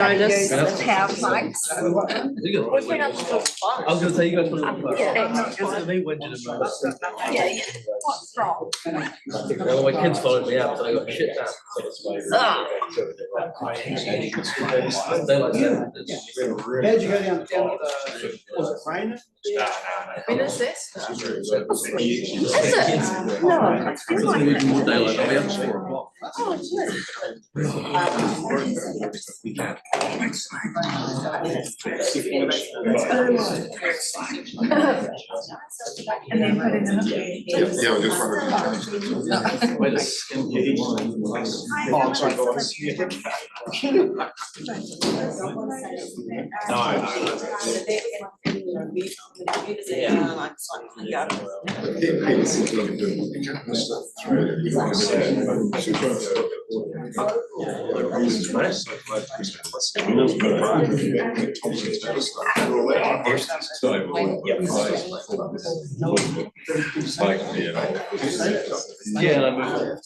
Notice the power planks. We've been up to fun. I was going to say, you guys put it on first. Yeah, Me, when did it move? yeah. What's wrong? Well, my kids followed me out, so I got shit down. How'd you go down the, was it raining? When is this? Is it? No. It's It's going to be more daylight. I'll be up at 4 o'clock. Oh, it's We can. and then put it in the. Yeah, we just wanted to change Wait, the skin. Oh, I'm sorry, guys. Yeah, and I moved.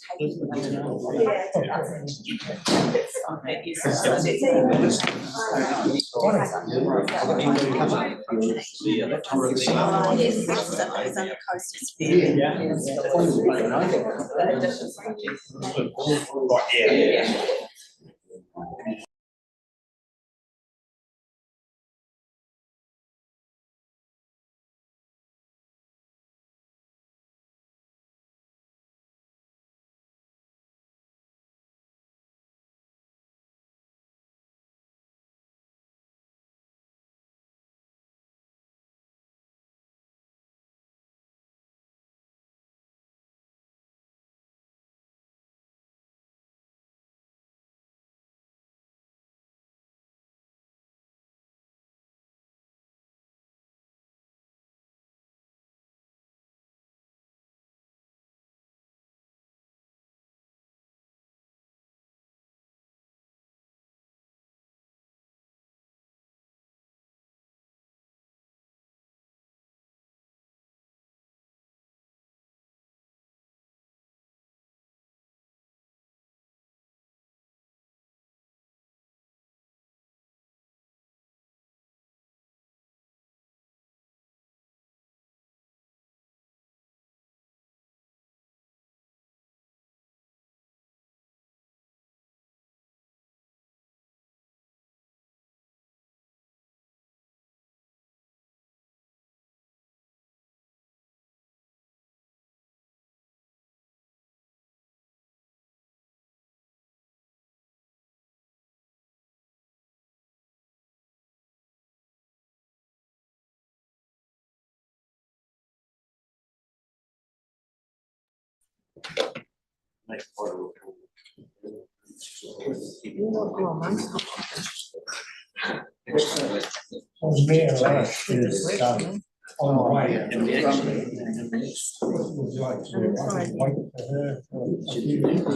Me and Lash is on the way. And the actually. Would like to wait for her for a few minutes.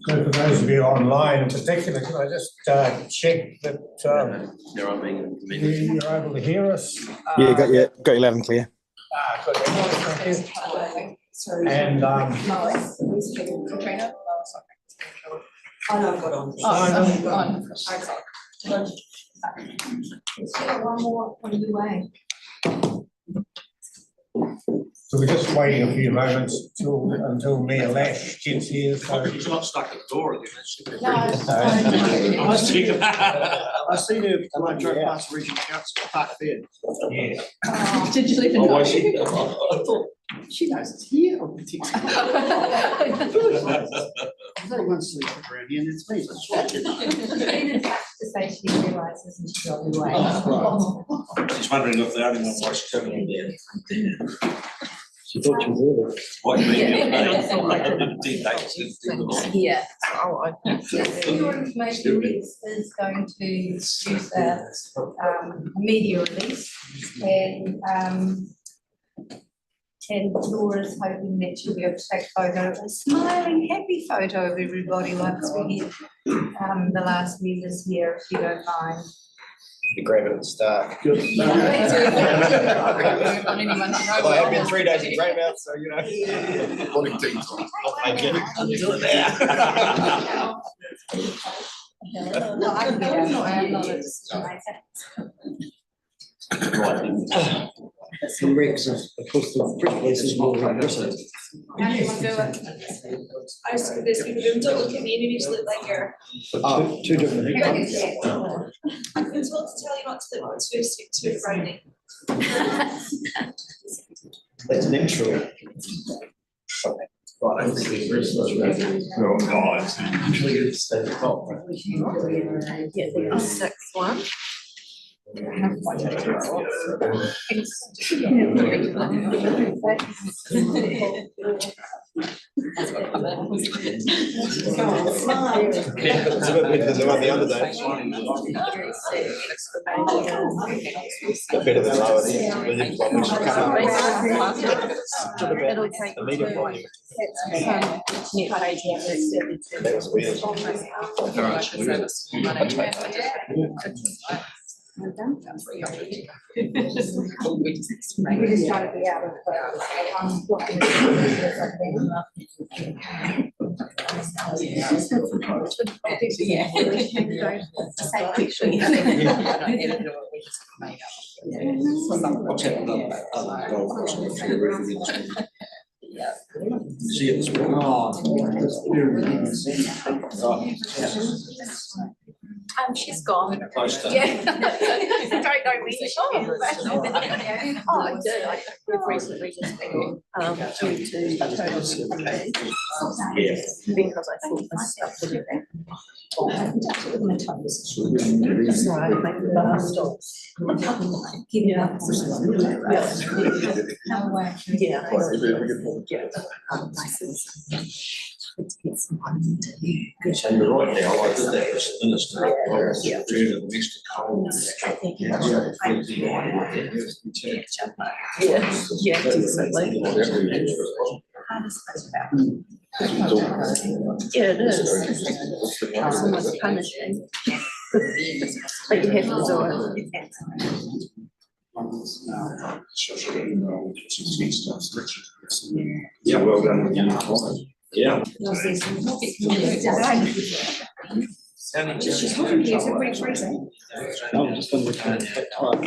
So for those of you online in particular, can I just check that you're able to hear us? Yeah, got you loud and clear. Good. Thank you. And Katrina? Oh, no, I've got on. One more on the way. so we're just waiting a few moments until Mayor Lash gets here. So He's not stuck at the door again. No, I see the, when I drove past the regional council, park there. yeah. Did you even Oh, know? I see. I thought. She knows it's here on the ticket. There's only one sleep around here and it's me. Even to say she realises and she's on the way. She's wondering if the only one why she's coming in there. She thought she was What you mean? Yeah. For your information, Lex is going to produce a media release and Laura's hoping that she'll be able to take a smiling, happy photo of everybody once we hit the last members here, if you don't mind. Be great at the start. On anyone to know. Well, I've been 3 days in Greymouth, so you know. Morning tea time. I get it. I'm doing that. No, I can get out. I am not a decision maker. Some wrecks of course, the brick places more aggressive. How do you want to do it? I was gonna say, don't look at me, maybe just look like you're. Two different. I've been told to tell you not to look too frightening. That's natural. Right, I think it's very much. Oh, God. Usually it's stay at the top, right? Yeah, the sixth one. It's a bit better than the one the other day. Bit better than lower. The one we should come up. It'll take The medium volume. That was weird. We just try to be out of See it this morning. She's gone. Close to. Yeah. Don't know me. Oh, I did. We've recently just been to total supermarket. Yeah. Because I thought this stuff would be there. So I think the bar stops. Giving up. So you're right now, I did that for sinister. Yeah. Due to the mixed cold. Yeah, definitely. Yeah, it is. It's almost punishing. But you have to do it. Yeah, well done. Yeah. She's hoping here to reach reason. I'm just going to return that time.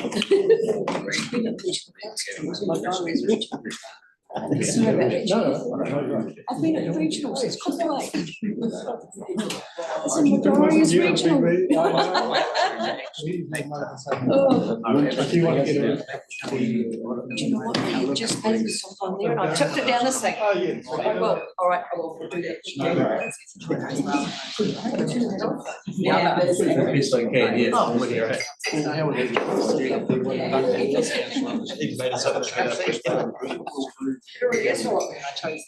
I've been at the regionals, it's called the lake. It's in the glorious regional. If you want to get it. Do you know what, you just had this on there and I tipped it down this thing. Oh, yeah. I will, all right, I will do that. Best I can, yeah. Oh, when you're at. Even made us up a Guess what? I chose.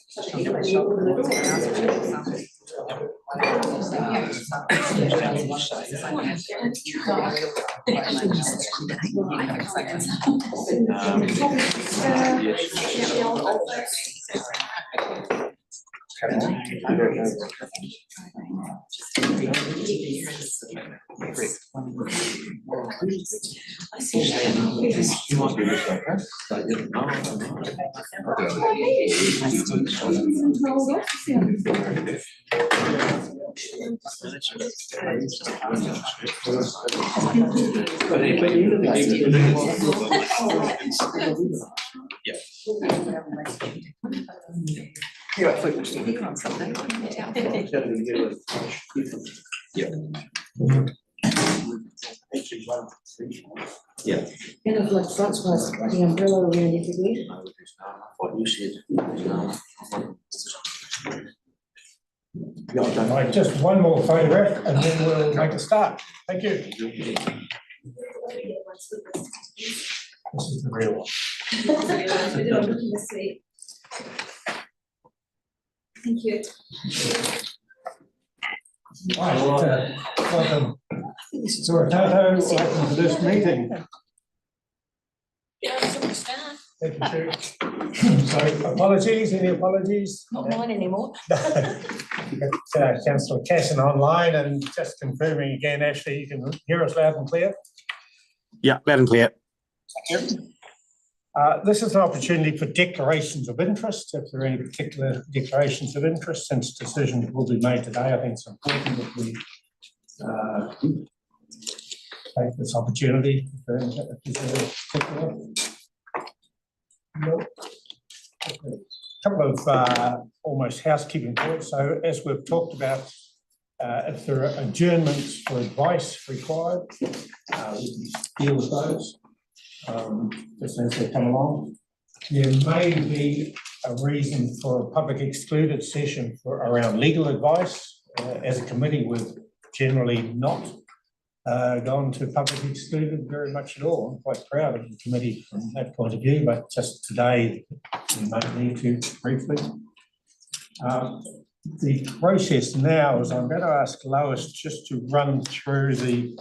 Yeah. Yeah. Kind of like front was the umbrella around everywhere. What you said. Right, just one more photograph and then we'll make a start. Thank you. This is the real one. Thank you. Right, welcome. So, Tato, welcome to this meeting. Yeah, it's a good start. Thank you, Chair. So, apologies, any apologies? Not mine anymore. Councillor Casson online, and just confirming again, Ashley, you can hear us loud and clear? Yeah, loud and clear. This is an opportunity for declarations of interest. If there are any particular declarations of interest, since decisions will be made today, I think it's important that we take this opportunity. If there's a particular. No. Okay. Couple of almost housekeeping points. So as we've talked about, if there are adjournments for advice required, we can deal with those just as they come along. There may be a reason for a public excluded session for around legal advice. As a committee, we've generally not gone to public excluded very much at all. I'm quite proud of the committee from that point of view, but just today we might need to briefly. The process now is I'm going to ask Lois just to run through the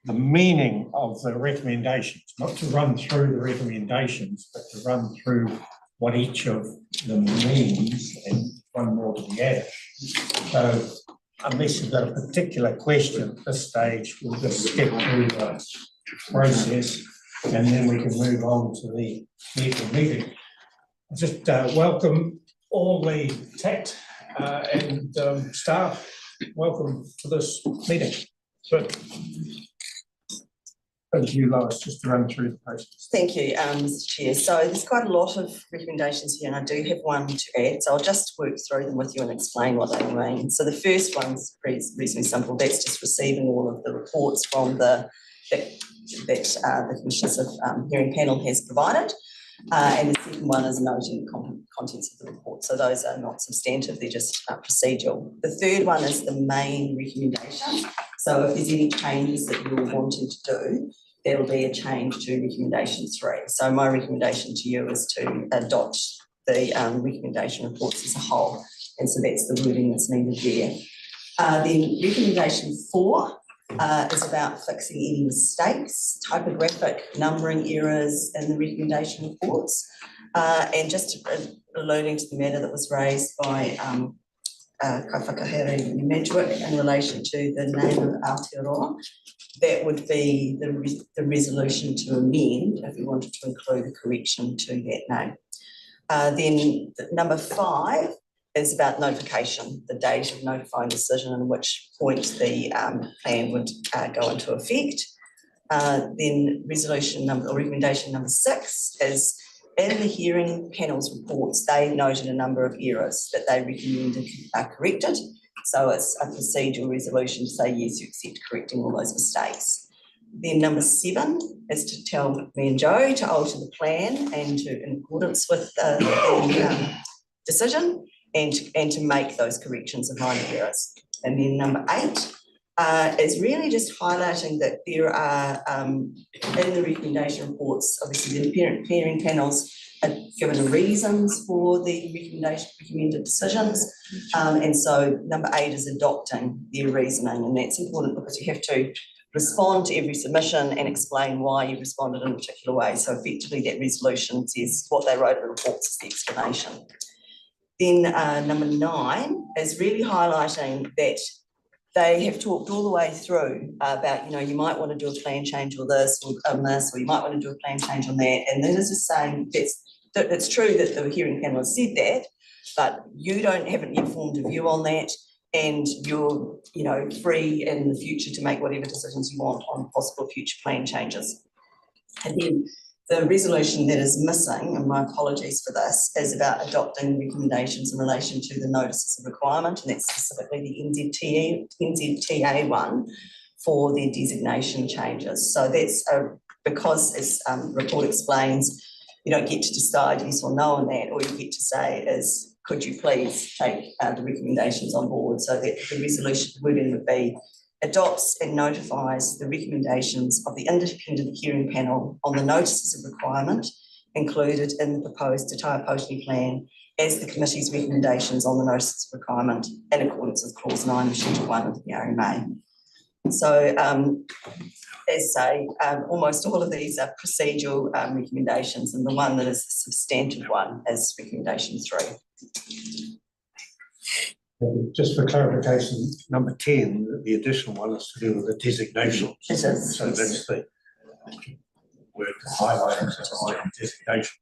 meaning of the recommendations, not to run through the recommendations, but to run through what each of them means and one more to be added. So unless you've got a particular question at this stage, we'll just step through the process and then we can move on to the meeting. Just welcome all the TAT and staff. Welcome to this meeting. So, thank you, Lois, just to run through the process. Thank you, Mr. Chair. So there's quite a lot of recommendations here, and I do have one to add. So I'll just work through them with you and explain what they mean. So the first one's reasonably simple. That's just receiving all of the reports from the Commissioners of Hearing Panel has provided. And the second one is noting the contents of the report. So those are not substantive, they're just procedural. The third one is the main recommendation. So if there's any changes that you're wanting to do, there will be a change to recommendation 3. So my recommendation to you is to adopt the recommendation reports as a whole. And so that's the wording that's needed there. Then recommendation 4 is about fixing any mistakes, typographic numbering errors in the recommendation reports. And just alluding to the matter that was raised by Kaiwhakahere Medjwick in relation to the name of Aotearoa, that would be the resolution to amend if we wanted to include a correction to that name. Then number 5 is about notification, the date of notifying decision and which point the plan would go into effect. Then recommendation number 6 is in the hearing panel's reports, they noted a number of errors that they recommended are corrected. So it's a procedural resolution to say, yes, you accept correcting all those mistakes. Then number 7 is to tell me and Joe to alter the plan and to, in accordance with the decision, and to make those corrections of minor errors. And then number 8 is really just highlighting that there are, in the recommendation reports, obviously the independent hearing panels are given the reasons for the recommended decisions. And so number 8 is adopting their reasoning, and that's important because you have to respond to every submission and explain why you responded in a particular way. So effectively that resolution says what they wrote in the reports is the explanation. Then number 9 is really highlighting that they have talked all the way through about, you might want to do a plan change or this, or you might want to do a plan change on that. And then it's just saying that it's true that the hearing panel has said that, but you haven't yet formed a view on that, and you're, free in the future to make whatever decisions you want on possible future plan changes. And then the resolution that is missing, and my apologies for this, is about adopting recommendations in relation to the notices of requirement, and that's specifically the NZTA one for their designation changes. So that's because, as report explains, you don't get to decide yes or no on that. All you get to say is, could you please take the recommendations on board? So that the resolution wording would be, adopts and notifies the recommendations of the independent hearing panel on the notices of requirement included in the proposed Te Taipōtini plan as the committee's recommendations on the notice of requirement in accordance with clause 9 of schedule 1 of the RMA. So as say, almost all of these are procedural recommendations, and the one that is the substantive one is recommendation 3. Just for clarification, number 10, the additional one is to do with the designation. It is. So that's the word highlighting designation.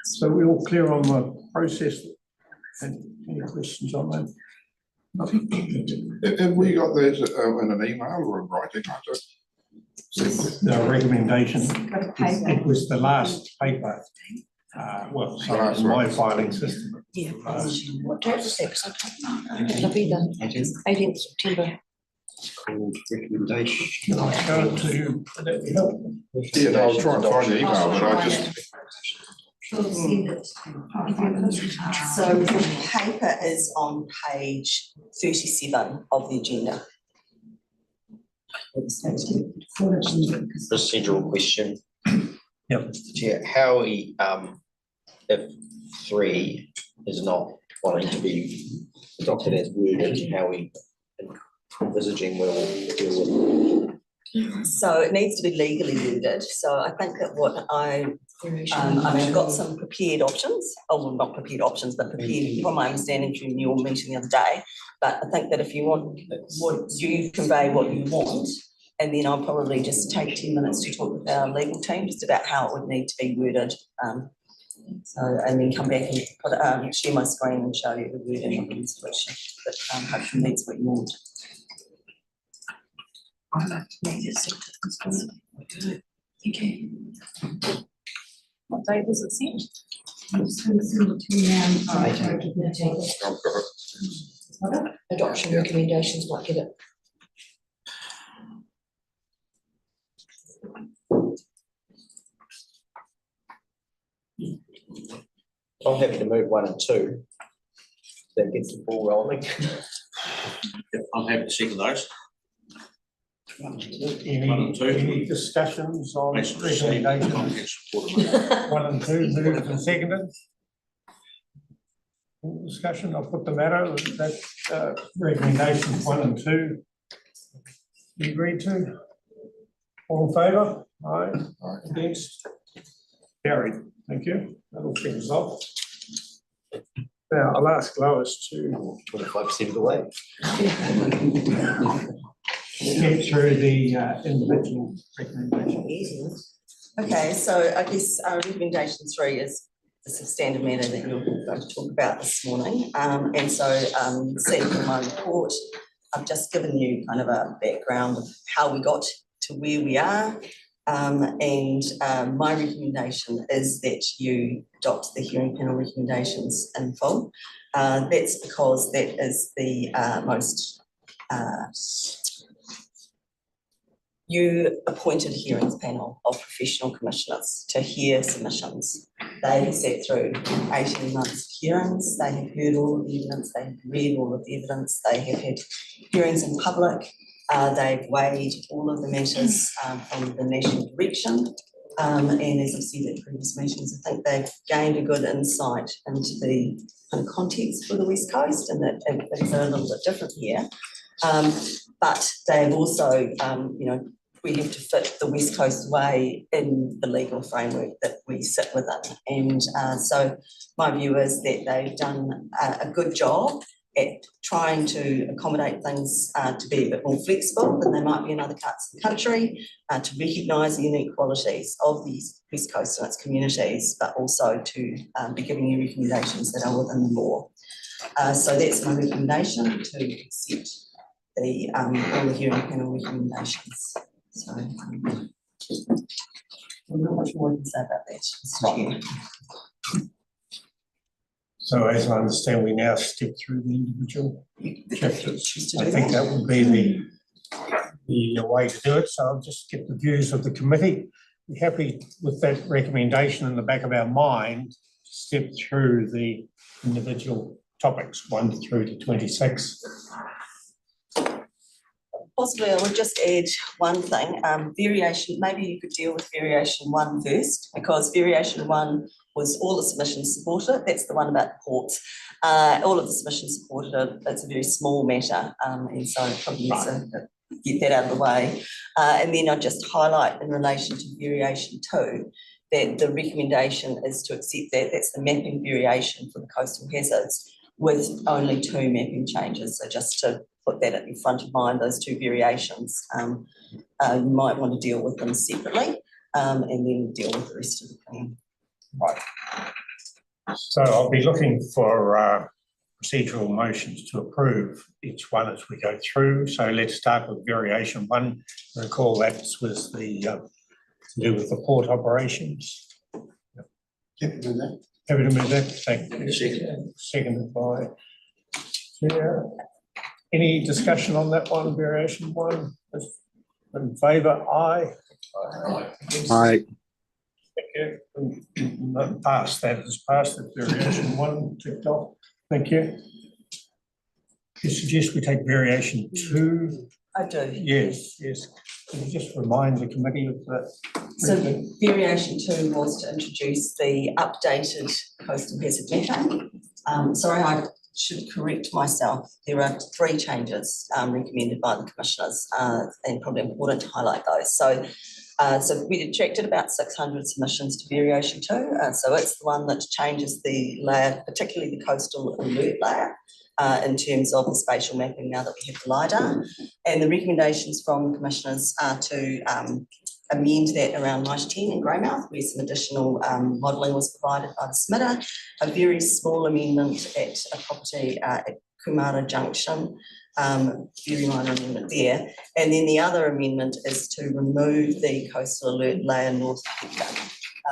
So we're all clear on the process. And any questions on that? Have we got that in an email or in writing? I don't. The recommendation, Got a paper. it was the last paper, sorry, in my filing system. Yeah. What date was that? It'll be the 18th September. Called recommendation. Can I go to, would that be helpful? Yeah, no, I'll try and find the email, but I just, She'll send it. So the paper is on page 37 of the agenda. Procedural question. Yep. Mr. Chair, how we, if 3 is not wanting to be adopted as worded, how we envisaging we'll deal with? So it needs to be legally worded. So I think that what I've got some prepared options, well, not prepared options, but prepared from my understanding from your meeting the other day. But I think that if you want, would you convey what you want? And then I'll probably just take 10 minutes to talk with our legal team just about how it would need to be worded. And then come back and put, share my screen and show you the wording of the resolution that hopefully meets what you want. I'd like to make it simple. Okay. What date was it sent? I'm just going to send it to you now. I've got it. Adoption recommendations might get it. I'm happy to move 1 and 2. That gets the ball rolling. I'm happy to second those. Any discussions on recommendations? 1 and 2 moved and seconded. Discussion, I'll put the matter that recommendations 1 and 2 be agreed to. All in favour? Aye. Against? Carried. Thank you. That'll be resolved. Now, I'll ask Lois to 25% of the way. get through the individual recommendations. Okay, so I guess recommendation 3 is the substantive matter that you're going to talk about this morning. And so seeing from my report, I've just given you kind of a background of how we got to where we are. And my recommendation is that you adopt the hearing panel recommendations in full. That's because that is the most you appointed hearings panel of professional commissioners to hear submissions. They have sat through 18 months of hearings, they have heard all of the evidence, they have read all of the evidence, they have had hearings in public, they've weighed all of the matters from the national direction. And as I've said at previous meetings, I think they've gained a good insight into the kind of context for the West Coast, and that things are a little bit different here. But they've also, we have to fit the West Coast way in the legal framework that we sit within. And so my view is that they've done a good job at trying to accommodate things to be a bit more flexible than they might be in other parts of the country, to recognise the unique qualities of the West Coast and its communities, but also to be giving you recommendations that are within the law. So that's my recommendation, to accept the all the hearing panel recommendations. So not much more I can say about that, Mr. Chair. So as I understand, we now step through the individual chapters. I think that would be the way to do it. So I'll just get the views of the committee. We're happy with that recommendation in the back of our mind to step through the individual topics 1 through to 26. Possibly, I would just add one thing, variation, maybe you could deal with variation 1 first, because variation 1 was all the submissions supported, that's the one about the ports. All of the submissions supported it, it's a very small matter, and so probably needs to get that out of the way. And then I'll just highlight in relation to variation 2, that the recommendation is to accept that that's the mapping variation for the coastal hazards with only 2 mapping changes. So just to put that in front of mind, those 2 variations, you might want to deal with them separately and then deal with the rest of the plan. Right. So I'll be looking for procedural motions to approve each one as we go through. So let's start with variation 1. Recall that was the to do with the port operations. Happy with that. Happy to move that. Thank you. Second. Seconded by Chair. Any discussion on that one, variation 1? In favour, aye. Against? Aye. Thank you. Not passed, that is passed, that variation 1 ticked off. Thank you. You suggest we take variation 2? I do. Yes, yes. Can you just remind the committee of that? So variation 2 was to introduce the updated coastal hazard mapping. Sorry, I should correct myself. There are 3 changes recommended by the commissioners, and probably important to highlight those. So we attracted about 600 submissions to variation 2. So it's the one that changes the layer, particularly the coastal alert layer, in terms of the spatial mapping now that we have the LiDAR. And the recommendations from commissioners are to amend that around 9010 in Greymouth, where some additional modelling was provided by the submitter, a very small amendment at a property at Kumara Junction, very minor amendment there. And then the other amendment is to remove the coastal alert layer north of Hector.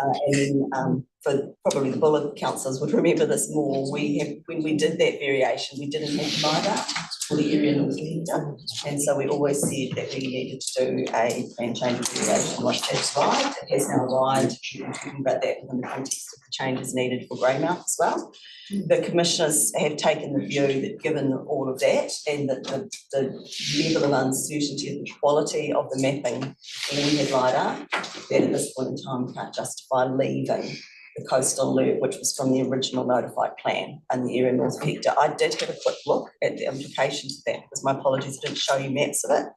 And then for probably the bullet councillors would remember this more, when we did that variation, we didn't have the LiDAR for the area north of Hector. And so we always said that we needed to do a plan change variation once that's arrived. It has now arrived. We're talking about that within the context of the changes needed for Greymouth as well. The commissioners have taken the view that given all of that and that the level of uncertainty of the quality of the mapping when we had LiDAR, that at this point in time we can't justify leaving the coastal alert, which was from the original notified plan and the area north of Hector. I did have a quick look at the implications of that, because my apologies, I didn't show you maps of it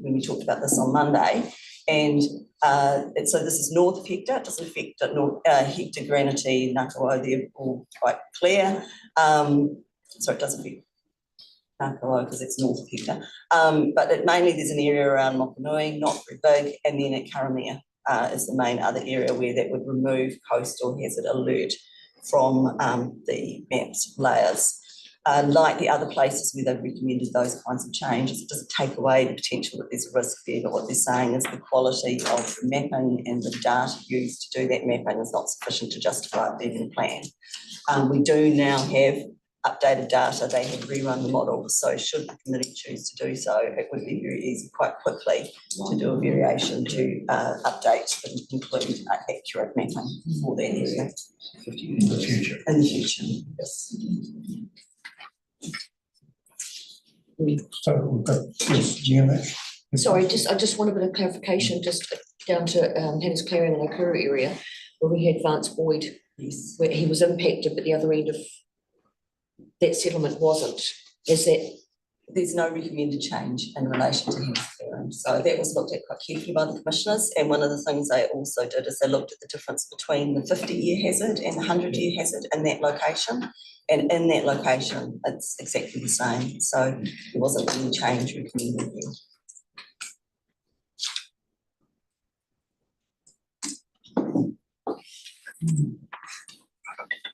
when we talked about this on Monday. And so this is north of Hector. It doesn't affect Hector, Granity, Ngakawo, they're all quite clear. So it doesn't affect Ngakawo because it's north of Hector. But mainly there's an area around Mokanui, not very big, and then at Karamea is the main other area where that would remove coastal hazard alert from the mapped layers. Like the other places where they've recommended those kinds of changes, it doesn't take away the potential that there's a risk there, but what they're saying is the quality of the mapping and the data used to do that mapping is not sufficient to justify it being in the plan. We do now have updated data, they have rerun the model, so should the committee choose to do so, it would be very easy quite quickly to do a variation to update and include accurate mapping for that area. In the future. In the future, yes. So we've got, yes, Gina. Sorry, I just want a bit of clarification, just down to Hannah's Clearing and Nakuru area, where we had Vance Boyd, Yes. where he was impacted, but the other end of that settlement wasn't. Is that? There's no recommended change in relation to Hannah's Clearing. So that was looked at quite carefully by the commissioners. And one of the things they also did is they looked at the difference between the 50-year hazard and the 100-year hazard in that location. And in that location, it's exactly the same. So there wasn't any change recommended there.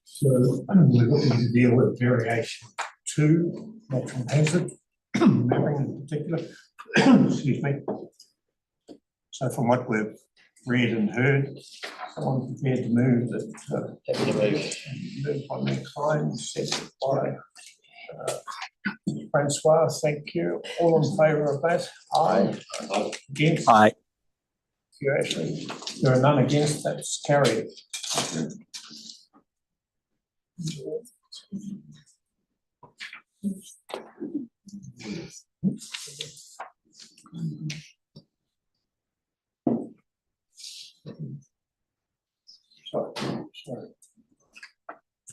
So we're looking to deal with variation 2, natural hazard, mapping in particular. Excuse me. So from what we've read and heard, someone prepared to move that. Happy to move. Moved by Nick Klein, seconded by Francois, thank you. All in favour of that? Aye. Against? Aye. Thank you, Ashley. There are none against, that's carried. Sorry.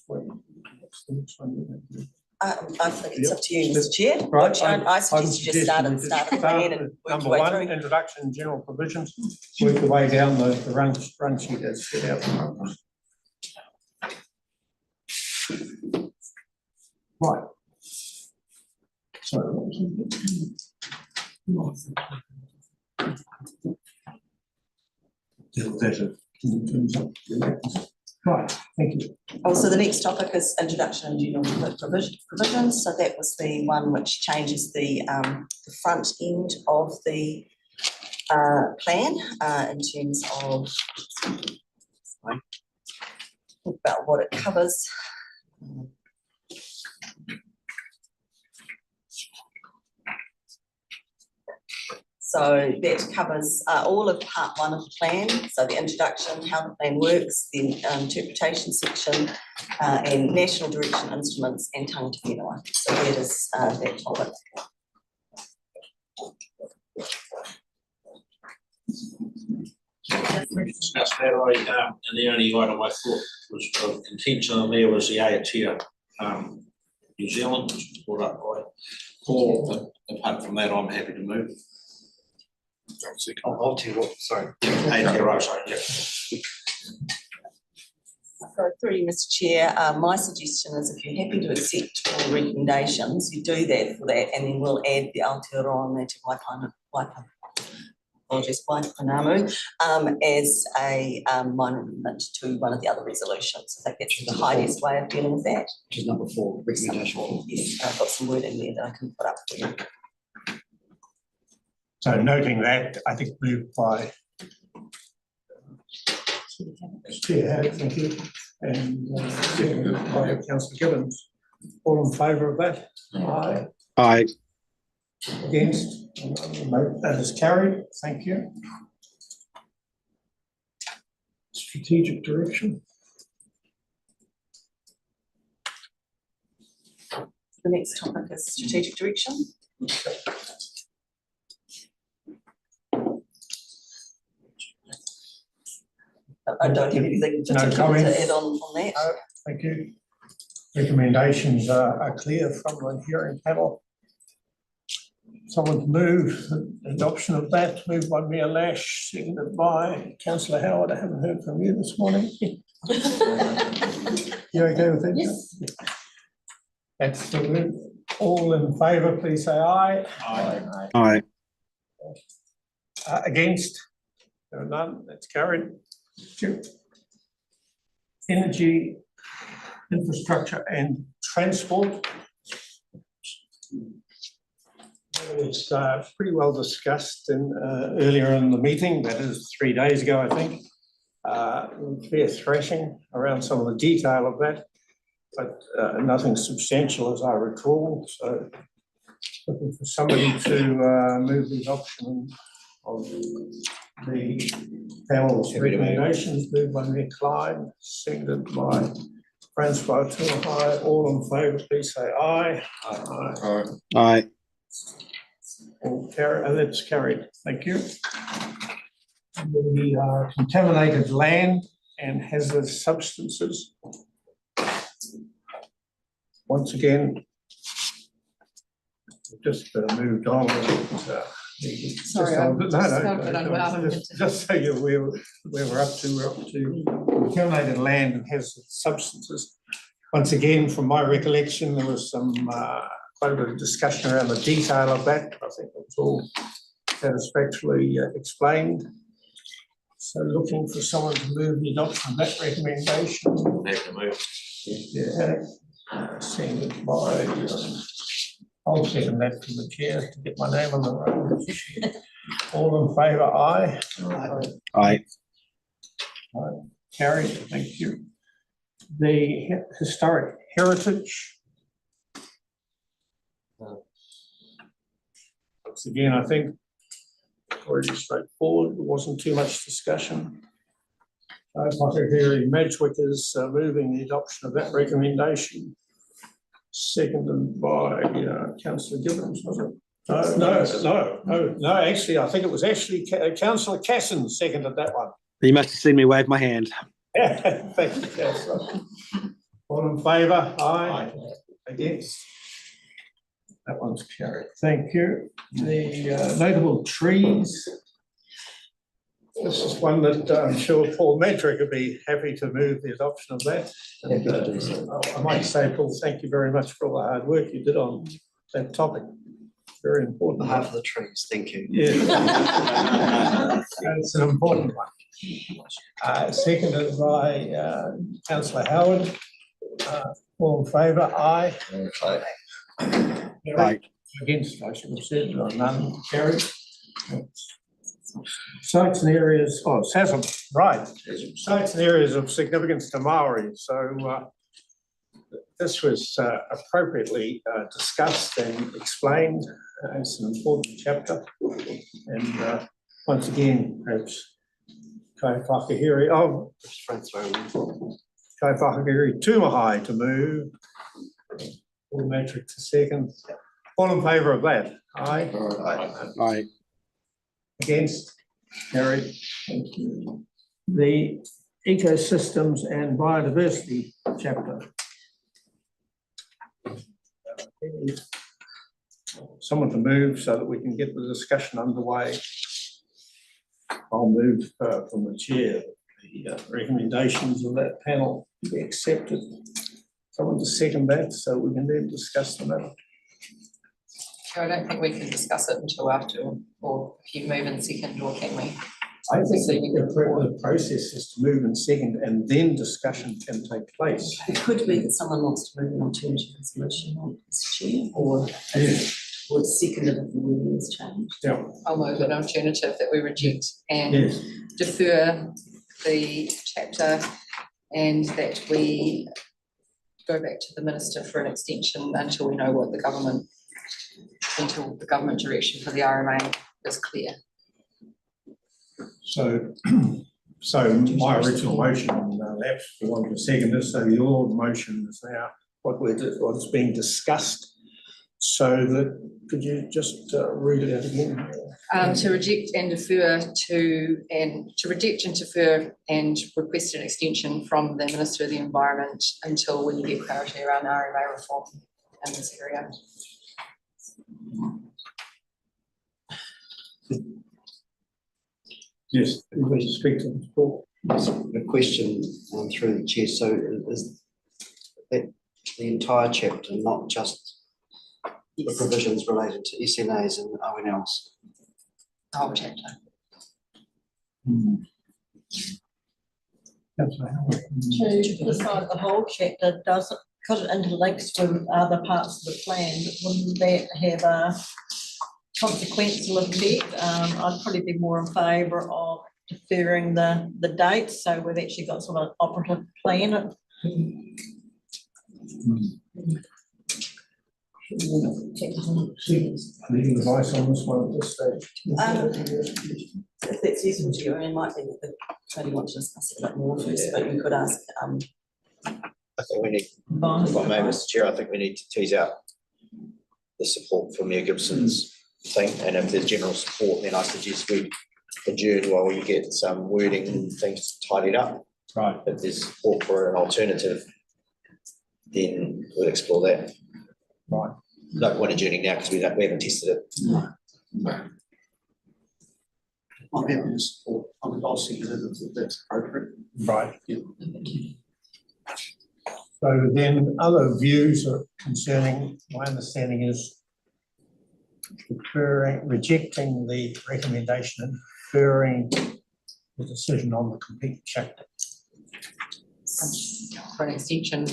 Wait, what's the next one? I think it's up to you, Yep. Mr Chair. Right, I suggest you just start at the plan and work Number your way one, through. introduction, general provisions, work your way down the run sheet as set out. Right. So. Right, thank you. Oh, so the next topic is introduction and general provisions. So that was the one which changes the front end of the plan in terms of talk about what it covers. So that covers all of part one of the plan, so the introduction, how the plan works, the interpretation section, and national direction instruments and tangata whenua. So that is that topic. Discuss that, and the only item I thought was of contention on there was the Aotea, New Zealand, which was brought up by Paul, but apart from that, I'm happy to move. I'll tell you what, sorry. Aotea, right, sorry, yeah. So through you, Mr Chair, my suggestion is if you're happy to accept all the recommendations, you do that for that, and then we'll add the Aotearoa me te Waipanamu, apologies, Waipanamu, as a minor amendment to one of the other resolutions. I think that's the Heidi's way of dealing with that. Which is number 4, recommendation. Yes, I've got some word in there that I can put up for you. So noting that, I think moved by Chair, thank you, and seconded by Councillor Gibbons. All in favour of that? Aye. Aye. Against? No, that is carried, thank you. Strategic direction. The next topic is strategic direction. I don't have anything No particular comments. to add on that. No, thank you. Recommendations are clear from the hearing panel. Someone to move adoption of that, moved by Mayor Lash, seconded by Councillor Howard. I haven't heard from you this morning. You okay with that? Yes. That's the move. All in favour, please say aye. Aye. Aye. Against? There are none, that's carried. Energy, infrastructure and transport. It was pretty well discussed earlier in the meeting, that is 3 days ago, I think. Fair thrashing around some of the detail of that, but nothing substantial as I recall. So looking for somebody to move the adoption of the panel's recommendations, moved by Nick Klein, seconded by Francois Tuahai. All in favour, please say aye. Aye. Aye. All carried, that's carried, thank you. The contaminated land and hazardous substances. Once again, just moved on. Sorry, Just so you're aware where we're up to contaminated land and hazardous substances. Once again, from my recollection, there was some quite a bit of discussion around the detail of that. I think it was all satisfactorily explained. So looking for someone to move the adoption of that recommendation. Happy to move. Yeah, seconded by, I'll second that from the chair to get my name on the roll. All in favour, aye. Aye. Aye. Carried, thank you. The historic heritage. Once again, I think already straightforward, there wasn't too much discussion. Whakahere Madgwick is moving the adoption of that recommendation. Seconded by Councillor Gibbons, was it? No, actually, I think it was actually councillor Casson seconded that one. You must have seen me wave my hand. Thank you, councillor. All in favour? Aye. Against? That one's carried. Thank you. The notable trees. This is one that I'm sure Paul Medrick would be happy to move the adoption of that. And, I might say, Paul, thank you very much for all the hard work you did on that topic. Very important. On behalf of the trees, thank you. Yeah. It's an important one. Seconded by councillor Howard. All in favour? Aye. Aye. Against, I should have said, none carried. Sites and areas, SASM, right. Sites and areas of significance to Maori. So this was appropriately discussed and explained. It's an important chapter. And once again, perhaps Kai Whakahiri, Kai Whakahiri Tūmahai to move. All metric to second. All in favour of that? Aye. Aye. Against? Carried. Thank you. The ecosystems and biodiversity chapter. Someone to move so that we can get the discussion underway. I'll move from the chair. The recommendations of that panel be accepted. Someone to second that so we can then discuss the matter. I don't think we can discuss it until after, or if you move in second, or can we? I think the process is to move in second and then discussion can take place. It could be that someone wants to move an alternative resolution as chair, or seconded if the wording is changed. Yeah. I'll move an alternative that we reject and Yes. defer the chapter, and that we go back to the minister for an extension until we know what the government, until the government direction for the RMA is clear. So, my original motion lapsed for want of a seconder, so your motion is now what's being discussed. So that, could you just read it out again? To reject and defer to reject and defer and request an extension from the Minister of the Environment until we get clarity around RMA reform in this area. Yes, we speak to the floor. A question through the chair. So is that the entire chapter, not just the provisions related to SNAs and ONLs? The whole chapter. To decide the whole chapter, does it, because it interlinks with other parts of the plan, wouldn't that have a consequential effect? I'd probably be more in favour of deferring the dates, so we've actually got sort of operative plan. Legal advice on this one at this stage? If that's useful to you, and it might be that Tony wants to discuss it a bit more first, but you could ask. I think we need, if I may, Mr. Chair, I think we need to tease out the support for Mayor Gibson's thing, and if there's general support, then I suggest we adjourn while we get some wording and things tidied up. Right. If there's support for an alternative, then we'll explore that. Right. No point adjourning now because we haven't tested it. I'm happy to support. I'll see if that's appropriate. Right. Yeah. So then other views are concerning, my understanding is rejecting the recommendation and deferring the decision on the complete chapter. For an extension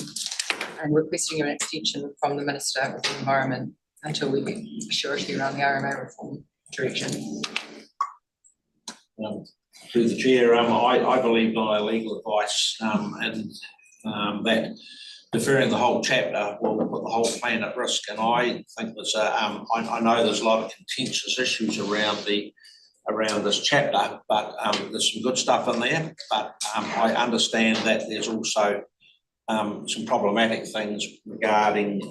and requesting an extension from the Minister of the Environment until we get surety around the RMA reform direction. Through the chair, I believe by legal advice and that deferring the whole chapter will put the whole plan at risk. And I think there's I know there's a lot of contentious issues around this chapter, but there's some good stuff in there. But I understand that there's also some problematic things regarding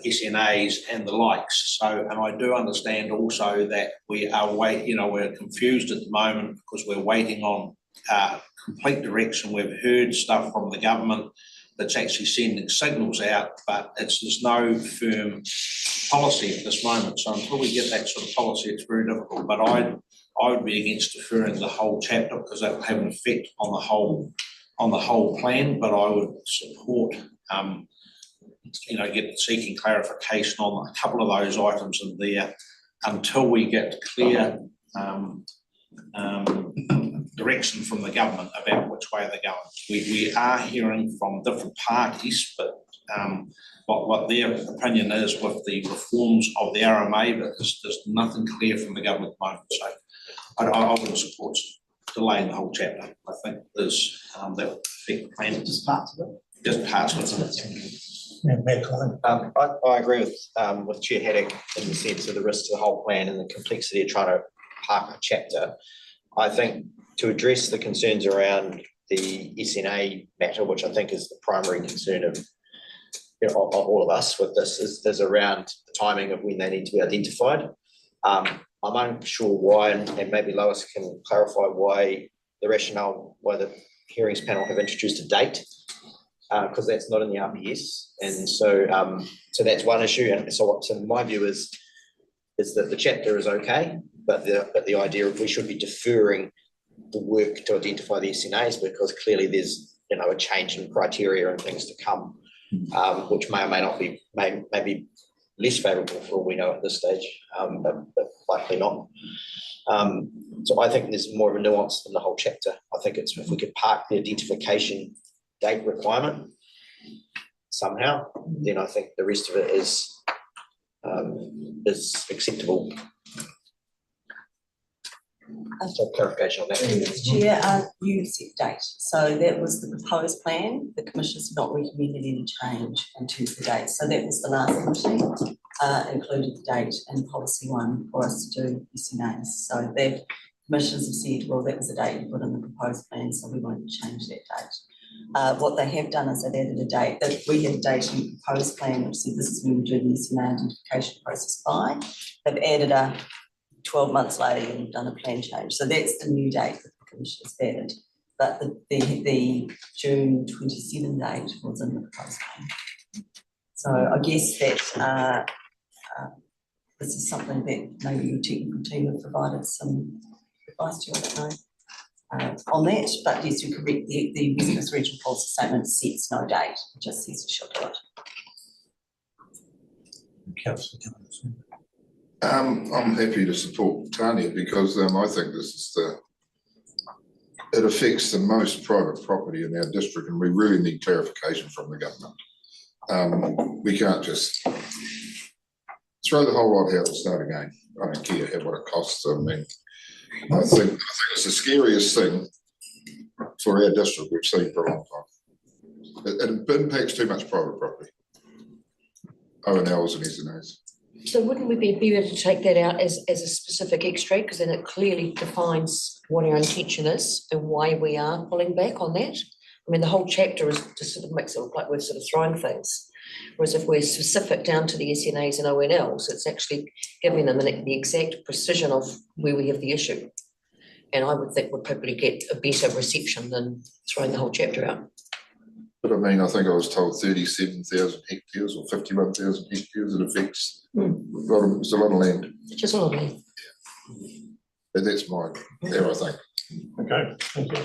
SNAs and the likes. So, and I do understand also that we are we're confused at the moment because we're waiting on complete direction. We've heard stuff from the government that's actually sending signals out, but there's no firm policy at this moment. So until we get that sort of policy, it's very difficult. But I would be against deferring the whole chapter because that will have an effect on the whole plan. But I would support seeking clarification on a couple of those items in there until we get clear direction from the government about which way they're going. We are hearing from different parties, but what their opinion is with the reforms of the RMA, but there's nothing clear from the government at the moment. So I wouldn't support delaying the whole chapter. I think there's that would affect the plan. Just parts of it. Just parts of it. I agree with Chair Haddock in the sense of the risk to the whole plan and the complexity of trying to park a chapter. I think to address the concerns around the SNA matter, which I think is the primary concern of all of us with this, is around the timing of when they need to be identified. I'm unsure why, and maybe Lois can clarify why the rationale, why the hearings panel have introduced a date, because that's not in the RPS, and so that's one issue. And so my view is that the chapter is okay, but the idea of we should be deferring the work to identify the SNAs because clearly there's a change in criteria and things to come, which may or may not be maybe less favourable for all we know at this stage, but likely not. So I think there's more of a nuance than the whole chapter. I think it's if we could park the identification date requirement somehow, then I think the rest of it is acceptable. So clarification on that. Chair, you set date. So that was the proposed plan. The Commission's not recommended any change in terms of the date. So that was the last committee, included the date and policy one for us to do SNAs. So the Commissioners have said, well, that was the date you put in the proposed plan, so we won't change that date. What they have done is they've added a date that we had a date in the proposed plan, which said this is when we do the SNA identification process by. They've added a 12 months later and done a plan change. So that's the new date that the Commission has added. But the June 27 date was in the proposed plan. So I guess that this is something that maybe your technical team have provided some advice to, I don't know, on that. But yes, you're correct. The Business Regional Policy Statement sets no date. It just says we shall do it. Councillor Cummins. I'm happy to support Tanya because I think this is it affects the most private property in our district, and we really need clarification from the government. We can't just throw the whole lot out and start again. I don't care what it costs. I mean, I think it's the scariest thing for our district we've seen for a long time. It impacts too much private property. O&Ls and SNAs. So wouldn't we be able to take that out as a specific extract, because then it clearly defines what our intention is and why we are pulling back on that? I mean, the whole chapter is just sort of makes it look like we're sort of throwing things. Whereas if we're specific down to the SNAs and ONLs, it's actually giving them the exact precision of where we have the issue. And I would think we'd probably get a better reception than throwing the whole chapter out. But I mean, I think I was told 37,000 hectares or 51,000 hectares it affects. It's a lot of land. Just a lot of land. But that's my there, I think. Okay, thank you.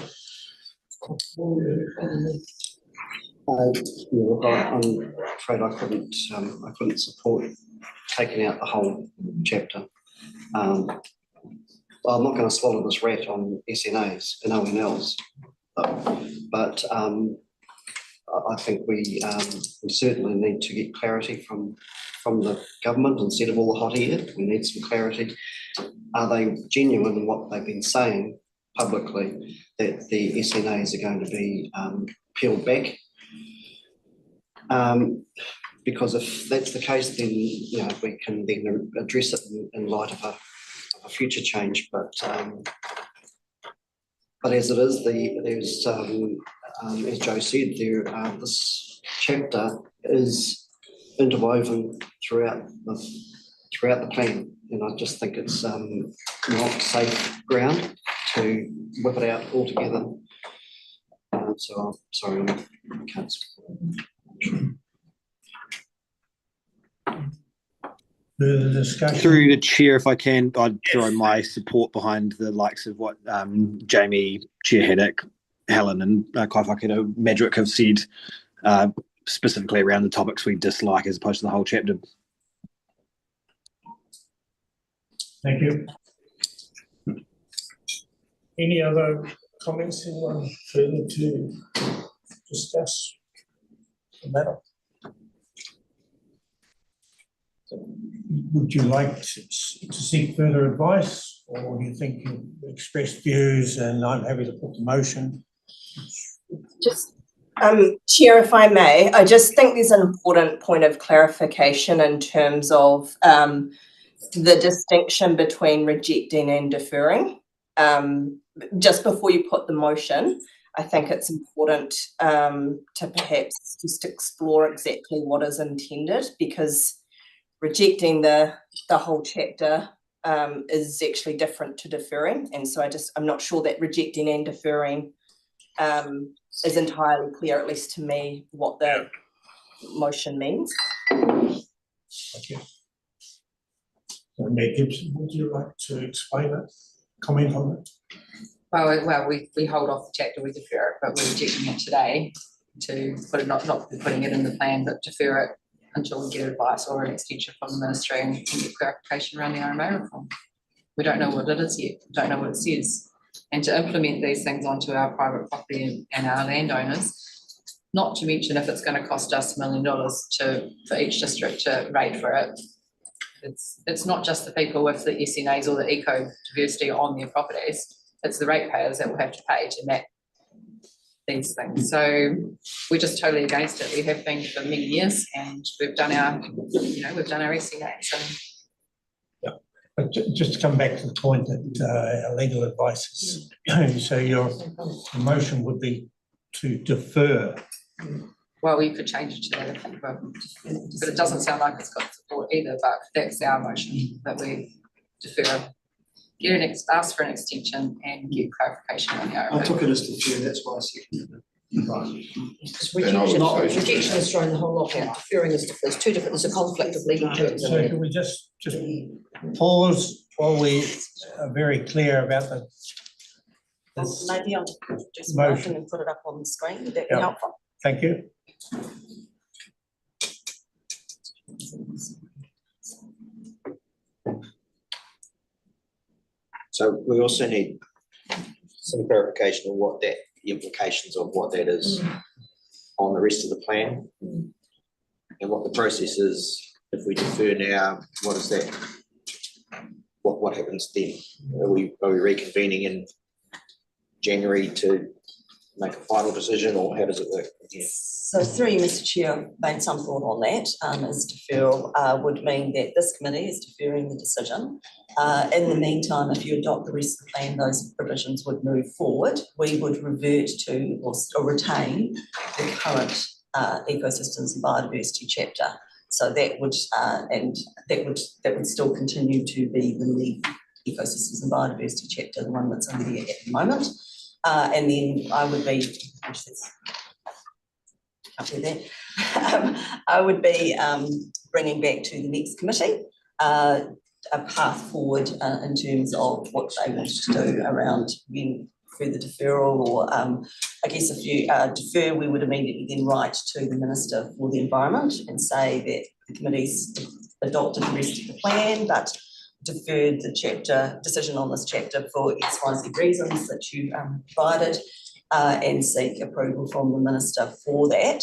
I'm afraid I couldn't support taking out the whole chapter. I'm not going to swallow this rat on SNAs and ONLs, but I think we certainly need to get clarity from the government instead of all the hot air. We need some clarity. Are they genuine in what they've been saying publicly that the SNAs are going to be peeled back? Because if that's the case, then we can then address it in light of a future change. But as it is, there's as Joe said, this chapter is interwoven throughout the plan. And I just think it's not safe ground to whip it out altogether. So I'm sorry, I can't support it. Further discussion? Through the chair, if I can, I'd throw my support behind the likes of what Jamie, Chair Haddock, Helen and Kaiwhakato Madrick have said, specifically around the topics we dislike as opposed to the whole chapter. Thank you. Any other comments anyone further to discuss the matter? Would you like to seek further advice, or do you think you've expressed views and I'm happy to put the motion? Just, Chair, if I may, I just think there's an important point of clarification in terms of the distinction between rejecting and deferring. Just before you put the motion, I think it's important to perhaps just explore exactly what is intended, because rejecting the whole chapter is actually different to deferring. And so I'm not sure that rejecting and deferring is entirely clear, at least to me, what the motion means. Thank you. So, Mayor Gibson, would you like to explain that? Comment on it? Well, we hold off the chapter, we defer it, but we're rejecting it today to put it, not putting it in the plan, but defer it until we get advice or an extension from the ministry and we can get clarification around the RMA reform. We don't know what it is yet, don't know what it says. And to implement these things onto our private property and our landowners, not to mention if it's going to cost us $1 million for each district to rate for it. It's not just the people with the SNAs or the eco diversity on their properties, it's the ratepayers that will have to pay to map these things. So we're just totally against it. We have been for many years, and we've done our SNAs. And yeah, but just to come back to the point that our legal advice is, so your motion would be to defer. Well, we could change it to that if you want, but it doesn't sound like it's got support either. But that's our motion, that we defer. Ask for an extension and get clarification on the RMA. I took it as defer, that's why I said And I would say- Rejection is throwing the whole lot out, deferring is there's two different, there's a conflict of legal terms. So can we just pause while we are very clear about this Maybe I'll just motion. motion and put it up on the screen, would that be Yeah. helpful? Thank you. So we also need some clarification on what that, the implications of what that is on the rest of the plan. And what the process is, if we defer now, what is that? What happens then? Are we reconvening in January to make a final decision, or how does it work? Yeah. So through you, Mr. Chair, I've made some thought on that, as deferral would mean that this committee is deferring the decision. In the meantime, if you adopt the rest of the plan, those provisions would move forward. We would revert to or retain the current ecosystems and biodiversity chapter. So that would that would still continue to be the lead ecosystems and biodiversity chapter, the one that's under there at the moment. And then I would be, I would be bringing back to the next committee a path forward in terms of what they want to do around further deferral, or I guess if you defer, we would immediately then write to the Minister for the Environment and say that the committee's adopted the rest of the plan, but deferred the decision on this chapter for XYZ reasons that you provided, and seek approval from the Minister for that.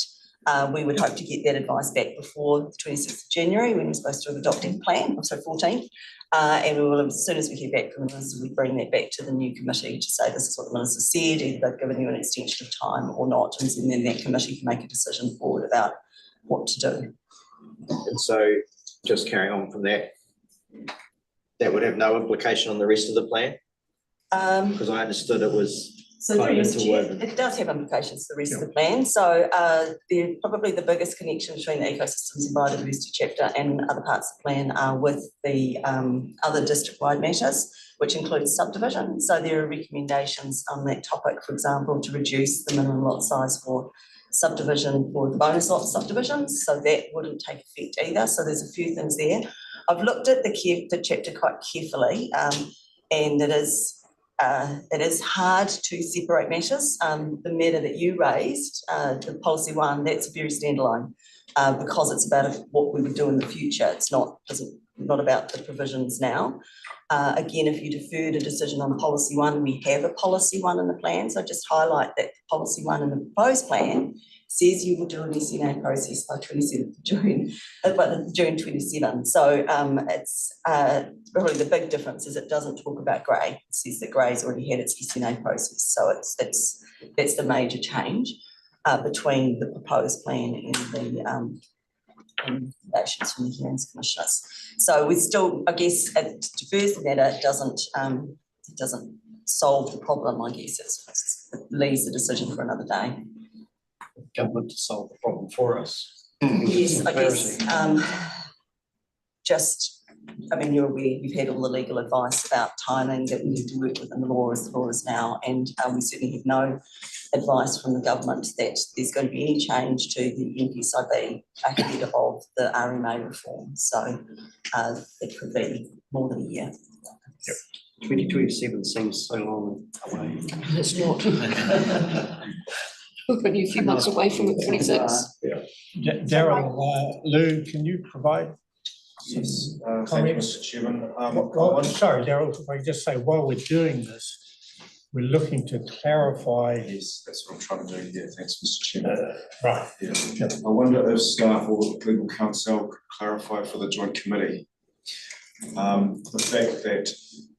We would hope to get that advice back before the 26th of January, when we're supposed to have adopted the plan, so 14th. And we will, as soon as we hear back from the Minister, we bring that back to the new committee to say this is what the Minister said, either they've given you an extension of time or not, and then that committee can make a decision forward about what to do. And so, just carrying on from that, that would have no implication on the rest of the plan? Because I understood it was So through Right, Mr. it's Chair, interwoven. it does have implications for the rest of the plan. So probably the biggest connection between the ecosystems and biodiversity chapter and other parts of the plan are with the other district-wide matters, which includes subdivision. So there are recommendations on that topic, for example, to reduce the minimum lot size for subdivision for the bonus lot subdivisions. So that wouldn't take effect either. So there's a few things there. I've looked at the chapter quite carefully, and it is hard to separate matters. The matter that you raised, the policy one, that's very standalone because it's about what we would do in the future. It's not about the provisions now. Again, if you deferred a decision on policy one, we have a policy one in the plan. So just highlight that the policy one in the proposed plan says you will do an SNA process by 27th of June, June 27. So it's probably the big difference is it doesn't talk about grey. It says that grey's already had its SNA process. So that's the major change between the proposed plan and the recommendations from the hearings commissioners. So we still, I guess, it defers the matter. It doesn't solve the problem. I guess it leaves the decision for another day. Government to solve the problem for us. Yes, I guess. You're aware, you've had all the legal advice about timing that we need to work within the law as the law is now, and we certainly have no advice from the government that there's going to be any change to the NPSIB ahead of the RMA reform. So it could be more than a year. 2027 seems so long away. It's not. We're only a few months away from the 26. Daryl, Lou, can you provide? Yes, thank you, comments? Mr. Chairman. Sorry, Daryl, if I just say, while we're doing this, we're looking to clarify. Yes, that's what I'm trying to do here. Thanks, Mr. Chairman. Right. Yeah. I wonder if staff or legal counsel could clarify for the joint committee the fact that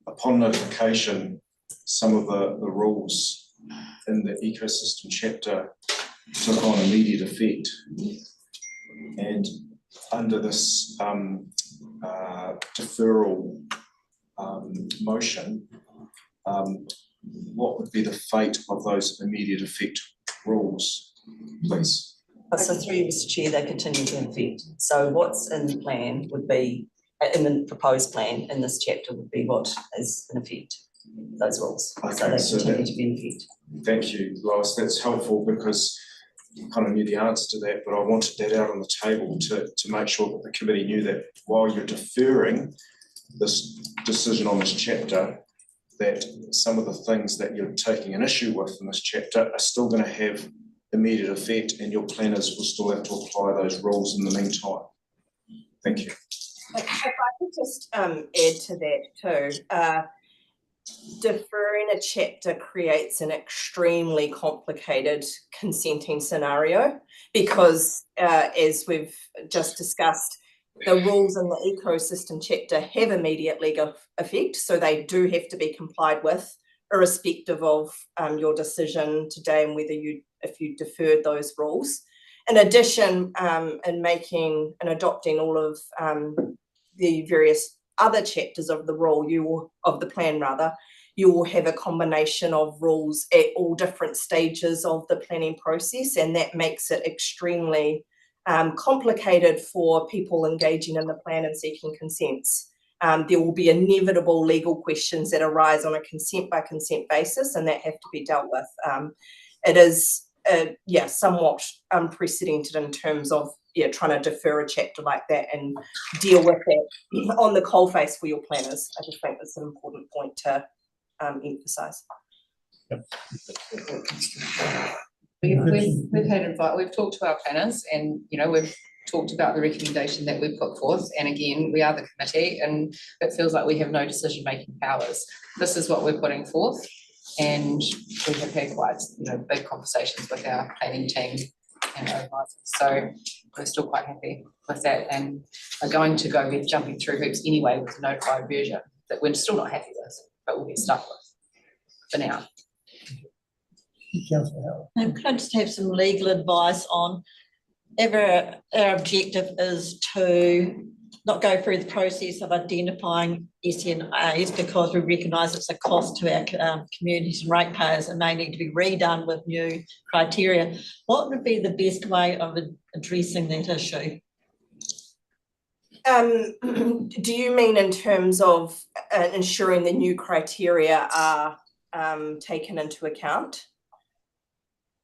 upon notification, some of the rules in the ecosystem chapter took on immediate effect. And under this deferral motion, what would be the fate of those immediate effect rules, please? So through you, Mr. Chair, they continue to effect. So what's in the plan would be, in the proposed plan in this chapter would be what is in effect, those rules. Okay, so they continue to be in effect. Thank you, Lois. That's helpful because I kind of knew the answer to that, but I wanted that out on the table to make sure that the committee knew that while you're deferring this decision on this chapter, that some of the things that you're taking an issue with in this chapter are still going to have immediate effect and your planners will still have to apply those rules in the meantime. Thank you. If I could just add to that too, deferring a chapter creates an extremely complicated consenting scenario because, as we've just discussed, the rules in the ecosystem chapter have immediate legal effect, so they do have to be complied with, irrespective of your decision today and if you deferred those rules. In addition, in making and adopting all of the various other chapters of the plan, you will have a combination of rules at all different stages of the planning process, and that makes it extremely complicated for people engaging in the plan and seeking consents. There will be inevitable legal questions that arise on a consent by consent basis, and that have to be dealt with. It is somewhat unprecedented in terms of trying to defer a chapter like that and deal with it on the coalface for your planners. I just think that's an important point to emphasise. We've had advice, we've talked to our planners and, we've talked about the recommendation that we've put forth. And again, we are the committee and it feels like we have no decision-making powers. This is what we're putting forth. And we have had quite, big conversations with our planning team and our advisors. So we're still quite happy with that and are going to go be jumping through hoops anyway with the notified version that we're still not happy with, but we'll get stuck with for now. And could I just have some legal advice on, our objective is to not go through the process of identifying SNAs because we recognise it's a cost to our communities and ratepayers and may need to be redone with new criteria. What would be the best way of addressing that issue? Do you mean in terms of ensuring the new criteria are taken into account?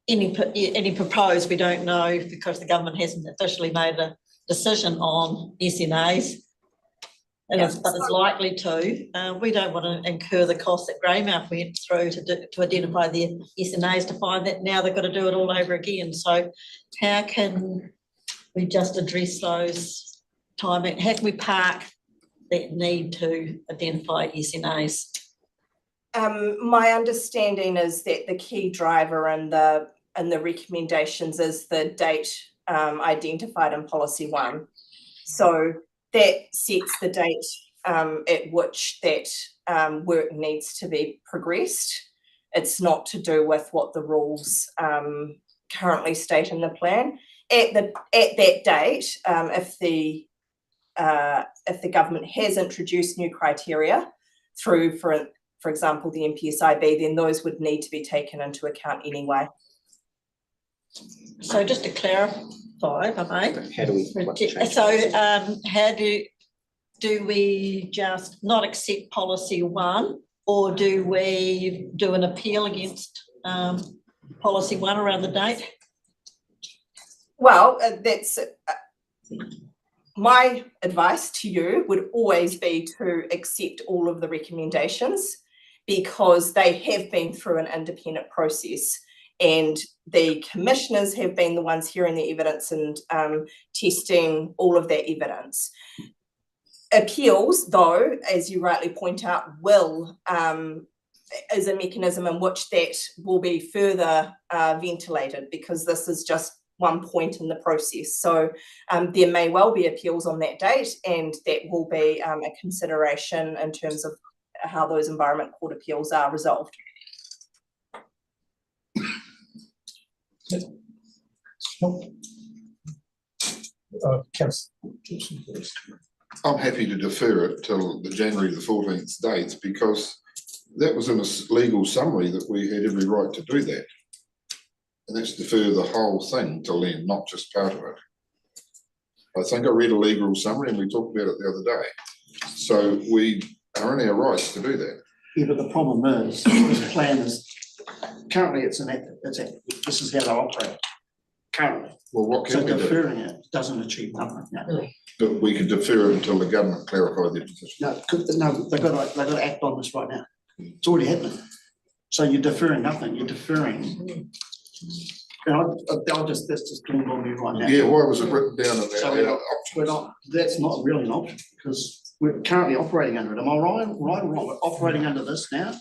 Any proposed, we don't know because the government hasn't officially made a decision on SNAs. But it's likely to. We don't want to incur the cost that Greymouth went through to identify their SNAs, to find that now they've got to do it all over again. So how can we just address those timing? How can we park that need to identify SNAs? My understanding is that the key driver and the recommendations is the date identified in policy 1. So that sets the date at which that work needs to be progressed. It's not to do with what the rules currently state in the plan. At that date, if the government has introduced new criteria through, for example, the NPSIB, then those would need to be taken into account anyway. So just to clarify, if I may. How do we? So how do we just not accept policy 1, or do we do an appeal against policy 1 around the date? Well, that's my advice to you would always be to accept all of the recommendations because they have been through an independent process. And the commissioners have been the ones hearing the evidence and testing all of that evidence. Appeals, though, as you rightly point out, is a mechanism in which that will be further ventilated because this is just one point in the process. So there may well be appeals on that date, and that will be a consideration in terms of how those Environment Court appeals are resolved. I'm happy to defer it till the January the 14th date because that was in a legal summary that we had every right to do that. And that's defer the whole thing till then, not just part of it. I think I read a legal summary and we talked about it the other day. So we are in our rights to do that. Yeah, but the problem is, this plan is, currently this is how they operate, currently. Well, what can we do? So deferring it doesn't achieve nothing. No. But we can defer it until the government clarify their position. No, they've got to act on this right now. It's already happening. So you're deferring nothing, you're deferring. And that's just dawned on me right now. Yeah, why was it written down in there? So that's not really an option because we're currently operating under it. Am I right or wrong? We're operating under this now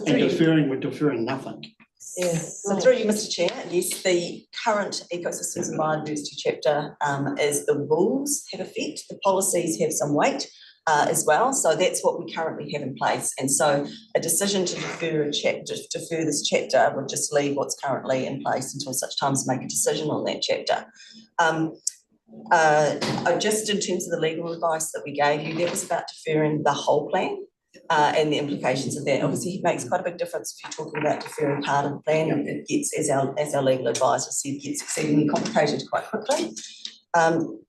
and we're deferring nothing. Yeah, so through you, Mr. Chair, yes, the current Ecosystems and Biodiversity chapter is the rules have effect, the policies have some weight as well, so that's what we currently have in place. And so a decision to defer this chapter would just leave what's currently in place until such time as make a decision on that chapter. Just in terms of the legal advice that we gave you, that was about deferring the whole plan. And the implications of that. Obviously, it makes quite a big difference if you're talking about deferring part of the plan. It gets, as our legal advisor said, gets exceedingly complicated quite quickly.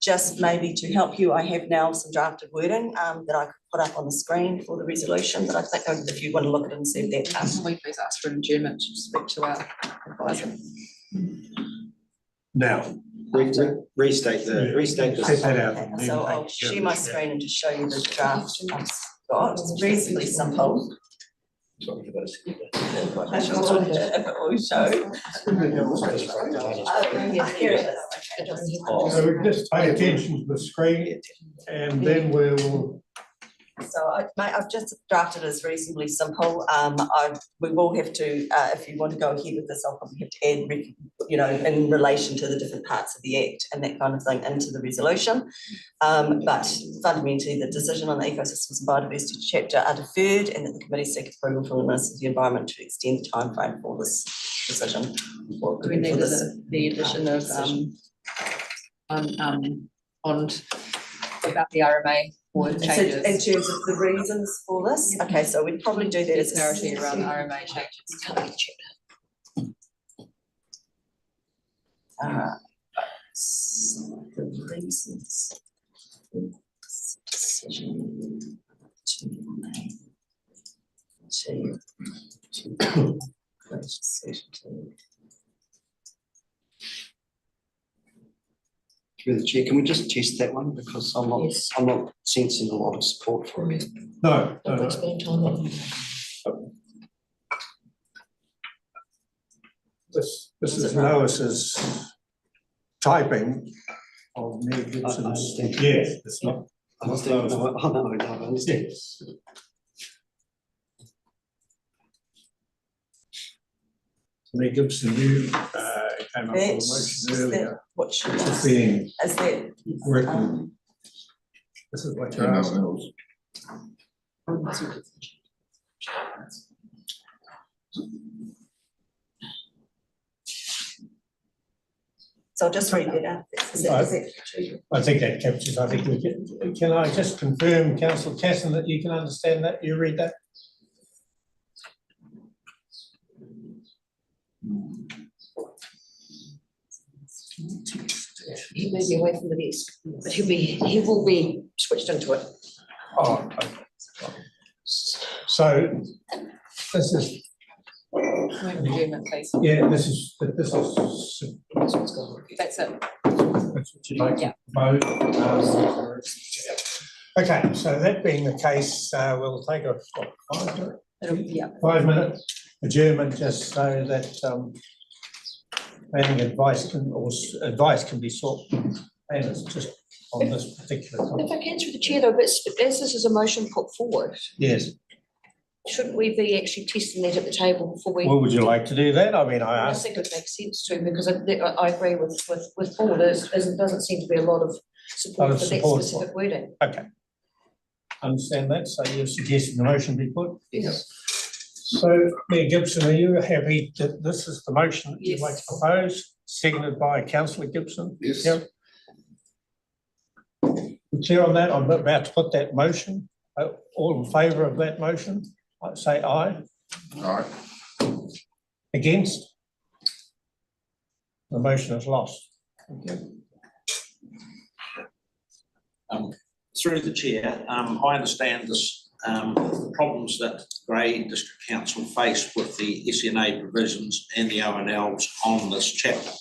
Just maybe to help you, I have now some drafted wording that I could put up on the screen for the resolution. But I think if you want to look at it and see if that. Can we please ask for an adjournment to speak to our advisor? Now. Restate the. Set that out. So I'll share my screen and just show you the draft I've got. It's reasonably simple. Sorry, If it will show. Here it is. So we just pay attention to the screen and then we'll. So I've just drafted it as reasonably simple. We will have to, if you want to go ahead with this, I'll probably have to add, in relation to the different parts of the Act and that kind of thing into the resolution. But fundamentally, the decision on the Ecosystems and Biodiversity chapter are deferred and that the committee seek approval from the Minister of the Environment to extend the timeframe for this decision. Do we need the addition of bond about the RMA word So changes. in terms of the reasons for this, okay, so we'd probably do that as a Clarity around the RMA changes. So the reasons for this decision to make to Through the chair, can we just test that one, because I'm not, Yes. I'm not sensing a lot of support for it. No, Don't we spend time on this is Lois's typing of Mayor Gibson's. understand. Yes, it's not. I understand, no, I understand. Yes. Mayor Gibson, you came up with a motion earlier. What should It's being is that written. This is what you're No asking. one else. so I'll just read that out. I think that captures, I think we can I just confirm, councillor Casson, that you can understand that, you read that? he may be away from the desk, but he will be switched into it. Oh, okay. So this is, Adjournment, please. yeah, this is. That's it. That's what you'd like to vote. Okay, so that being the case, we'll take a Yeah. 5 minute adjournment, just so that planning advice can be sought, and it's just on this particular topic. If I can through the chair though, but as this is a motion put forward, Yes, shouldn't we be actually testing that at the table before we? well, would you like to do that? I mean, I I asked. think it makes sense to, because I agree with Paul, there doesn't seem to be a lot of support for that specific wording. Okay. Understand that, so you're suggesting the motion be put? Yes. So, Mayor Gibson, are you happy that this is the motion that you'd like to propose, seconded by councillor Gibson? Yes. Yep. Clear on that? I'm about to put that motion. All in favour of that motion, I'd say aye. Aye. Against? The motion is lost. Thank you. Through the chair, I understand this, the problems that Grey District Council face with the SNA provisions and the ONLs on this chapter.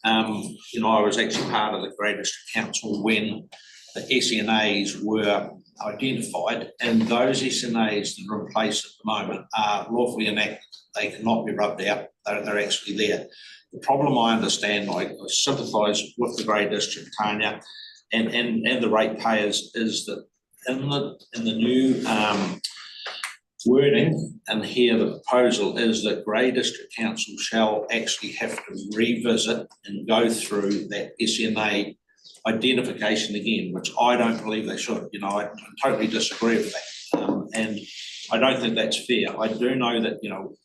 You know, I was actually part of the Grey District Council when the SNAs were identified, and those SNAs that are in place at the moment are lawfully enacted. They cannot be rubbed out, they're actually there. The problem I understand, I sympathise with the Grey District, Tanya, and the ratepayers, is that in the new wording, and here the proposal is that Grey District Council shall actually have to revisit and go through that SNA identification again, which I don't believe they should. You know, I totally disagree with that, and I don't think that's fair. I do know that, you know,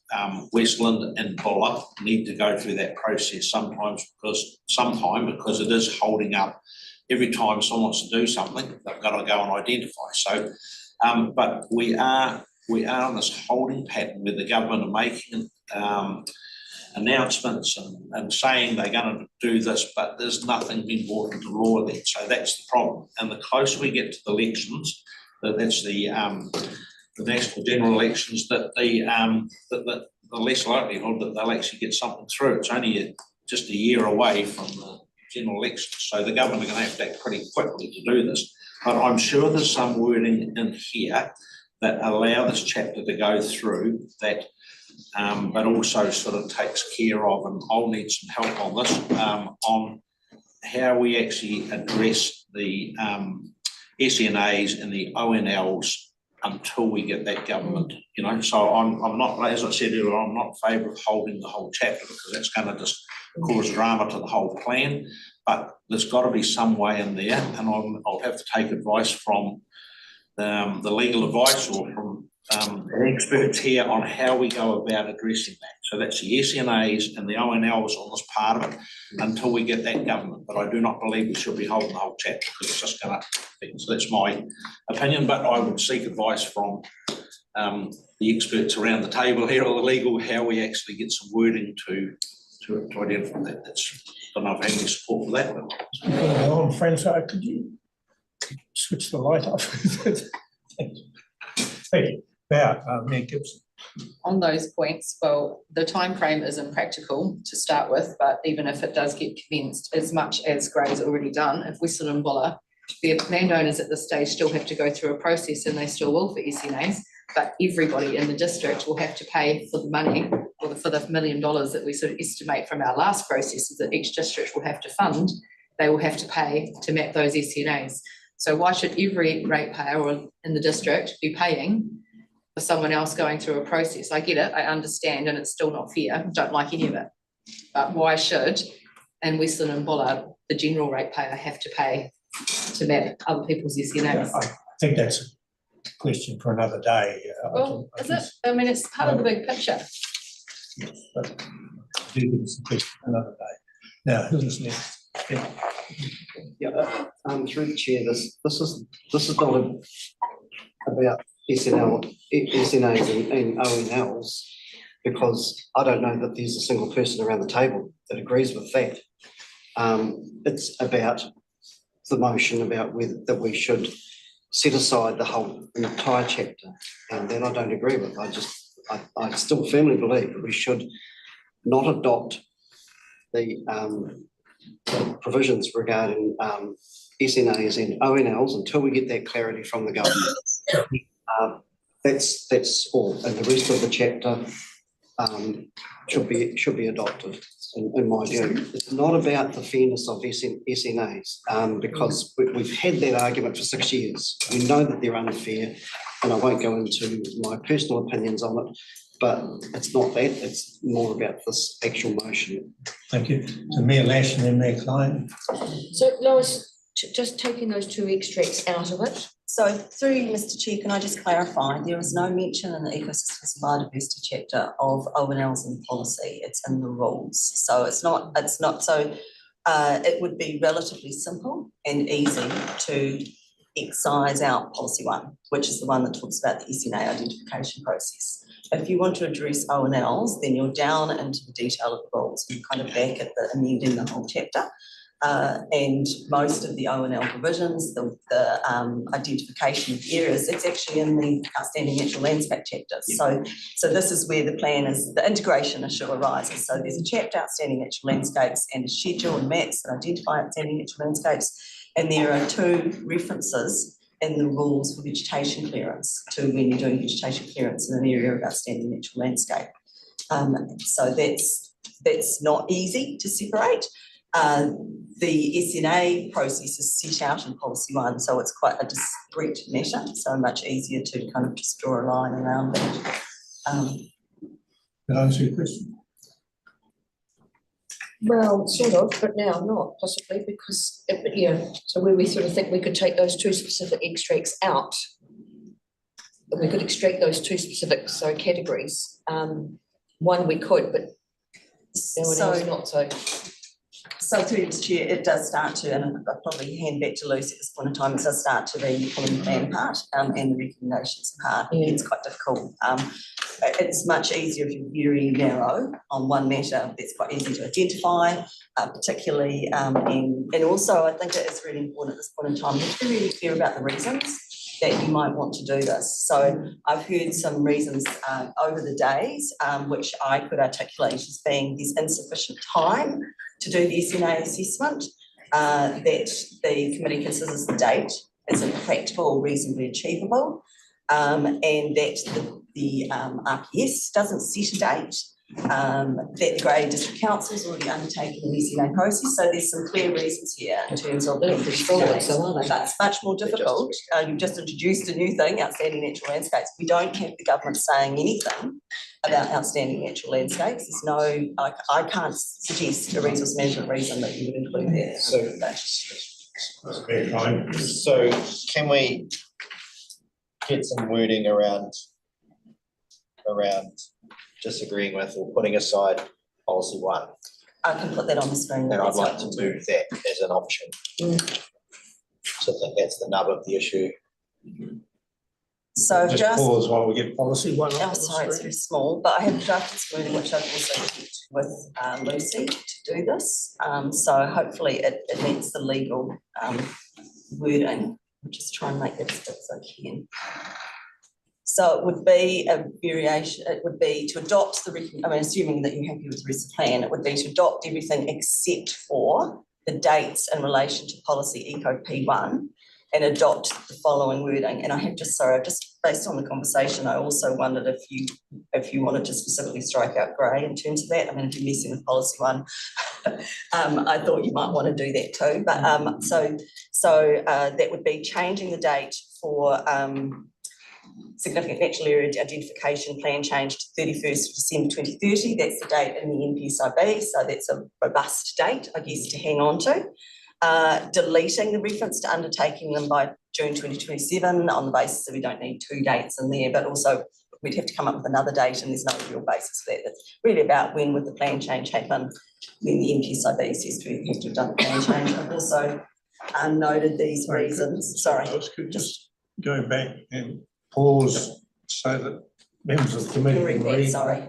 Westland and Buller need to go through that process sometimes because it is holding up. Every time someone wants to do something, they've got to go and identify. So, but we are on this holding pattern where the government are making announcements and saying they're going to do this, but there's nothing being brought into law there. So that's the problem. And the closer we get to the elections, that's the national general elections, that the less likelihood that they'll actually get something through. It's only just a year away from the general elections, so the government are going to have to act pretty quickly to do this. But I'm sure there's some wording in here that allow this chapter to go through that, but also sort of takes care of, and I'll need some help on this, on how we actually address the SNAs and the ONLs until we get that government, you know. So I'm not, as I said earlier, I'm not in favour of holding the whole chapter, because that's going to just cause drama to the whole plan. But there's got to be some way in there, and I'll have to take advice from the legal advice or from the experts here on how we go about addressing that. So that's the SNAs and the ONLs on this part of it until we get that government. But I do not believe we should be holding the whole chapter because it's just going to, so that's my opinion. But I would seek advice from the experts around the table here, or the legal, how we actually get some wording to identify that. That's, I don't know if I have any support for that. Moving on, Francois, could you switch the light off? Thank you. Now, Mayor Gibson. On those points, well, the time frame is impractical to start with, but even if it does get commenced, as much as Grey's already done, if Western and Buller, the landowners at this stage still have to go through a process, and they still will for SNAs, but everybody in the district will have to pay for the money, or for the $1 million that we sort of estimate from our last processes that each district will have to fund. They will have to pay to map those SNAs. So why should every ratepayer or in the district be paying for someone else going through a process? I get it, I understand, and it's still not fair, don't like any of it. But why should, in Western and Buller, the general ratepayer have to pay to map other people's SNAs? I think that's a question for another day. Well, is it? I mean, it's part of the big picture. But I do think it's a question for another day. Now, who's next? Yeah, through the chair, this is not about SNAs and ONLs, because I don't know that there's a single person around the table that agrees with that. It's about the motion about whether that we should set aside the entire chapter, and that I don't agree with. I still firmly believe that we should not adopt the provisions regarding SNAs and ONLs until we get that clarity from the government. That's all, and the rest of the chapter should be adopted. In my view, it's not about the fairness of SNAs, because we've had that argument for 6 years. We know that they're unfair, and I won't go into my personal opinions on it, but it's not that, it's more about this actual motion. Thank you. So Mayor Lash and then Mayor Klein. So Lois, just taking those two extracts out of it. So through you, Mr. Chair, can I just clarify, there is no mention in the Ecosystems Biodiversity chapter of ONLs in policy, it's in the rules. So it's not, so it would be relatively simple and easy to excise out policy 1, which is the one that talks about the SNA identification process. If you want to address ONLs, then you're down into the detail of the rules, you're kind of back at the amending the whole chapter. And most of the ONL provisions, the identification of areas, it's actually in the outstanding natural landscape chapter. So this is where the plan is, the integration issue arises. So there's a chapter, outstanding natural landscapes, and a schedule and maps that identify outstanding natural landscapes. And there are 2 references in the rules for vegetation clearance to when you're doing vegetation clearance in an area of outstanding natural landscape. So that's not easy to separate. The SNA process is set out in policy 1, so it's quite a discrete matter, so much easier to kind of just draw a line around that. Can I answer your question? Well, sort of, but now not possibly, because so where we sort of think we could take those 2 specific extracts out, but we could extract those 2 specific categories. One we could, but no one else not so. So through this chair, it does start to, and I'll probably hand back to Lucy at this point in time, it does start to the pulling plan part and the recommendations part. Yeah. It's quite difficult. It's much easier if you're very narrow on one matter. It's quite easy to identify, particularly, and also I think it is really important at this point in time to be really clear about the reasons that you might want to do this. So I've heard some reasons over the days, which I could articulate as being there's insufficient time to do the SNA assessment, that the committee considers the date as impractical or reasonably achievable, and that the RPS doesn't set a date, that the Grey District Council has already undertaken the SNA process. So there's some clear reasons here in terms of that's much more difficult. You've just introduced a new thing, outstanding natural landscapes. We don't have the government saying anything about outstanding natural landscapes. There's no, I can't suggest a resource management reason that you would include there. So can we get some wording around around disagreeing with or putting aside policy one. I can put that on the screen. And I'd like to move that as an option. So I think that's the nub of the issue. So Just pause while we get policy one. Oh, sorry, it's very small, but I have drafted some wording which I've also checked with Lucy to do this. So hopefully it meets the legal wording. I'll just try and make it as big as I can. So it would be a variation, it would be to adopt assuming that you're happy with the rest of the plan, it would be to adopt everything except for the dates in relation to policy Eco P1 and adopt the following wording. And I have just based on the conversation, I also wondered if you wanted to specifically strike out grey in terms of that. I mean, if you're messing with policy one, I thought you might want to do that too. But so that would be changing the date for significant natural area identification plan change to 31st of December 2030. That's the date in the NPSIB, so that's a robust date, I guess, to hang on to. Deleting the reference to undertaking them by June 2027 on the basis that we don't need 2 dates in there, but also we'd have to come up with another date and there's no real basis for that. It's really about when would the plan change happen, when the NPSIB says we have to have done the plan change. I've also noted these reasons. Sorry. Just go back and pause so that members of the committee can read. Sorry.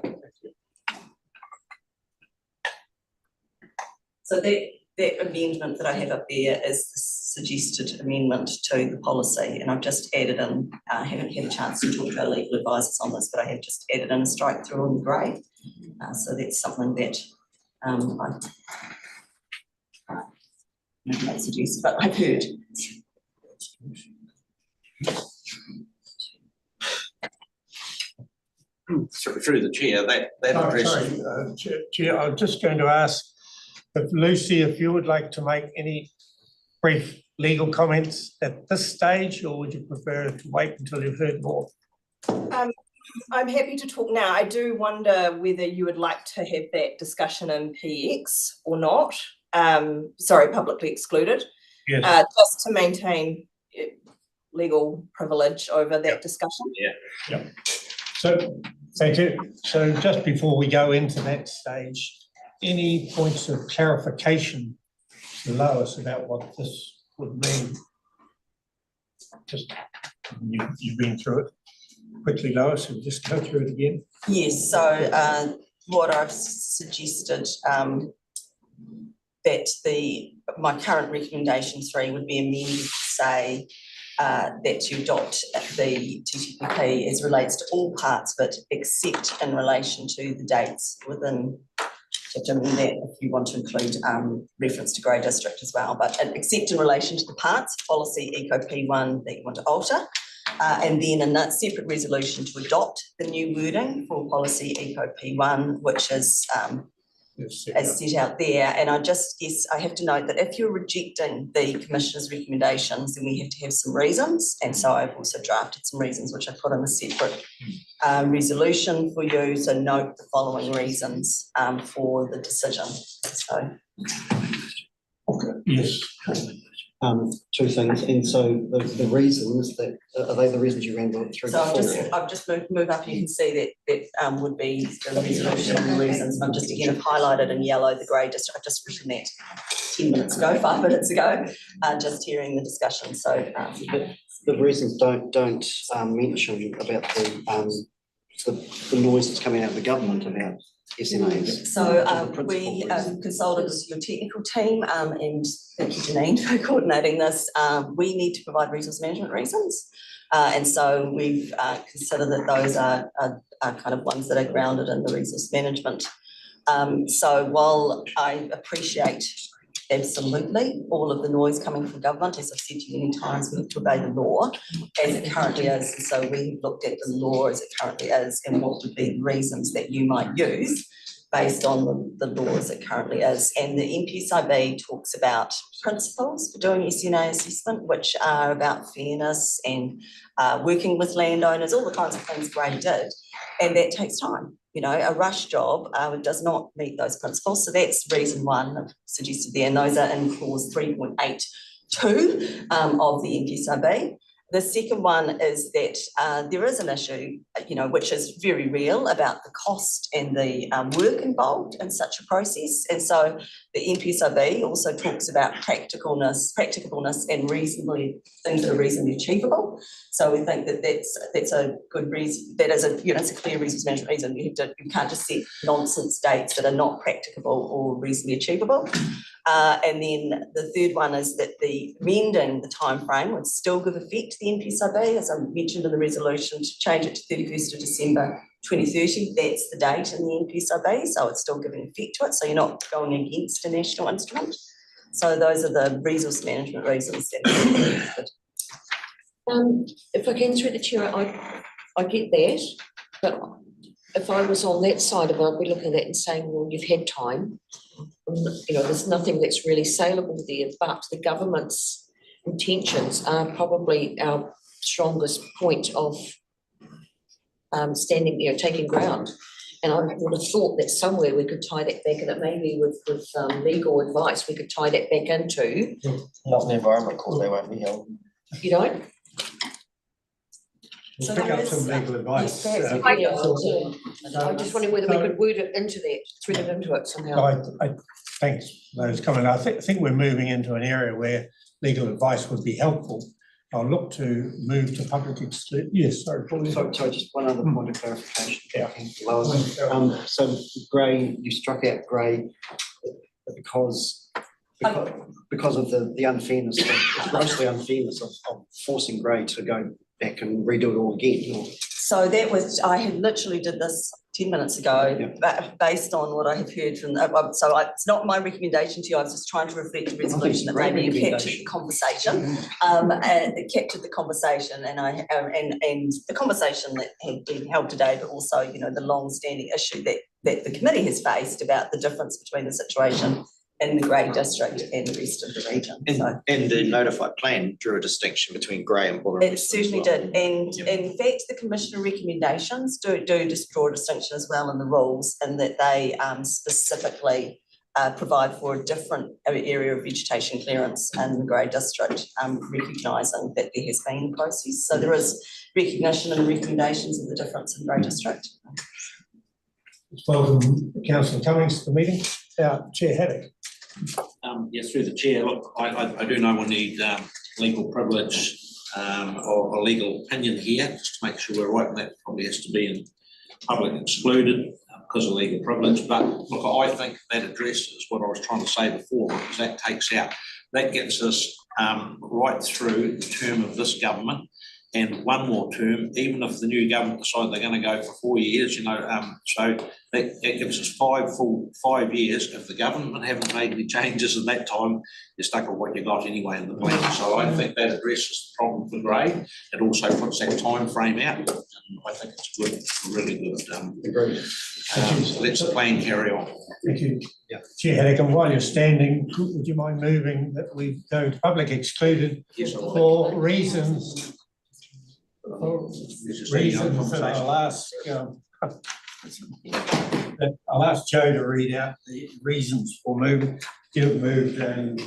So that amendment that I have up there is the suggested amendment to the policy, and I've just added in, I haven't had a chance to talk to our legal advisors on this, but I have just added in a strike through on the grey. So that's something that I suggest, but I've heard. Through the chair, that addresses. Chair, I'm just going to ask if Lucy, if you would like to make any brief legal comments at this stage, or would you prefer to wait until you've heard more? I'm happy to talk now. I do wonder whether you would like to have that discussion in PX or not. Sorry, publicly excluded. Yes. Just to maintain legal privilege over that discussion. Yeah. So, thank you. So just before we go into that stage, any points of clarification to Lois about what this would mean? Just, you've been through it quickly, Lois, and just go through it again. Yes, so what I've suggested that my current recommendation 3 would be amended to say that you adopt the TTPP as relates to all parts of it, except in relation to the dates within, to amend that if you want to include reference to grey district as well, but except in relation to the parts, policy Eco P1 that you want to alter, and then in that separate resolution to adopt the new wording for policy Eco P1, which is as set out there. And I just guess I have to note that if you're rejecting the Commissioner's recommendations, then we have to have some reasons. And so I've also drafted some reasons, which I put in a separate resolution for you. So note the following reasons for the decision. So. Okay. Yes. 2 things, and so the reasons that, are they the reasons you ran through so before? I've just moved up, you can see that would be the resolution and the reasons. I've just again highlighted in yellow the grey district. I've just written that 10 minutes ago, 5 minutes ago, just hearing the discussion. So the reasons don't mention about the noise that's coming out of the government about SNAs. So we consulted with your technical team, and thank you, Janine, for coordinating this. We need to provide resource management reasons, and so we've considered that those are kind of ones that are grounded in the resource management. So while I appreciate absolutely all of the noise coming from government, as I've said to you many times, we have to obey the law as it currently is. And so we've looked at the law as it currently is and what would be the reasons that you might use based on the law as it currently is. And the NPSIB talks about principles for doing SNA assessment, which are about fairness and working with landowners, all the kinds of things Grey did. And that takes time. You know, a rush job does not meet those principles. So that's reason 1 I've suggested there, and those are in clause 3.82 of the NPSIB. The second one is that there is an issue, which is very real about the cost and the work involved in such a process. And so the NPSRB also talks about practicableness and things that are reasonably achievable. So we think that that's a good reason. That is it's a clear resource management reason. You can't just set nonsense dates that are not practicable or reasonably achievable. And then the third one is that the amending the timeframe would still give effect to the NPSRB, as I mentioned in the resolution, to change it to 31st of December 2030. That's the date in the NPSRB, so it's still giving effect to it. So you're not going against a national instrument. So those are the resource management reasons. If I can, through the chair, I get that, but if I was on that side of it, I'd be looking at that and saying, well, you've had time. There's nothing that's really saleable there, but the government's intentions are probably our strongest point of taking ground. And I would have thought that somewhere we could tie that back, and it maybe with legal advice, we could tie that back into. Not in the environment court, they won't be held. You don't? We'll pick up some legal advice. I just wondering whether we could word it into that, thread it into it somehow. Thanks for those comments. I think we're moving into an area where legal advice would be helpful. I'll look to move to public exclusion. Yes, sorry, Paul. Sorry, just one other point of clarification. Yeah. So grey, you struck out grey because of the unfairness, the grossly unfairness of forcing grey to go back and redo it all again. So I had literally did this 10 minutes ago, based on what I have heard from, it's not my recommendation to you, I was just trying to reflect the resolution that maybe you captured the conversation. It captured the conversation and the conversation that had been held today, but also, the long-standing issue that the committee has faced about the difference between the situation in the Grey District and the rest of the region. And the notified plan drew a distinction between Grey and Buller. It certainly did. And in fact, the Commissioner recommendations do just draw a distinction as well in the rules, and that they specifically provide for a different area of vegetation clearance in the Grey District, recognising that there has been a process. So there is recognition in the recommendations of the difference in Grey District. Welcome, Councillor Cummings to the meeting. Chair Haddock. Yes, through the chair, look, I do know we need legal privilege or legal opinion here, just to make sure we're right, and that probably has to be in public excluded because of legal privilege. But look, I think that addresses what I was trying to say before, because that gets us right through the term of this government and one more term, even if the new government decide they're going to go for 4 years, so that gives us 5 years. If the government haven't made any changes in that time, you're stuck with what you got anyway in the plan. So I think that addresses the problem for Grey. It also puts that time frame out, and I think it's good, really good. Agreed. Let's the plan carry on. Thank you. Yeah. Chair Haddock, and while you're standing, would you mind moving that we go to public excluded for reasons? I'll ask Joe to read out the reasons for moving. You've moved, and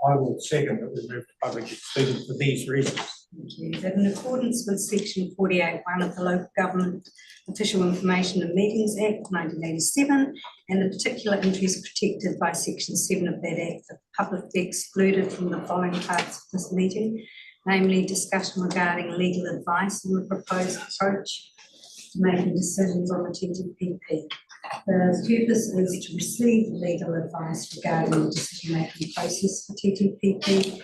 I will second that we move to public exclusion for these reasons. Thank you. That in accordance with section 48(1) of the Local Government Official Information and Meetings Act 1987 and the particular interests protected by section 7 of that act, the public be excluded from the following parts of this meeting, namely discussion regarding legal advice on the proposed approach to making decisions on the TTPP. The purpose is to receive legal advice regarding the decision-making process for TTPP,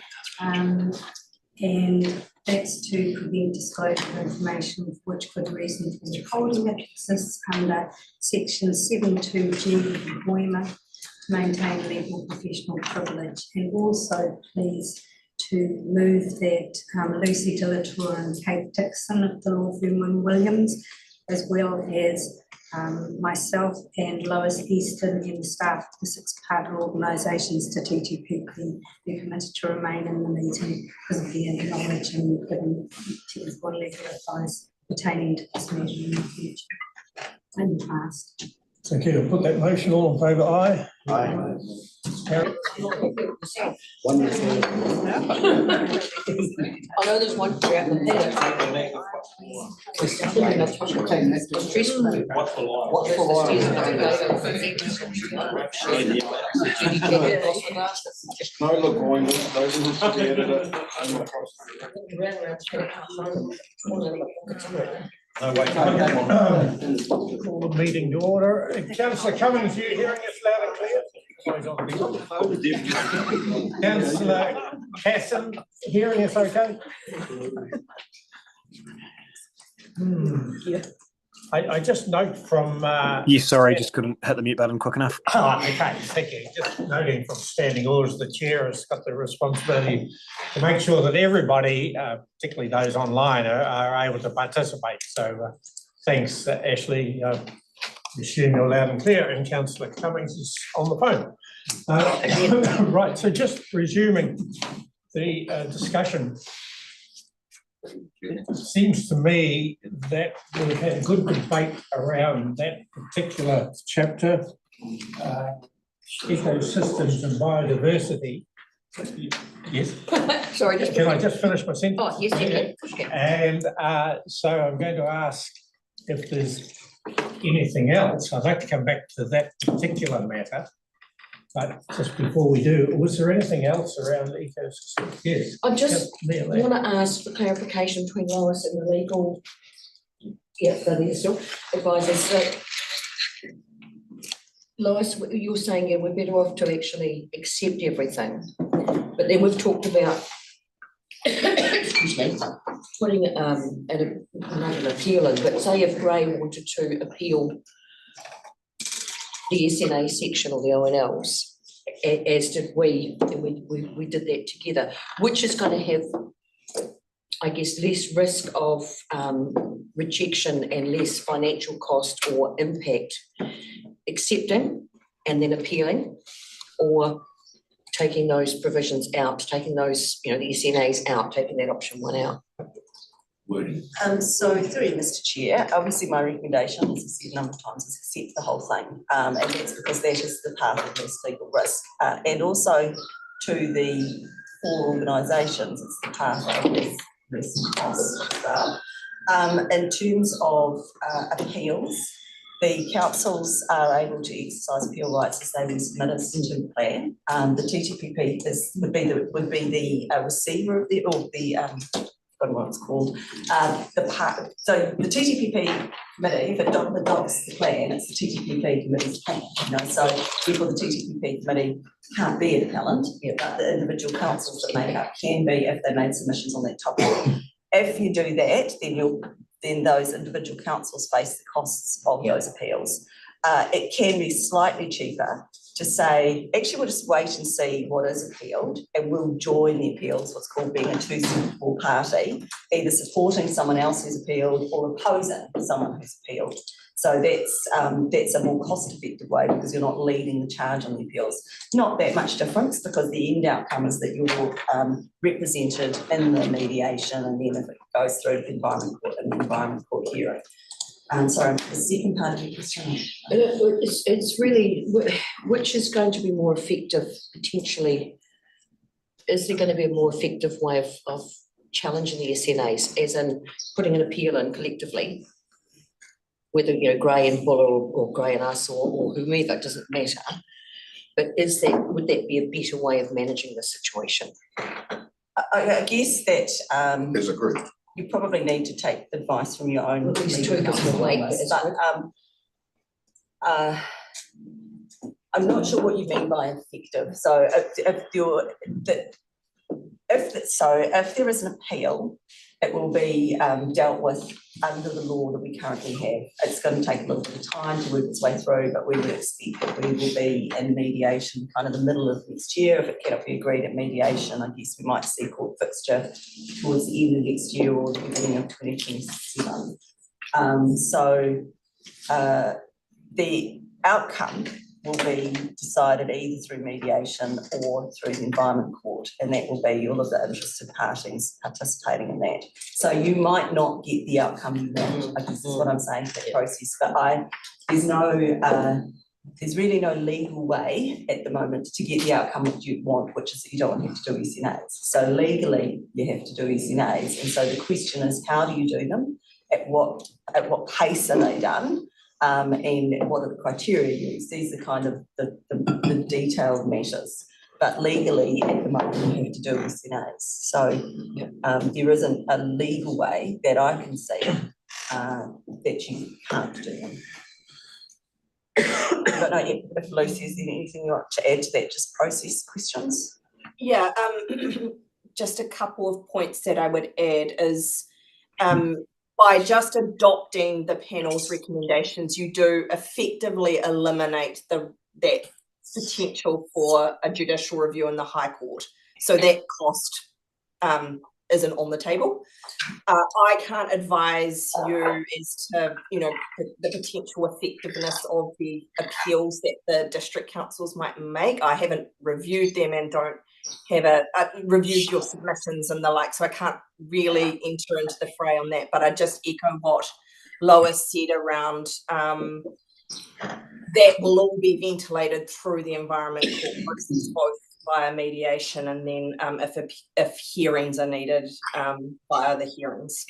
and that's to prevent disclosure of information which could reason for withholding that exists under section 7.2G of the employment to maintain legal professional privilege. And also please to move that Lucy Delatour and Kate Dixon of the law firm Williams, as well as myself and Lois Easton and the staff of the 6 partner organisations to TTPP be permitted to remain in the meeting because of their knowledge and giving technical legal advice pertaining to this measure in the future, in the past. Thank you. I'll put that motion, all in favour, aye? Aye. Carried. Wonderful. I know there's one throughout the head. What's the No look, those are the editor. No, wait. Call the meeting to order. Councillor Cummins, you hearing us loud and clear? Councillor Casson, hearing us okay? I just note from. Yes, sorry, just couldn't hit the mute button quick enough. Okay, thank you. Just noting from standing orders, the chair has got the responsibility to make sure that everybody, particularly those online, are able to participate. So thanks, Ashley. Assume you're loud and clear, and Councillor Cummings is on the phone. Right, so just resuming the discussion. It seems to me that we've had a good debate around that particular chapter, ecosystems and biodiversity. Yes? Sorry, can I just finish my sentence? Oh, yes, you can. And so I'm going to ask if there's anything else. I'd like to come back to that particular matter. But just before we do, was there anything else around the ecosystem? Yes. I just want to ask for clarification between Lois and the legal, the legal advisors. So, Lois, you're saying we're better off to actually accept everything, but then we've talked about excuse me, putting not an appeal in, but say if Gray wanted to appeal the SNA section or the ONLs, as did we, and we did that together, which is going to have, I guess, less risk of rejection and less financial cost or impact, accepting and then appealing, or taking those provisions out, taking those, the SNAs out, taking that option 1 out. So through you, Mr. Chair, obviously my recommendation, as I said a number of times, is accept the whole thing. And that's because that is the path of less legal risk. And also to the 4 organisations, it's the path of less cost as well. In terms of appeals, the councils are able to exercise appeal rights as they were submitted into the plan. The TTPP would be the receiver of what it's called. So the TTPP committee, if it adopts the plan, it's the TTPP committee's plan. So therefore the TTPP committee can't be an appellant, but the individual councils that make up can be if they made submissions on that topic. If you do that, then those individual councils face the costs of those appeals. It can be slightly cheaper to say, actually, we'll just wait and see what is appealed, and we'll join the appeals, what's called being a two-suitable party, either supporting someone else who's appealed or opposing someone who's appealed. So that's a more cost-effective way because you're not leading the charge on the appeals. Not that much difference because the end outcome is that you're represented in the mediation, and then if it goes through the environment court hearing. Sorry, the second part of your question. It's really, which is going to be more effective potentially? Is there going to be a more effective way of challenging the SNAs, as in putting an appeal in collectively, whether Gray and Buller or Gray and us or whomever, it doesn't matter. But would that be a better way of managing the situation? I guess that As a group. you probably need to take advice from your own. I'm not sure what you mean by effective. So if there is an appeal, it will be dealt with under the law that we currently have. It's going to take a little bit of time to work its way through, but we would expect that we will be in mediation kind of the middle of next year. If it cannot be agreed at mediation, I guess we might see court fixture towards the end of next year or the beginning of 2027. The outcome will be decided either through mediation or through the Environment Court, and that will be all of the interested parties participating in that. So you might not get the outcome you want, I guess is what I'm saying, for that process, but I there's really no legal way at the moment to get the outcome that you want, which is that you don't have to do SNAs. So legally, you have to do SNAs. And so the question is, how do you do them? At what pace are they done? And what are the criteria used? These are kind of the detailed measures. But legally, at the moment, you have to do SNAs. So there isn't a legal way that I can see that you can't do them. I don't know if Lucy, is there anything you want to add to that, just process questions? Yeah, just a couple of points that I would add is by just adopting the panel's recommendations, you do effectively eliminate that potential for a judicial review in the High Court. So that cost isn't on the table. I can't advise you as to, the potential effectiveness of the appeals that the district councils might make. I haven't reviewed them and don't have reviewed your submissions and the like, so I can't really enter into the fray on that. But I just echo what Lois said around that will all be ventilated through the Environment Court process, both via mediation and then if hearings are needed via the hearings.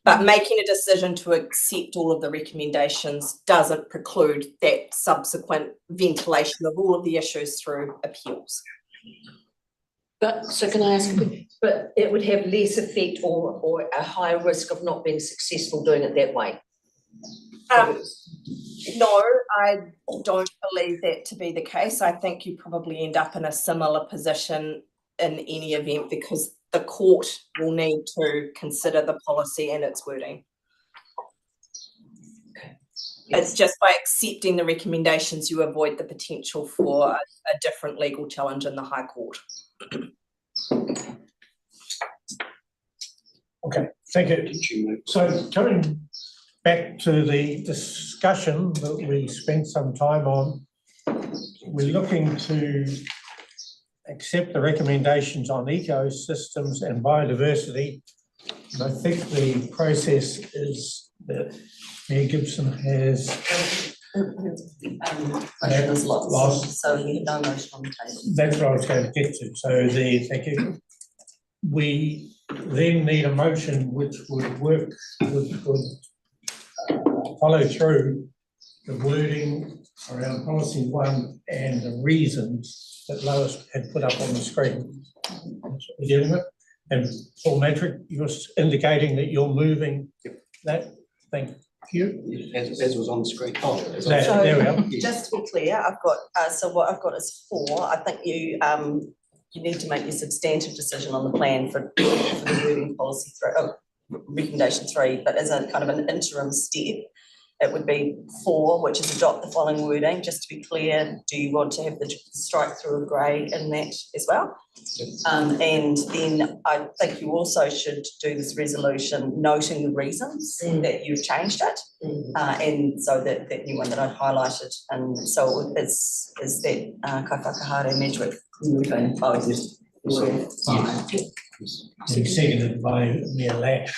But making a decision to accept all of the recommendations doesn't preclude that subsequent ventilation of all of the issues through appeals. But, so can I ask, but it would have less effect or a higher risk of not being successful doing it that way? No, I don't believe that to be the case. I think you probably end up in a similar position in any event because the court will need to consider the policy and its wording. Okay. It's just by accepting the recommendations you avoid the potential for a different legal challenge in the High Court. Okay, thank you. So coming back to the discussion that we spent some time on, we're looking to accept the recommendations on ecosystems and biodiversity. And I think the process is that Mayor Gibson has motion is lost, so we have no motion on the table. That's what I was going to get to. So thank you. We then need a motion which would work, which would follow through the wording around policy 1 and the reasons that Lois had put up on the screen. That's what we're dealing with. And Paul Matrick, you're indicating that you're moving that. Thank you. As was on the screen. Oh, there we are. Just to be clear, I've got so what I've got is 4. I think you need to make your substantive decision on the plan for the wording policy 3, recommendation 3, but as a kind of an interim step, it would be 4, which is adopt the following wording. Just to be clear, do you want to have the strike through of grey in that as well? And then I think you also should do this resolution noting the reasons that you've changed it, and so that new one that I've highlighted, and so is that Kai Whakahare Medrick moving both. Seconded by Mayor Lash.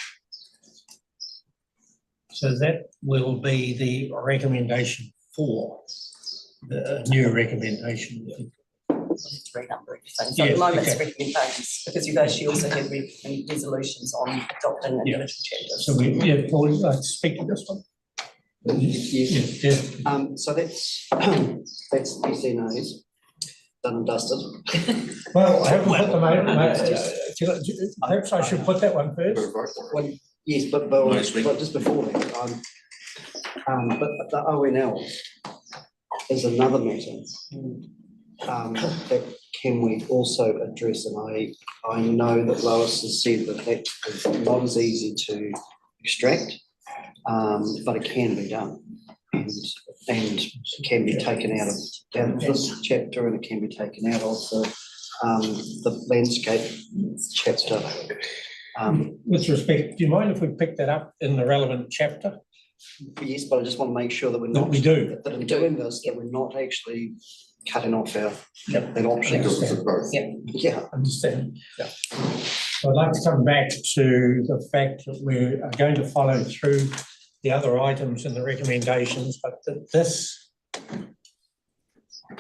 So that will be the recommendation 4, the new recommendation. Let's renumber everything. So at the moment it's recommendations, because you've actually also had resolutions on adopting individual chapters. So Paul, I'd speak to this one. Yes. So that's SNAs done and dusted. Well, I haven't put them out. Perhaps I should put that one first. Well, yes, but just before that, but the ONL is another matter that can we also address, and I know that Lois has said that is not as easy to extract, but it can be done, and it can be taken out of this chapter, and it can be taken out of the landscape chapter. With respect, do you mind if we pick that up in the relevant chapter? Yes, but I just want to make sure that we're not. We do. That in doing this, that we're not actually cutting off that option. Yeah, understand. Yeah. So I'd like to come back to the fact that we are going to follow through the other items in the recommendations, but that this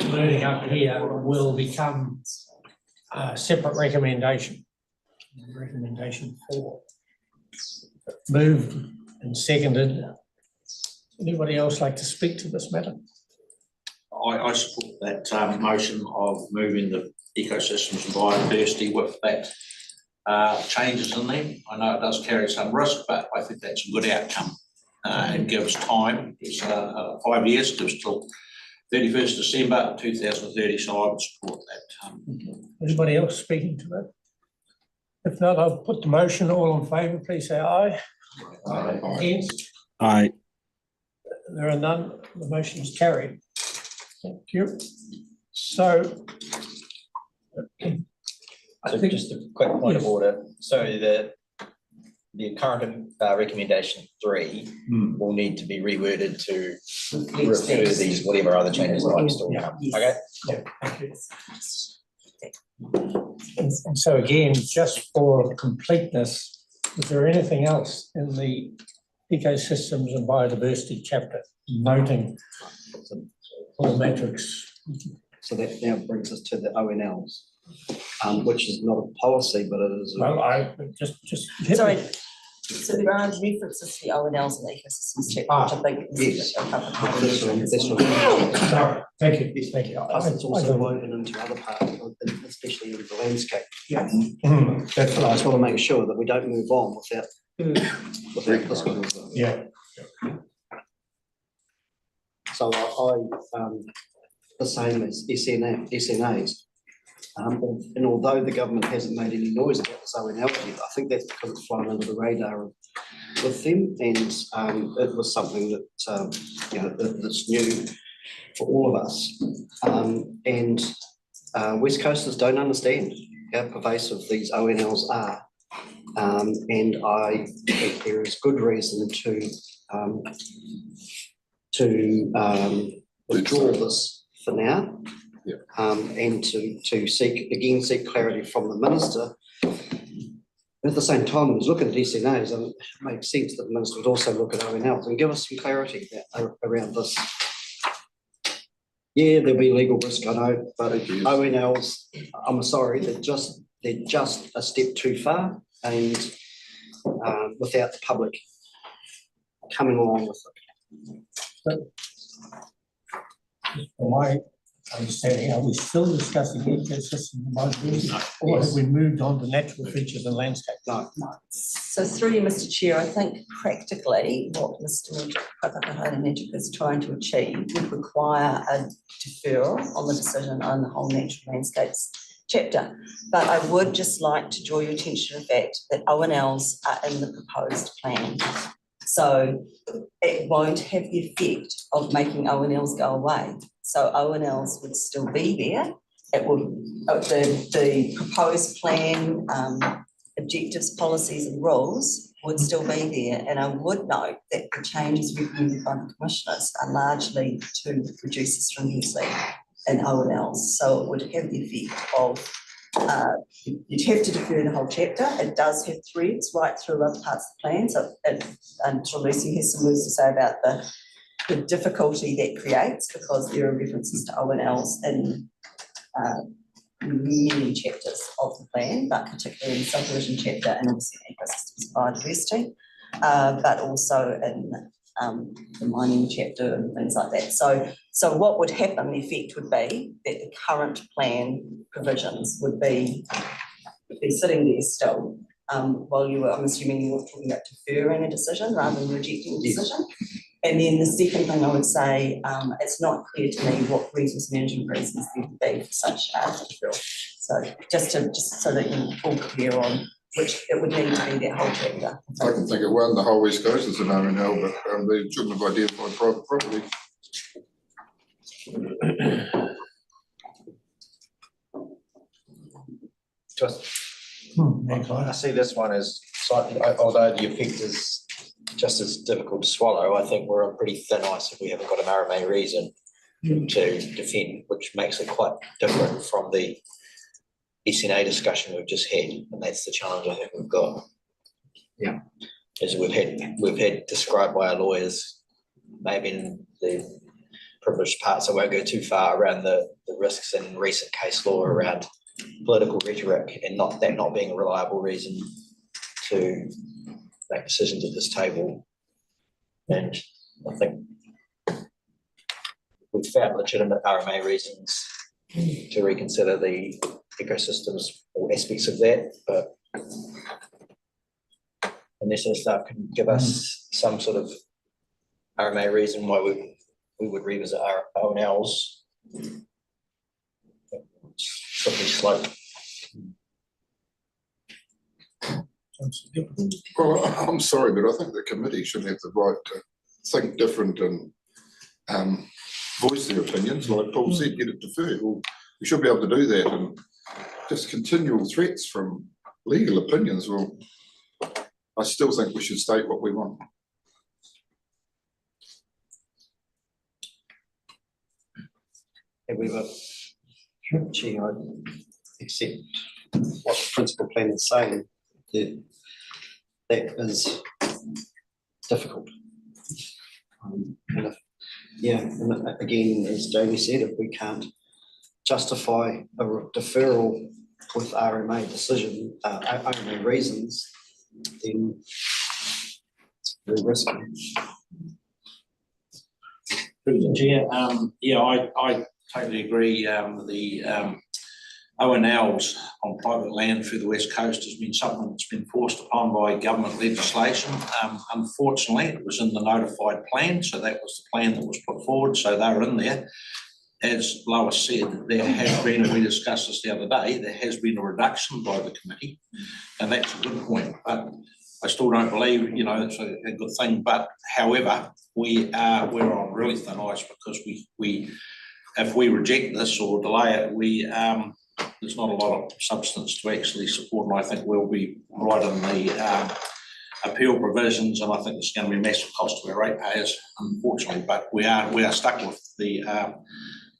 learning up here will become a separate recommendation. Recommendation 4. Moved and seconded. Anybody else like to speak to this matter? I support that motion of moving the ecosystems and biodiversity with that changes in them. I know it does carry some risk, but I think that's a good outcome and gives time. It's 5 years, gives till 31st December 2030, so I would support that. Anybody else speaking to that? If not, I'll put the motion. All in favour, please say aye. Aye. Against? Aye. There are none. The motion is carried. Thank you. So I So think just a quick point of Yes. order. So the current recommendation 3 will need to be reworded to refer these, whatever other changes might still come. Okay? Yeah, thank you. And so again, just for completeness, is there anything else in the ecosystems and biodiversity chapter noting all metrics? So that now brings us to the ONLs, which is not a policy, but it is. Well, I just. Sorry, so there are references to the ONLs and the ecosystems chapter, which I think is a couple of This one, this one. Sorry, thank you, thank you. It's also woven into other parts, especially into the landscape. Yeah. That's what I just want to make sure that we don't move on without this one. Yeah. So the same as SNAs. And although the government hasn't made any noise about this ONL yet, I think that's because it's flown under the radar with them, and it was something that that's new for all of us. And West Coasters don't understand how pervasive these ONLs are, and I think there is good reason to withdraw this for now. And to seek clarity from the minister. At the same time, when he's looking at SNAs, it makes sense that the minister would also look at ONLs and give us some clarity around this. Yeah, there'll be legal risk, I know, but ONLs, I'm sorry, they're just a step too far, and without the public coming along with it. My understanding, are we still discussing ecosystem and biodiversity, or have we moved on to natural features and landscape? No. So through you, Mr. Chair, I think practically what Mr. Magic is trying to achieve would require a deferral on the decision on the whole natural landscapes chapter. But I would just like to draw your attention to the fact that ONLs are in the proposed plan. So it won't have the effect of making ONLs go away. So ONLs would still be there. It would, the proposed plan, objectives, policies and rules would still be there. And I would note that the changes recommended by the commissioners are largely to reduce the stringency in ONLs. So it would have the effect of, you'd have to defer the whole chapter. It does have threads right through other parts of the plan. So, and Lucy has some words to say about the difficulty that creates, because there are references to ONLs in many chapters of the plan, but particularly in the subdivision chapter and obviously ecosystems and biodiversity, but also in the mining chapter and things like that. So what would happen, the effect would be that the current plan provisions would be sitting there still, while you were, I'm assuming you were talking about deferring a decision rather than rejecting a decision. And then the second thing I would say, it's not clear to me what resource management reasons there would be for such a deferral. So just so that you're all clear on which it would need to be that whole chapter. I can think of one, the whole West Coast is an ONL, but they shouldn't have identified private property. I see this one as slightly, although the effect is just as difficult to swallow, I think we're on pretty thin ice if we haven't got an RMA reason to defend, which makes it quite different from the SNA discussion we've just had, and that's the challenge I think we've got. Yeah. as we've had described by our lawyers, maybe in the privileged parts, I won't go too far around the risks in recent case law around political rhetoric and not being a reliable reason to make decisions at this table. And I think we've found legitimate RMA reasons to reconsider the ecosystems or aspects of that, but unless the staff can give us some sort of RMA reason why we would revisit our O&Ls, slippery slope. Well, I'm sorry, but I think the committee should have the right to think different and voice their opinions, like Paul said, get it deferred. Well, we should be able to do that, and just continual threats from legal opinions. Well, I still think we should state what we want. However, Chair, I accept what the principal plan is saying, that is difficult. And and again, as Jamie said, if we can't justify a deferral with RMA decision, RMA reasons, then it's very risky. Chair, I totally agree. The O&Ls on private land through the West Coast has been something that's been forced upon by government legislation. Unfortunately, it was in the notified plan, so that was the plan that was put forward, so they were in there. As Lois said, there has been, and we discussed this the other day, there has been a reduction by the committee, and that's a good point. But I still don't believe, it's a good thing. But however, we're on really thin ice, because we if we reject this or delay it, there's not a lot of substance to actually support, and I think we'll be right in the appeal provisions, and I think it's going to be a massive cost to our ratepayers, unfortunately. But we are stuck with the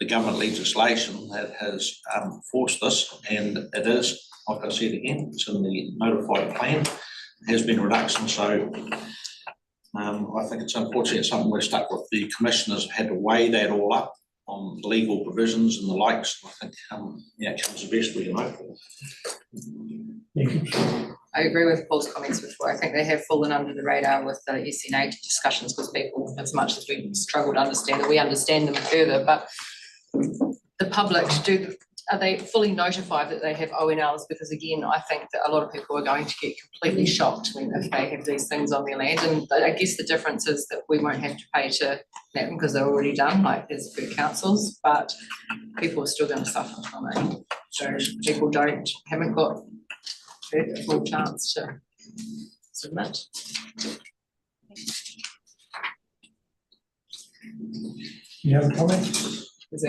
government legislation that has forced this, and it is, like I said again, it's in the notified plan. There has been a reduction, so I think it's unfortunate, it's something we're stuck with. The commissioners have had to weigh that all up on legal provisions and the likes. I think it comes the best we can hope for. I agree with Paul's comments before. I think they have fallen under the radar with the SNA discussions, because people, as much as we struggle to understand it, we understand them further. But the public, are they fully notified that they have O&Ls? Because again, I think that a lot of people are going to get completely shocked if they have these things on their land. And I guess the difference is that we won't have to pay to them because they're already done, like as per councils, but people are still going to suffer from it. So people haven't got a full chance to submit. You have a comment? Was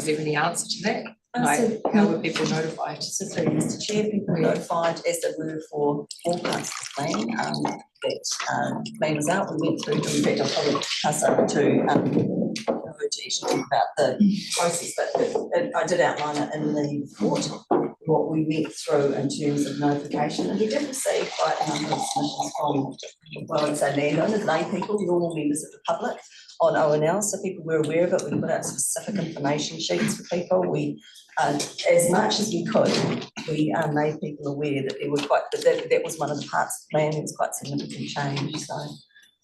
there any answer to that? Like, how were people notified? So through Mr. Chair, people were notified as they were for all parts of the plan, that plan was out. We went through, in fact, I'll probably pass over to to talk about the process, but I did outline it in the report, what we went through in terms of notification, and we did receive quite a number of submissions from, well, I would say landowners, lay people, normal members of the public on O&L, so people were aware of it. We put out specific information sheets for people. We, as much as we could, we made people aware that there were that was one of the parts of the plan. It was quite significant change. So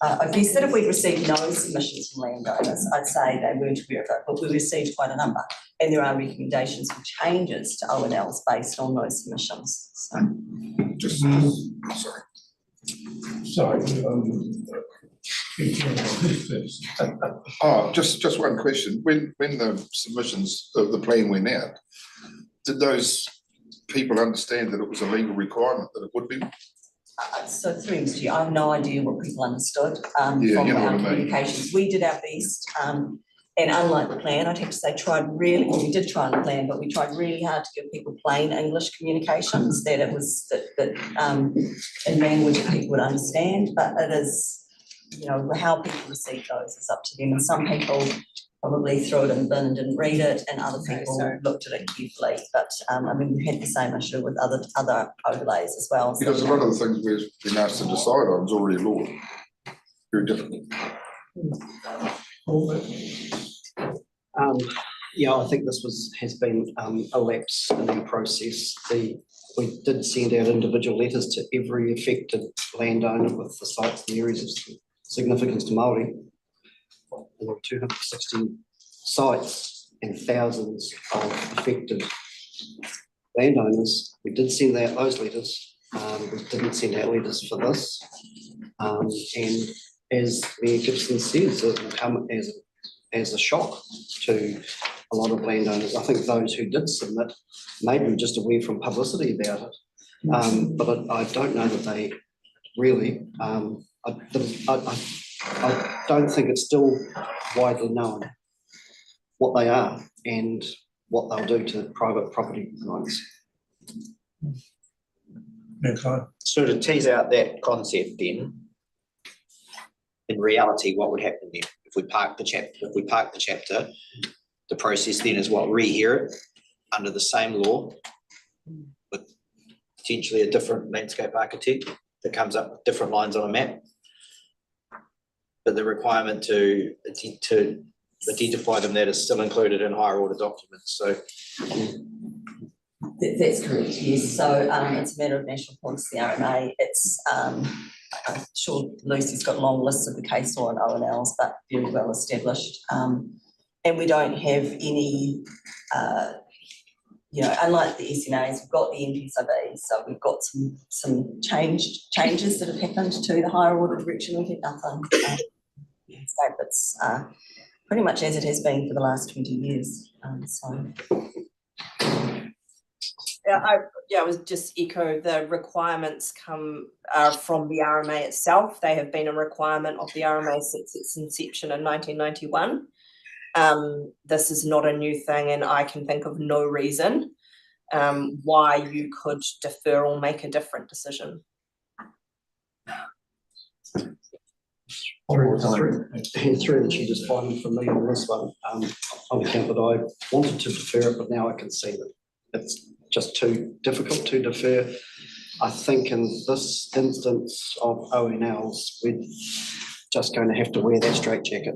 I guess that if we received no submissions from landowners, I'd say they weren't aware of it, but we received quite a number, and there are recommendations for changes to O&Ls based on those submissions. So. Sorry. Just one question. When the submissions of the plan went out, did those people understand that it was a legal requirement that it would be? So through Mr. I have no idea what people understood from our communications. We did our best, and unlike the plan, I'd have to say we did try on the plan, but we tried really hard to give people plain English communications, that it was that in language that people would understand. But it is you know, how people receive those is up to them, and some people probably threw it in the bin and didn't read it, and other people looked at it carefully, but I mean, we had the same issue with other overlays as well. So, Because a lot of the things we've been asked to decide on is already law. Very difficult. Yeah, I think this has been a lapse in our process. We did send out individual letters to every affected landowner with the sites and areas of significance to Māori. There were 260 sites and thousands of affected landowners. We did send out those letters. We didn't send out letters for this. And as Mayor Gibson says, it will come as a shock to a lot of landowners. I think those who did submit maybe were just aware from publicity about it. But I don't know that they really, I don't think it's still widely known what they are and what they'll do to private property rights. So to tease out that concept then, in reality, what would happen then? If we park the chapter, the process then is what, rehear it under the same law with potentially a different landscape architect that comes up with different lines on a map. But the requirement to identify them, that is still included in higher order documents, so. That's correct, yes. So it's a matter of national policy, RMA. It's, I'm sure Lucy's got long lists of the case law and ONLs, but very well established. And we don't have any, you know, unlike the SNAs, we've got the NPSIB, so we've got some changes that have happened to the higher order direction. We've had nothing. So it's pretty much as it has been for the last 20 years. I would just echo the requirements are from the RMA itself. They have been a requirement of the RMA since its inception in 1991. This is not a new thing, and I can think of no reason why you could defer or make a different decision. Through that you just find for me on this one, on account that I wanted to defer it, but now I can see that it's just too difficult to defer. I think in this instance of ONLs, we're just going to have to wear that straitjacket.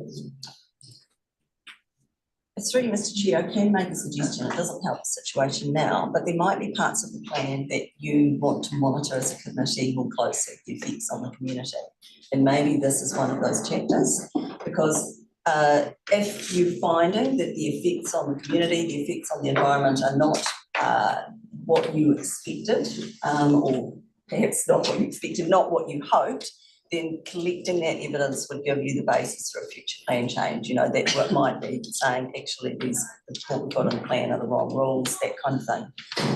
It's really, Mr. Chair, I can make a suggestion. It doesn't help the situation now, but there might be parts of the plan that you want to monitor as a committee more closely, the effects on the community. And maybe this is one of those chapters, because if you're finding that the effects on the community, the effects on the environment are not what you expected, or perhaps not what you expected, not what you hoped, then collecting that evidence would give you the basis for a future plan change. You know, that what might be saying, actually, what we've got in the plan are the wrong rules, that kind of thing.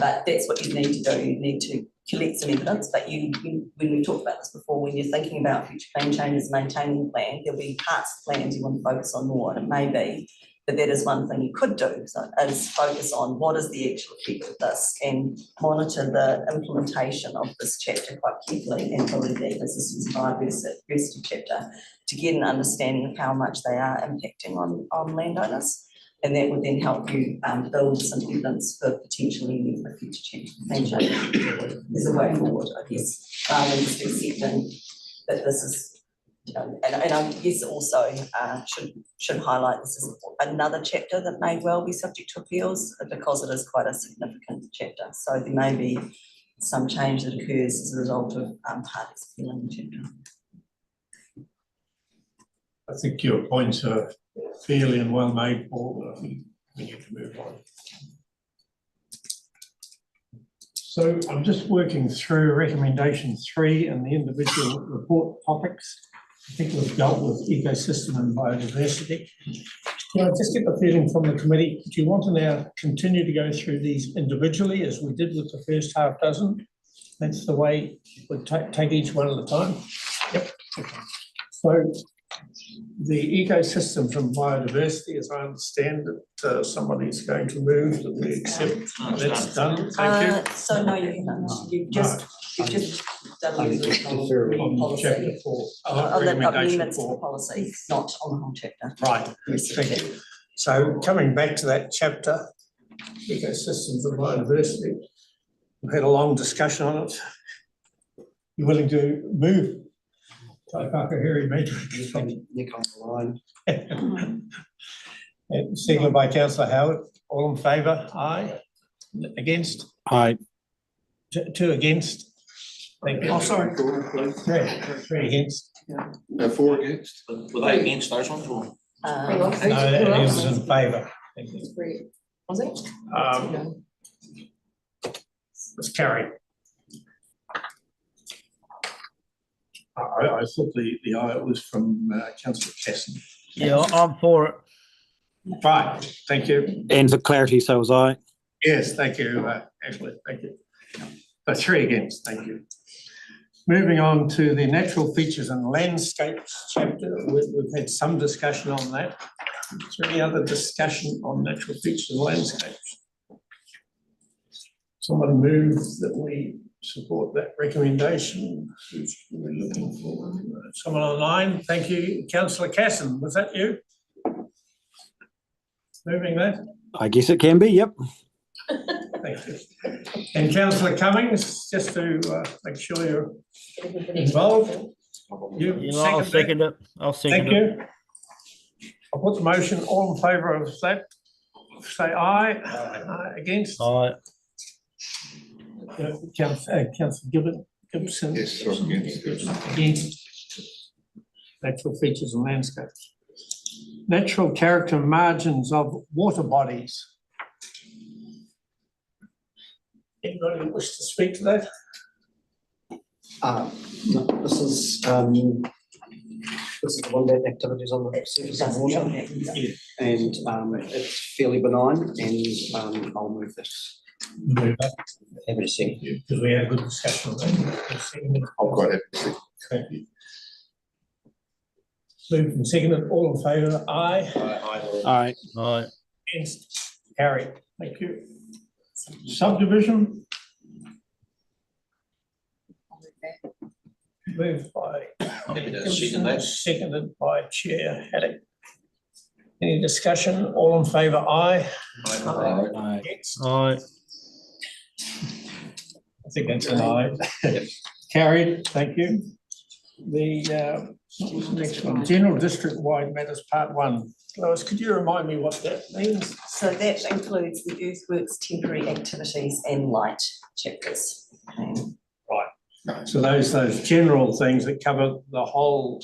But that's what you need to do. You need to collect some evidence, but when we talked about this before, when you're thinking about future plan changes, maintaining the plan, there'll be parts of plans you want to focus on more, and it may be that is one thing you could do, so is focus on what is the actual effect of this and monitor the implementation of this chapter quite carefully, and probably the assistance biodiversity chapter, to get an understanding of how much they are impacting on landowners. And that would then help you build some evidence for potentially a future change. There's a way forward, I guess, rather than just accepting that this is, you know, and I guess also should highlight this is another chapter that may well be subject to appeals, because it is quite a significant chapter. So there may be some change that occurs as a result of parties appealing the chapter. I think your points are fairly and well made, Paul. I think we need to move on. So I'm just working through recommendation 3 and the individual report topics. I think we've dealt with ecosystem and biodiversity. Can I just get the feeling from the committee, do you want to now continue to go through these individually as we did with the first half dozen? That's the way we'll take each one at a time. Yep. Okay. So the ecosystems and biodiversity, as I understand it, somebody's going to move that we accept. That's done. Thank you. So no, you haven't. You've just Dudley was on deferring On policy. chapter 4, On the recommendation amendments to the 4. policy, not on the whole chapter. Right, thank you. So coming back to that chapter, ecosystems of biodiversity, we've had a long discussion on it. You willing to move? Taipaka matrix. Nick on the line. And seconded by councillor Howard. All in favour? Aye. Against? Aye. Two against. Thank you. Oh, sorry. Three against. Four against? Were they against those ones or? Hang on, No, who it else? was in favour. Thank you. Three. Was it? It's carried. I thought the aye was from councillor Casson. Yeah, I'm for it. Right, thank you. And for clarity, so was I. Yes, thank you, Ashley, thank you. So 3 against, thank you. Moving on to the natural features and landscapes chapter, we've had some discussion on that. Is there any other discussion on natural features and landscapes? Someone move that we support that recommendation. Who's we're looking for? Someone online, thank you. Councillor Casson, was that you? Moving that? I guess it can be, yep. Thank you. And councillor Cummings, just to make sure you're involved. You I'll second that? it. I'll second Thank you. I'll put the motion, all in favour of that, say aye. Against? Aye. Councillor Gibson? Yes, I'm against. Against. Natural features and landscapes. Natural character margins of water bodies. Anybody wish to speak to that? No, this is the one about activities on the surface of water. Yeah. And it's fairly benign, and I'll move this. Move that. Happy to see. Because we had a good discussion on that. I'm quite happy to see. Thank you. Moved and seconded, all in favour, aye. Aye. Aye. Against, carried, thank you. Subdivision. Moved by Second that. seconded by Chair Haddock. Any discussion, all in favour, aye. Aye. Against? Aye. I think that's an aye. Carried, thank you. The next one, General District Wide Matters Part 1. Lois, could you remind me what that means? So that includes the earthworks, temporary activities and light chapters. Right. So those general things that cover the whole,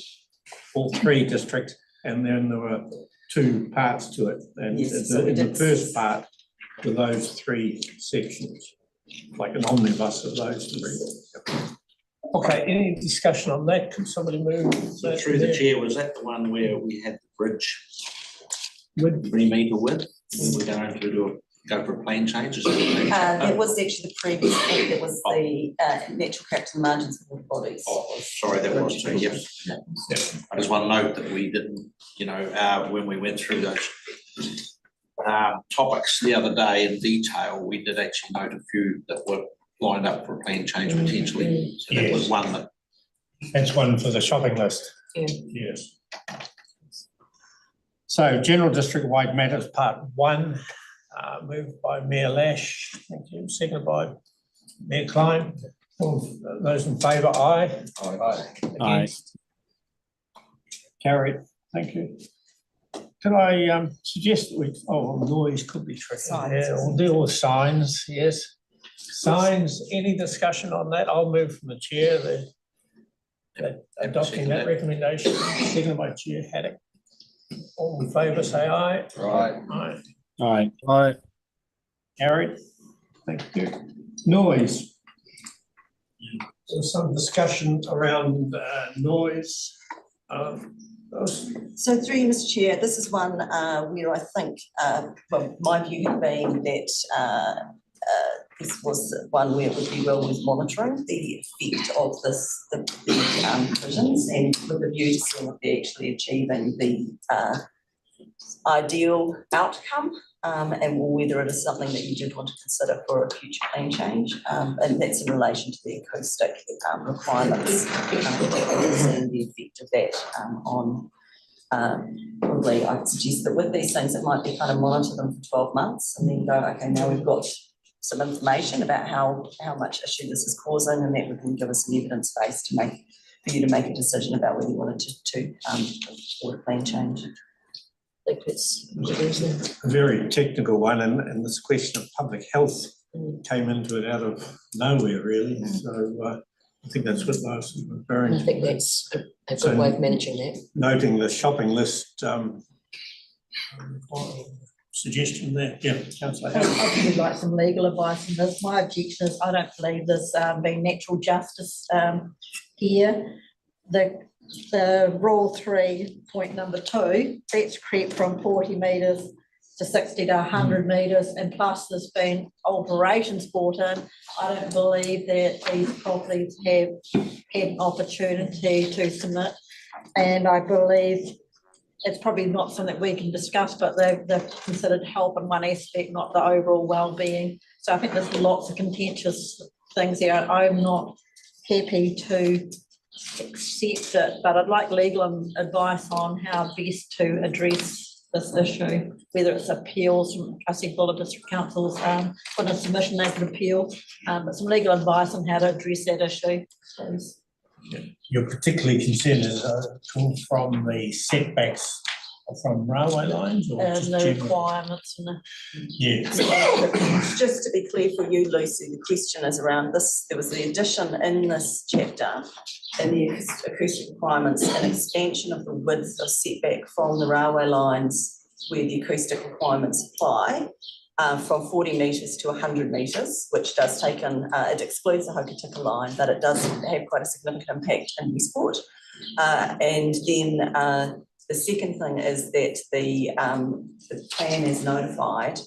all 3 districts, and then there were 2 parts to it. And Yes, so in the first part were those 3 sections, like an omnibus of those 3. Okay, any discussion on that? Could somebody move? So through the chair, was that the one where we had the bridge 3 metre width? We were going to go for a plane change? That was actually the previous one, that was the natural character and margins of water bodies. Oh, sorry, that was too, yep. I just want to note that we didn't, when we went through those topics the other day in detail, we did actually note a few that were lined up for a plan change potentially. So that was one that. That's one for the shopping list. Yeah. Yes. So General District Wide Matters Part 1, moved by Mayor Lash, thank you, seconded by Mayor Klein. All those in favour, aye. Aye. Against? Carried, thank you. Could I suggest that we, noise could be tricky. Yeah, we'll deal with signs, yes. Signs, any discussion on that? I'll move from the chair, adopting that recommendation, seconded by Chair Haddock. All in favour, say aye. Aye. Aye. Aye. Carried, thank you. Noise. There's some discussion around noise. So through you, Mr. Chair, this is one where I think, well, my view had been that this was one where it would be well worth monitoring the effect of the provisions, and with a view to seeing if they're actually achieving the ideal outcome and whether it is something that you did want to consider for a future plan change. And that's in relation to the acoustic requirements, and the effect of that on probably I'd suggest that with these things, it might be kind of monitor them for 12 months and then go, okay, now we've got some information about how much issue this is causing, and that would then give us an evidence base to make, for you to make a decision about whether you wanted to for a plan change. I think it's A very technical one, and this question of public health came into it out of nowhere, really. So I think that's what I was referring I to. think that's a good way of managing that. Noting the shopping list suggestion there. Yeah, Councillor. I'd really like some legal advice on this. My objection is I don't believe this being natural justice here. The rule 3, point number 2, that's crept from 40 metres to 60 to 100 metres, and plus there's been alterations brought in. I don't believe that these properties have had an opportunity to submit, and I believe it's probably not something we can discuss, but they've considered health in one aspect, not the overall well-being. So I think there's lots of contentious things here. I'm not happy to accept it, but I'd like legal advice on how best to address this issue, whether it's appeals from, I see Buller District Council's put a submission they could appeal, but some legal advice on how to address that issue, please. You're particularly concerned is comes from the setbacks from railway lines, or And just the general? requirements and the. Yeah. Just to be clear for you, Lucy, the question is around this. There was the addition in this chapter in the acoustic requirements, an expansion of the width of setback from the railway lines where the acoustic requirements apply, from 40 metres to 100 metres, which does take in, it excludes the Hokitika line, but it does have quite a significant impact in Westport. And then the second thing is that the plan is notified,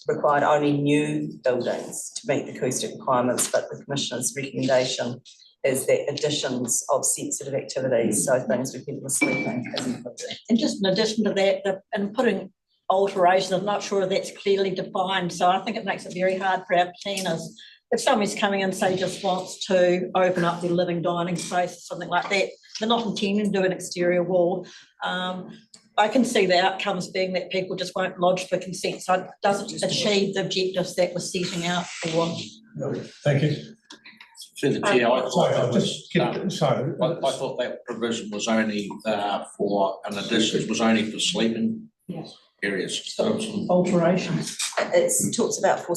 required only new buildings to meet the acoustic requirements, but the Commissioner's recommendation is that additions of sensitive activities, so things where people are sleeping, is included. And just in addition to that, and putting alterations, I'm not sure that's clearly defined, so I think it makes it very hard for our planners. If somebody's coming in, say, just wants to open up their living dining space or something like that, they're not intending to do an exterior wall. I can see the outcomes being that people just won't lodge for consent, so it doesn't achieve the objectives that we're setting out for. Thank you. Through the chair, I thought that was, I thought that provision was only for an addition, was only for sleeping areas. So alterations. It talks about for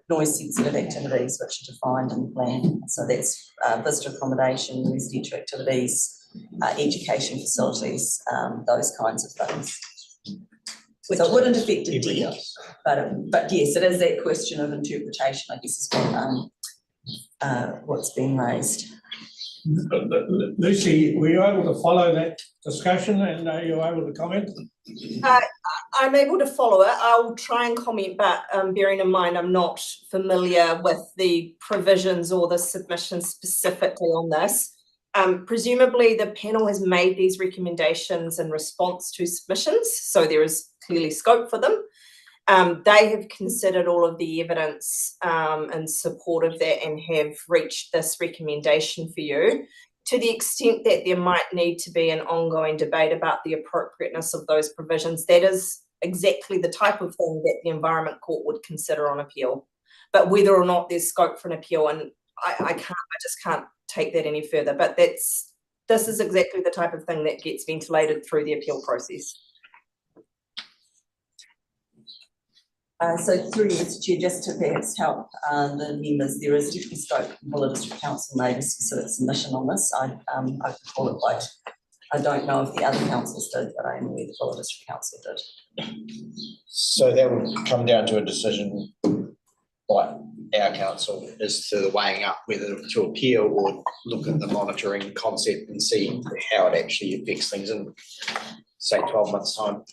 noise sensitive activities which are defined in the plan. So that's visitor accommodation, residential activities, education facilities, those kinds of things. So it wouldn't affect a deck, but yes, it is that question of interpretation, I guess, is what's been raised. Lucy, were you able to follow that discussion, and are you able to comment? I'm able to follow it. I'll try and comment, but bearing in mind I'm not familiar with the provisions or the submission specifically on this. Presumably the panel has made these recommendations in response to submissions, so there is clearly scope for them. They have considered all of the evidence in support of that and have reached this recommendation for you. To the extent that there might need to be an ongoing debate about the appropriateness of those provisions, that is exactly the type of thing that the Environment Court would consider on appeal. But whether or not there's scope for an appeal, and I just can't take that any further. But this is exactly the type of thing that gets ventilated through the appeal process. So through you, Mr. Chair, just to perhaps help the members, there is definitely scope. Buller District Council made a specific submission on this. I could call it quite. I don't know if the other councils did, but I am aware the Buller District Council did. So that would come down to a decision by our council as to the weighing up whether to appeal or look at the monitoring concept and see how it actually affects things in, say, 12 months' time.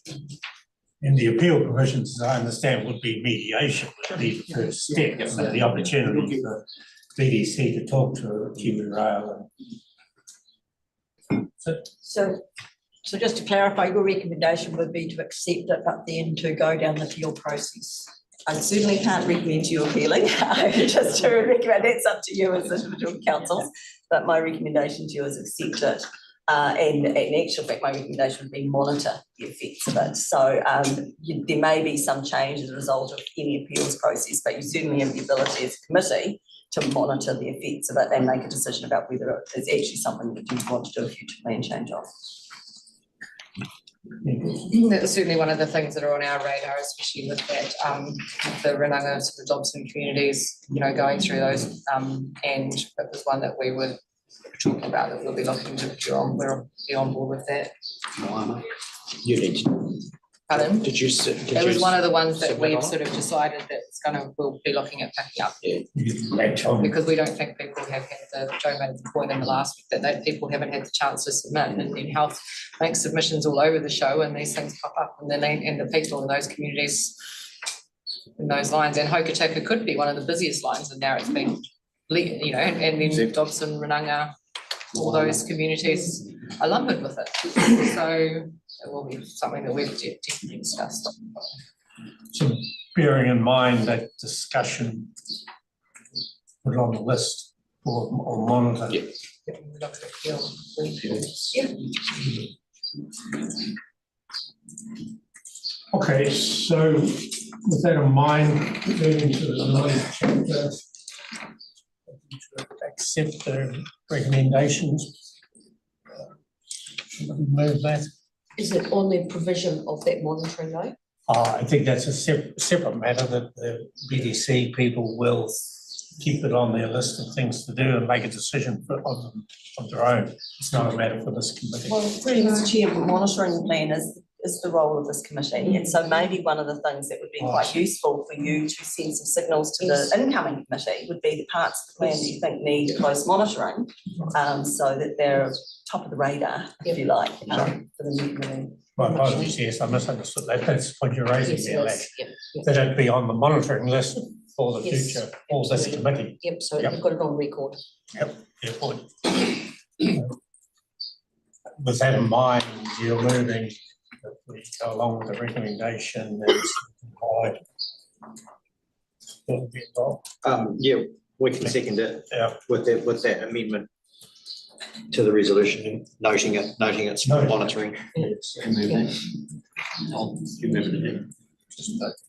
And the appeal provisions, as I understand, would be mediation, would be the first step, so the opportunity for BDC to talk to Kiwi Rail. So So just to clarify, your recommendation would be to accept it, but then to go down the appeal process. I certainly can't recommend you appealing, just to recommend, it's up to you as individual councils, but my recommendation to you is accept it. And in actual fact, my recommendation would be monitor the effects of it. So there may be some change as a result of any appeals process, but you certainly have the ability as a committee to monitor the effects of it and make a decision about whether it is actually something that you want to do a future plan change of. That's certainly one of the things that are on our radar, especially with that, the Runanga sort of Dobson communities, you know, going through those, and it was one that we were talking about that we'll be looking to be on, we'll be on board with that. You need to. Pardon? Did you? It was one of the ones that we've sort of decided that it's we'll be looking at picking up. Because we don't think people have had Joe made the point in the last week that people haven't had the chance to submit, and health makes submissions all over the show and these things pop up, and then the people in those communities in those lines, and Hokitika could be one of the busiest lines, and now it's been, you know, and then Dobson, Runanga, all those communities are lumbered with it. So it will be something that we've definitely discussed. So bearing in mind that discussion, put on the list or monitor. Yeah. Okay, so with that in mind, moving to the ninth chapter, to accept the recommendations. Somebody move that. Is it on the provision of that monitoring though? I think that's a separate matter that the BDC people will keep it on their list of things to do and make a decision of their own. It's not a matter for this committee. Well, through Mr. Chair, monitoring plan is the role of this committee, and so maybe one of the things that would be quite useful for you to send some signals to the incoming committee would be the parts of the plan that you think need close monitoring, so that they're top of the radar, if you like, for the new committee. My apologies, yes, I misunderstood that. That's what you're raising there, Yes, that it'd be on the monitoring list for the future, for this committee. Yep, so you've got it on record. Yep, fair point. With that in mind, you're moving that we go along with the recommendation and be involved. Yeah, we can second it. Yeah. With that amendment to the resolution, noting its monitoring. I'll you move it again.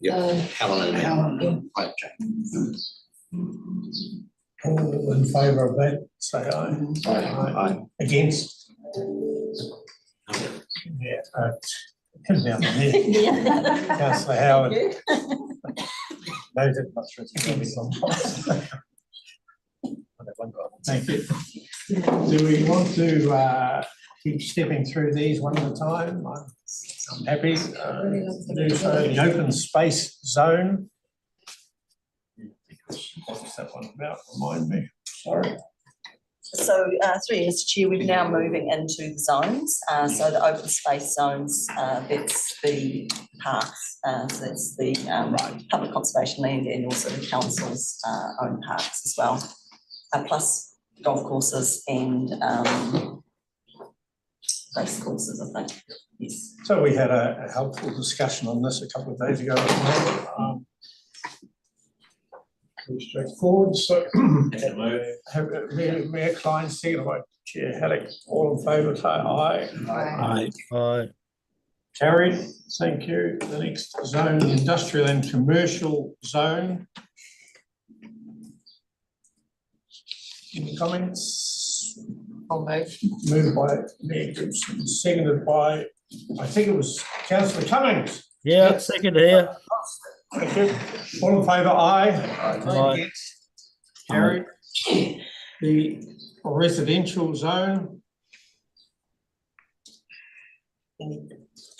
Yeah, Helen and right, All in favour of that, say aye. Aye. Against? Yeah, come down on there. Yeah. Councillor Howard. Thank Thank you. Do we want to keep stepping through these one at a time? I'm happy to do so. The open space zone. What's that one about? Remind me, sorry. So through you, Mr. Chair, we're now moving into the zones. So the open space zones, that's the parks, so that's the public conservation land and also the council's own parks as well, plus golf courses and race courses, I think. Yes. So we had a helpful discussion on this a couple of days ago. Pretty straightforward. So Mayor Klein, seconded by Chair Haddock, all in favour, say aye. Aye. Aye. Carried, thank you. The next zone, the industrial and commercial zone. Any comments? I'll move. Moved by Mayor Gibson, seconded by, I think it was Councillor Cummings. Yeah, second here. Thank you. All in favour, aye. Aye. Carried. The residential zone. Any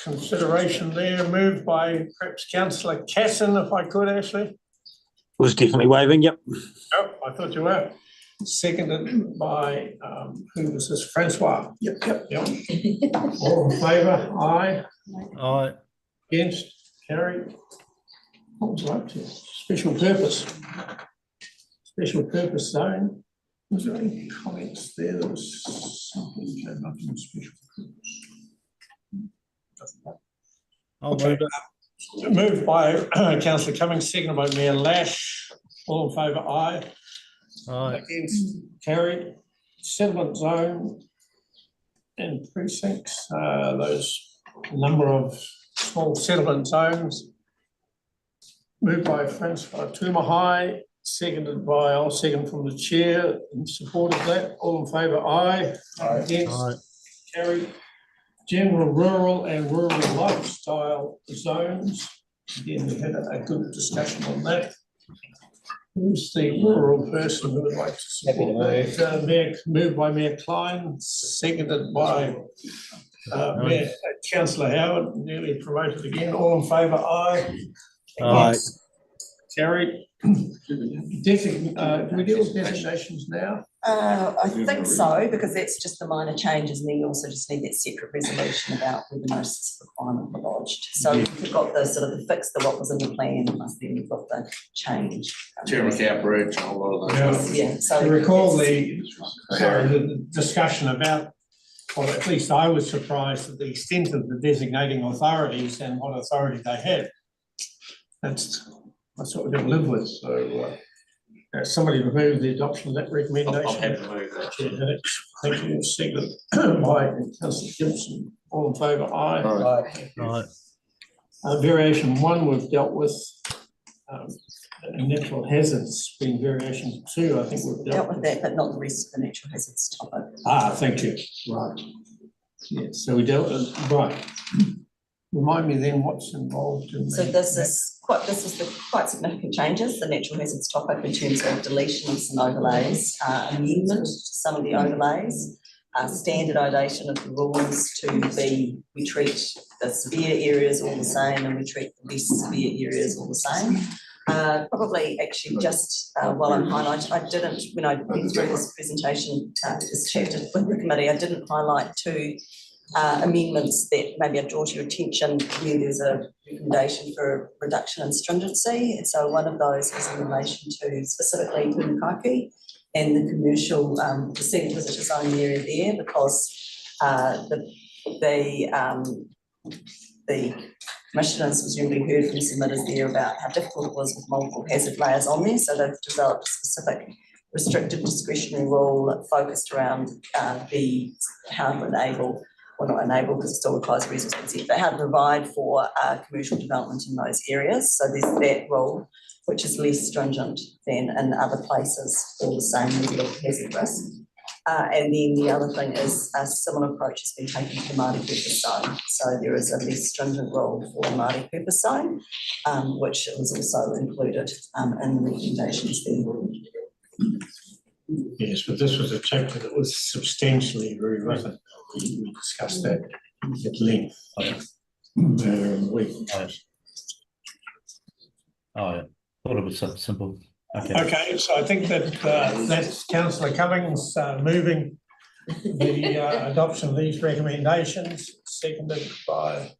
consideration there? Moved by perhaps Councillor Casson, if I could, Ashley. Was definitely waving, yep. Oh, I thought you were. Seconded by, who was this? Francois. Yep. All in favour, aye. Aye. Against, carried. What was I up to? Special purpose. Special purpose zone. Was there any comments there? There was something came up in special purpose. I'll move it. Moved by councillor Cummings, seconded by Mayor Lash. All in favour, aye. Aye. Against, carried. Settlement zone and precincts, those number of small settlement zones. Moved by Francois Tumahai, seconded by, I'll second from the chair, in support of that. All in favour, aye. Against, carried. General rural and rural lifestyle zones. Again, we had a good discussion on that. Who's the rural person who would like to support that? Mayor, moved by Mayor Klein, seconded by Mayor Councillor Howard, nearly promoted again. All in favour, aye. Aye. Carried. Do we deal with designations now? I think so, because that's just the minor changes, and then you also just need that separate resolution about where the notice of requirement were lodged. So you've got the sort of the fix, the what was in the plan, plus then you've got the change. Cherokee Bridge, a lot of those. Yeah, so. I recall the discussion about, or at least I was surprised at the extent of the designating authorities and what authority they had. That's what we're going to live with. So somebody remove the adoption of that recommendation. I'm happy to move that. Thank you. Seconded by Councillor Gibson. All in favour, aye. Aye. Variation 1 we've dealt with. Natural hazards being variation 2, I think we've Dealt with that, but not the rest of the natural hazards topic. Thank you. Right. Yeah, so we dealt with, right. Remind me then what's involved in So this is the quite significant changes, the natural hazards topic, in terms of deletion of some overlays, amendment to some of the overlays, standardisation of the rules to be, we treat the severe areas all the same and we treat the less severe areas all the same. Probably actually just while I'm highlighting, I didn't, when I went through this presentation, this chapter with the committee, I didn't highlight two amendments that maybe I draw to your attention where there's a recommendation for reduction in stringency. And so one of those is in relation to specifically Punakaki and the commercial, the single visitor zone area there, because the commissioners presumably heard from submitters there about how difficult it was with multiple hazard layers on there. So they've developed a specific restricted discretionary rule focused around how to enable, well not enable because it still requires resource consent, but how to provide for commercial development in those areas. So there's that rule, which is less stringent than in other places for the same level of hazard risk. And then the other thing is a similar approach has been taken to the Māori purpose zone. So there is a less stringent rule for the Māori purpose zone, which was also included in the recommendations there. Yes, but this was a chapter that was substantially rewritten. We discussed that at length. Thought it was something simple. Okay, so I think that that's Councillor Cummings moving the adoption of these recommendations, seconded by.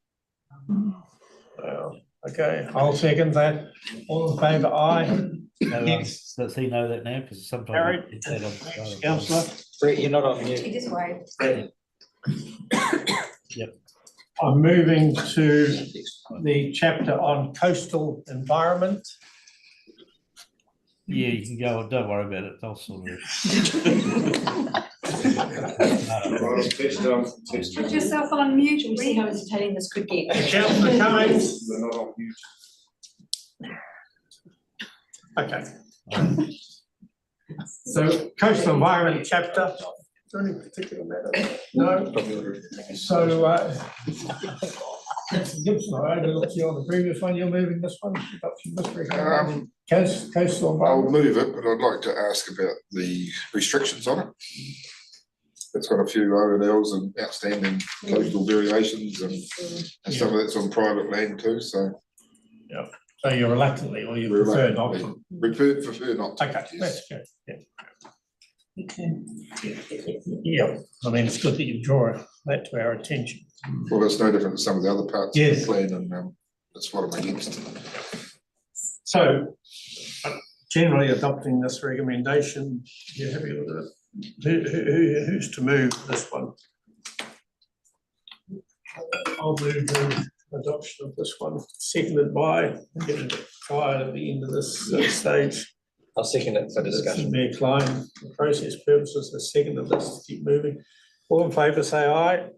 Okay, I'll second that. All in favour, aye. Yes. Does he know that now? Because sometimes. Carried. Councillor. Brett, you're not on mute. He just waved. Yep. I'm moving to the chapter on coastal environment. Yeah, you can go. Don't worry about it. I'll sort it. Put yourself on mute. We'll see how entertaining this could get. Councillor Cummings. They're not on mute. Okay. So coastal environment chapter. Is there any particular matter? No. So Councillor Gibson, I overlooked you on the previous one. You're moving this one. Coastal I'll environment. move it, but I'd like to ask about the restrictions on it. It's got a few ONLs and outstanding coastal variations and some of that's on private land too, so. Yeah. So you're reluctantly, or you prefer not to? Prefer not to. Okay, that's good. Yeah. Yeah, I mean, it's good that you draw that to our attention. Well, it's no different to some of the other parts of Yes. the plan, and that's what I'm against. So, generally adopting this recommendation, you're happy with it? Who's to move this one? I'll move the adoption of this one, seconded by, getting tired at the end of this stage. I'll second it for This discussion. is Mayor Klein, for process purposes, the second of this, keep moving. All in favour, say aye.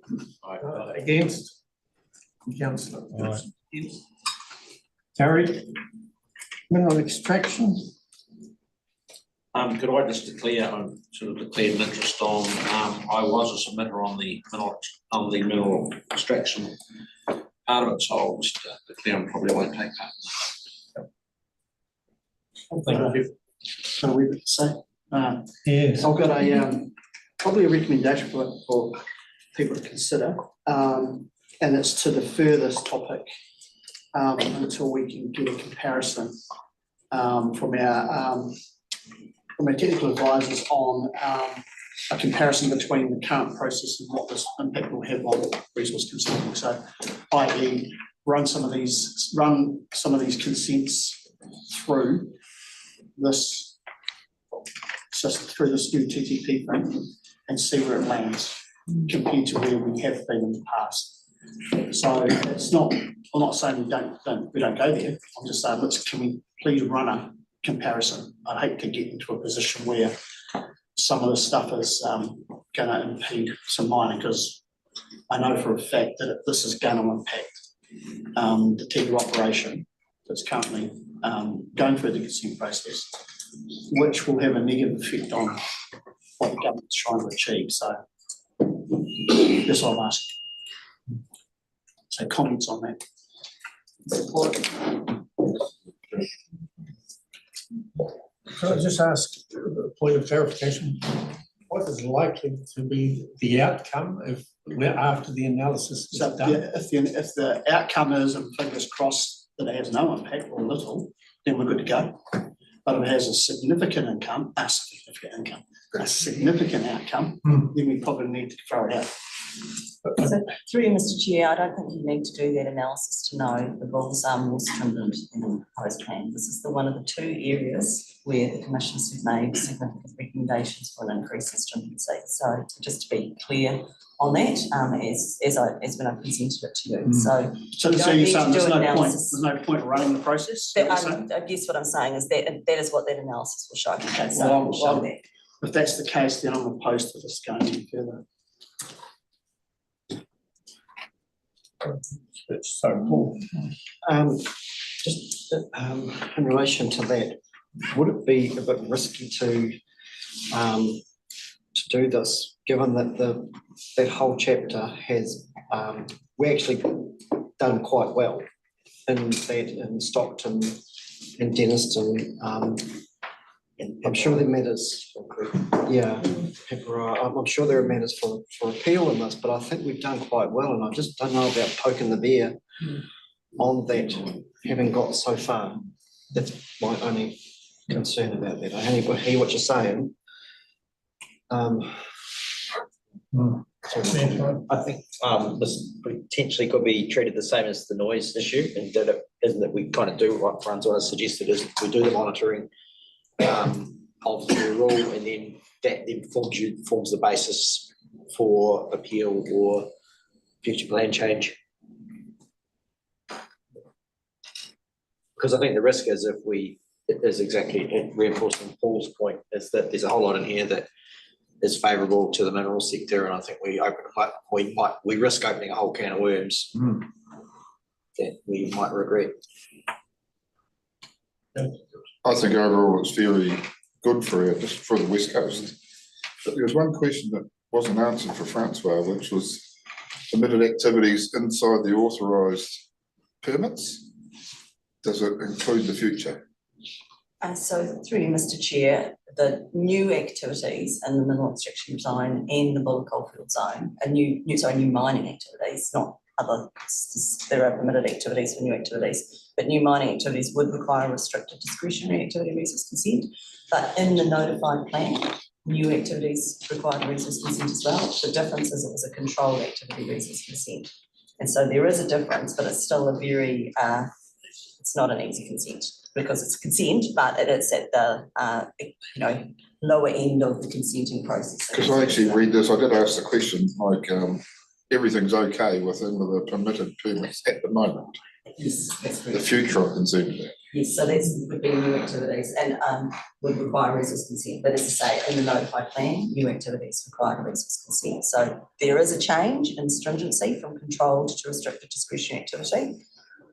Against? Councillor. Against. Carried. Mineral extraction. Could I just declare, I sort of declared an interest on, I was a submitter on the mineral extraction part of it, so I'll just declare I probably won't take part. Thank you. So we would say, Yes. I've got a, probably a recommendation for people to consider, and it's to defer this topic until we can get a comparison from our technical advisors on a comparison between the current process and what this impact will have on resource consulting. So, i.e., run some of these consents through this system, through this new TTP thing, and see where it lands compared to where we have been in the past. So it's not, I'm not saying we don't go there. I'm just saying, can we please run a comparison? I'd hate to get into a position where some of the stuff is going to impede some mining, because I know for a fact that this is going to impact the Tegu operation that's currently going through the consent process, which will have a negative effect on what the government's trying to achieve. So that's what I'm asking. So comments on that. Could I just ask a point of clarification? What is likely to be the outcome if we're after the analysis is So done? yeah, if the outcome is, and fingers crossed, that it has no impact or little, then we're good to go. But if it has a significant outcome, then we probably need to throw it out. So through you, Mr. Chair, I don't think you need to do that analysis to know the rules are more stringent in the proposed plan. This is one of the two areas where the commissioners have made significant recommendations for an increase in stringency. So just to be clear on that, as when I presented it to you. So you're saying there's no point running the process? I guess what I'm saying is that is what that analysis will show. Okay, So well, we'll show that. If that's the case, then I'm opposed to this going any further. So cool. Just in relation to that, would it be a bit risky to do this, given that that whole chapter has we actually done quite well in Stockton and Denniston. I'm sure there are matters. Yeah, I'm sure there are matters for appeal in this, but I think we've done quite well, and I just don't know about poking the bear on that, having got so far. That's my only concern about that. I hear what you're saying. I think this potentially could be treated the same as the noise issue, and that it isn't that we kind of do what Francois has suggested, is we do the monitoring of the rule, and then that then forms the basis for appeal or future plan change. Because I think the risk is exactly reinforcing Paul's point, is that there's a whole lot in here that is favourable to the mineral sector, and I think we risk opening a whole can of worms that we might regret. I think overall it's very good for the West Coast. But there was one question that wasn't answered for Francois, which was permitted activities inside the authorised permits. Does it include the future? So through you, Mr. Chair, the new activities in the mineral extraction zone and the Buller Coalfield zone, new mining activities, not other, there are permitted activities for new activities, but new mining activities would require restricted discretionary activity resource consent. But in the notified plan, new activities required resource consent as well. The difference is it was a controlled activity resource consent. And so there is a difference, but it's still a very, it's not an easy consent, because it's consent, but it is at the lower end of the consenting process. Because I actually read this, I did ask the question, like everything's okay within the permitted permits at the moment. Yes, that's The correct. future I'm concerned about. Yes, so that's would be new activities and would require resource consent, but as I say, in the notified plan, new activities require resource consent. So there is a change in stringency from controlled to restricted discretionary activity.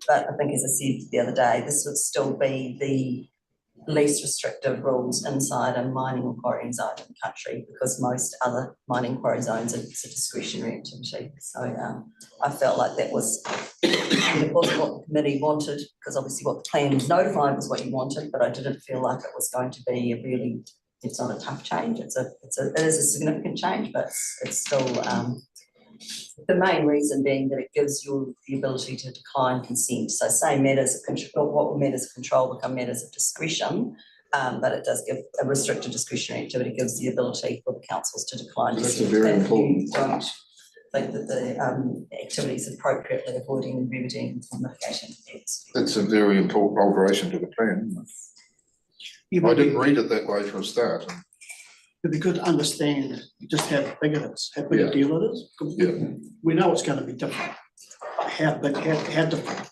But I think, as I said the other day, this would still be the least restrictive rules inside a mining or quarrying zone in the country, because most other mining quarry zones are it's a discretionary activity. So I felt like that was, it wasn't what the committee wanted, because obviously what the plan was notified was what you wanted, but I didn't feel like it was going to be a really, it's not a tough change. It is a significant change, but it's still the main reason being that it gives you the ability to decline consent. So say matters of control, what were matters of control become matters of discretion, but it does give a restricted discretionary activity, gives the ability for the councils to decline. That's a very important point. Think that the activity is appropriately avoiding and remedying and mitigating effects. It's a very important alteration to the plan. I didn't read it that way from the start. It'd be good to understand just how big it is, how big a deal it is. We know it's going to be different. How big, how different?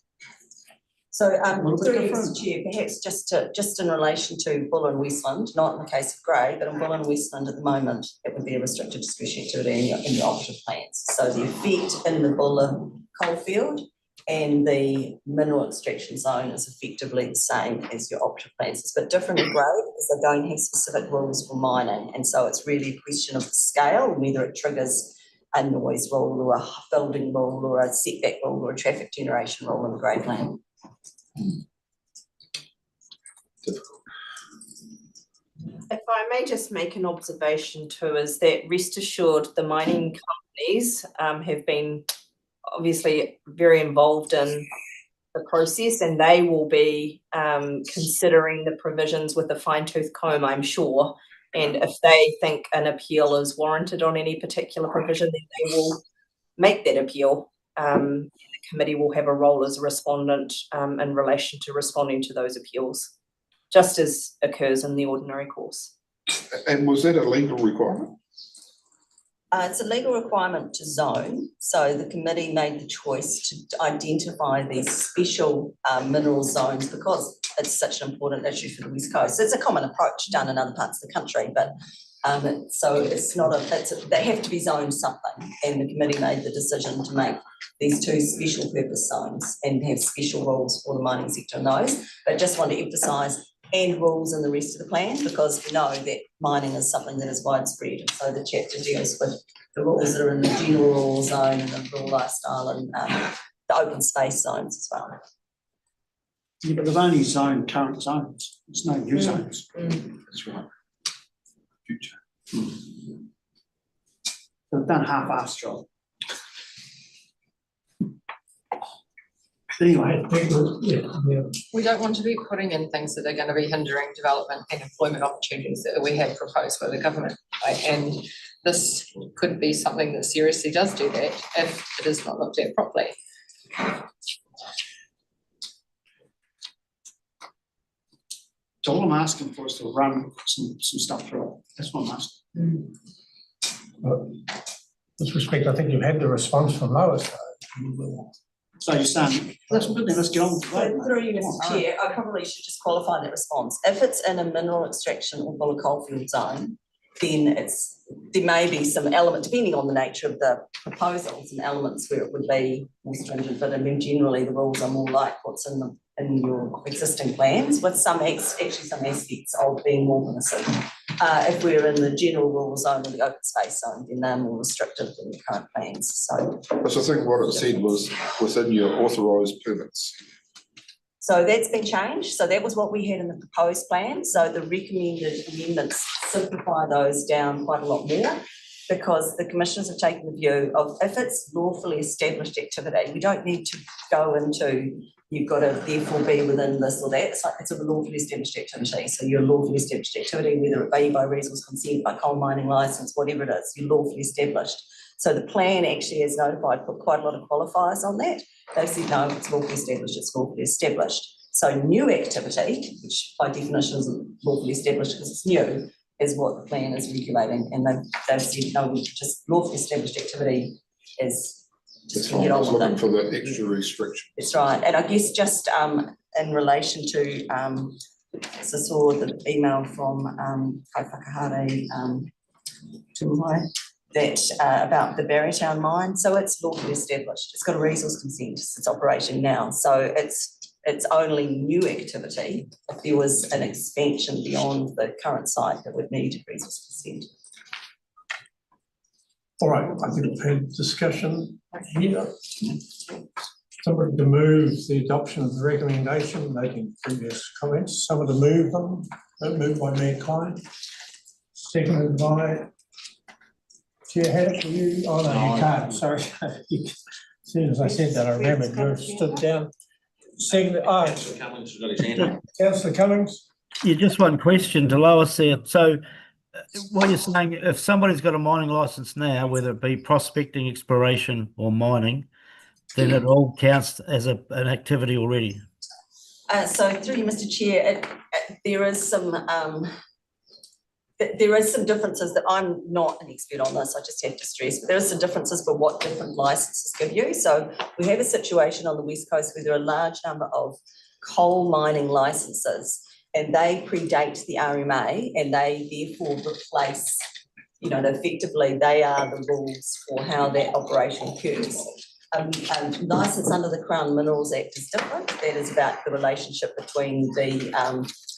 So, Little bit through Chair, perhaps just in relation to Bull and Westland, not in the case of Grey, but in Bull and Westland at the moment, it would be a restricted discretionary activity in your operative plans. So the effect in the Buller coalfield and the mineral extraction zone is effectively the same as your operative plans. It's a bit different in Grey because they don't have specific rules for mining, and so it's really a question of the scale, whether it triggers a noise rule or a building rule or a setback rule or a traffic generation rule in the Grey plan. If I may just make an observation too, is that rest assured the mining companies have been obviously very involved in the process, and they will be considering the provisions with a fine-tooth comb, I'm sure. And if they think an appeal is warranted on any particular provision, then they will make that appeal. The committee will have a role as a respondent in relation to responding to those appeals, just as occurs in the ordinary course. And was that a legal requirement? It's a legal requirement to zone. So the committee made the choice to identify these special mineral zones because it's such an important issue for the West Coast. It's a common approach done in other parts of the country, but so it's not they have to be zoned something. And the committee made the decision to make these two special purpose zones and have special rules for the mining sector in those. But just want to emphasise, and rules in the rest of the plan, because we know that mining is something that is widespread. And so the chapter deals with the rules that are in the general rule zone and the rural lifestyle and the open space zones as well. Yeah, but they've only zoned current zones. There's no new zones. That's right. Future. They've done half-assed job. Anyway, We don't want to be putting in things that are going to be hindering development and employment opportunities that we have proposed by the government. And this could be something that seriously does do that if it is not looked at properly. So all I'm asking for is to run some stuff through it. That's what I'm asking. With respect, I think you've had the response from Lois. So you're saying, let's get on with it. Through you, Mr. Chair, I probably should just qualify that response. If it's in a mineral extraction or Buller coalfield zone, then there may be some element, depending on the nature of the proposal, some elements where it would be more stringent, but I mean generally the rules are more like what's in your existing plans, with some aspects of being more permissive. If we're in the general rule zone or the open space zone, then they're more restrictive than the current plans. So I think what it said was within your authorised permits. So that's been changed. So that was what we had in the proposed plan. So the recommended amendments simplify those down quite a lot more, because the commissioners have taken the view of if it's lawfully established activity, we don't need to go into you've got to therefore be within this or that. It's like it's a lawfully established activity. So you're a lawfully established activity, whether it be by resource consent, by coal mining licence, whatever it is, you're lawfully established. So the plan actually has notified, put quite a lot of qualifiers on that. They said, no, it's lawfully established, it's lawfully established. So new activity, which by definition isn't lawfully established because it's new, is what the plan is regulating. And they've said, no, we just lawfully established activity is just That's to why get I on was with looking it. for the extra restriction. That's right, and I guess just in relation to so I saw the email from Kai Whakahare Tumai that about the Barrytown mine. So it's lawfully established. It's got a resource consent. It's operating now. So it's only new activity if there was an expansion beyond the current site that would need a resource consent. All right, I think we've had discussion here. Somebody to move the adoption of the recommendation, making previous comments. Someone to move them, moved by Mayor Klein, seconded by Chair Haddock. You, oh no, you can't, sorry. As soon as I said that, I remembered you stood down. Seconded, Cummings has got his hand up. Councillor Cummings. Yeah, just one question to Lois there. So what you're saying, if somebody's got a mining license now, whether it be prospecting, exploration or mining, then it all counts as an activity already? So through you, Mr. Chair, there is some differences that I'm not an expert on this, I just have to stress, but there are some differences for what different licenses give you. So we have a situation on the West Coast where there are a large number of coal mining licenses and they predate the RMA and they therefore replace, effectively they are the rules for how that operation occurs. License under the Crown Minerals Act is different. That is about the relationship between the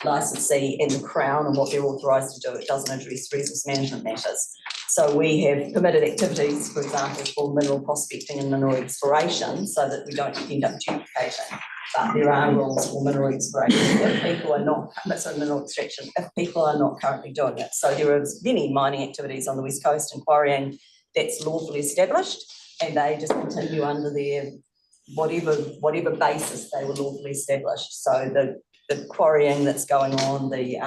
licensee and the Crown and what they're authorised to do. It doesn't address resource management matters. So we have permitted activities, for example, for mineral prospecting and mineral exploration so that we don't end up duplicating. But there are rules for mineral exploration if people are not, mineral extraction, if people are not currently doing it. So there are many mining activities on the West Coast and quarrying that's lawfully established, and they just continue under their whatever basis they were lawfully established. So the quarrying that's going on, the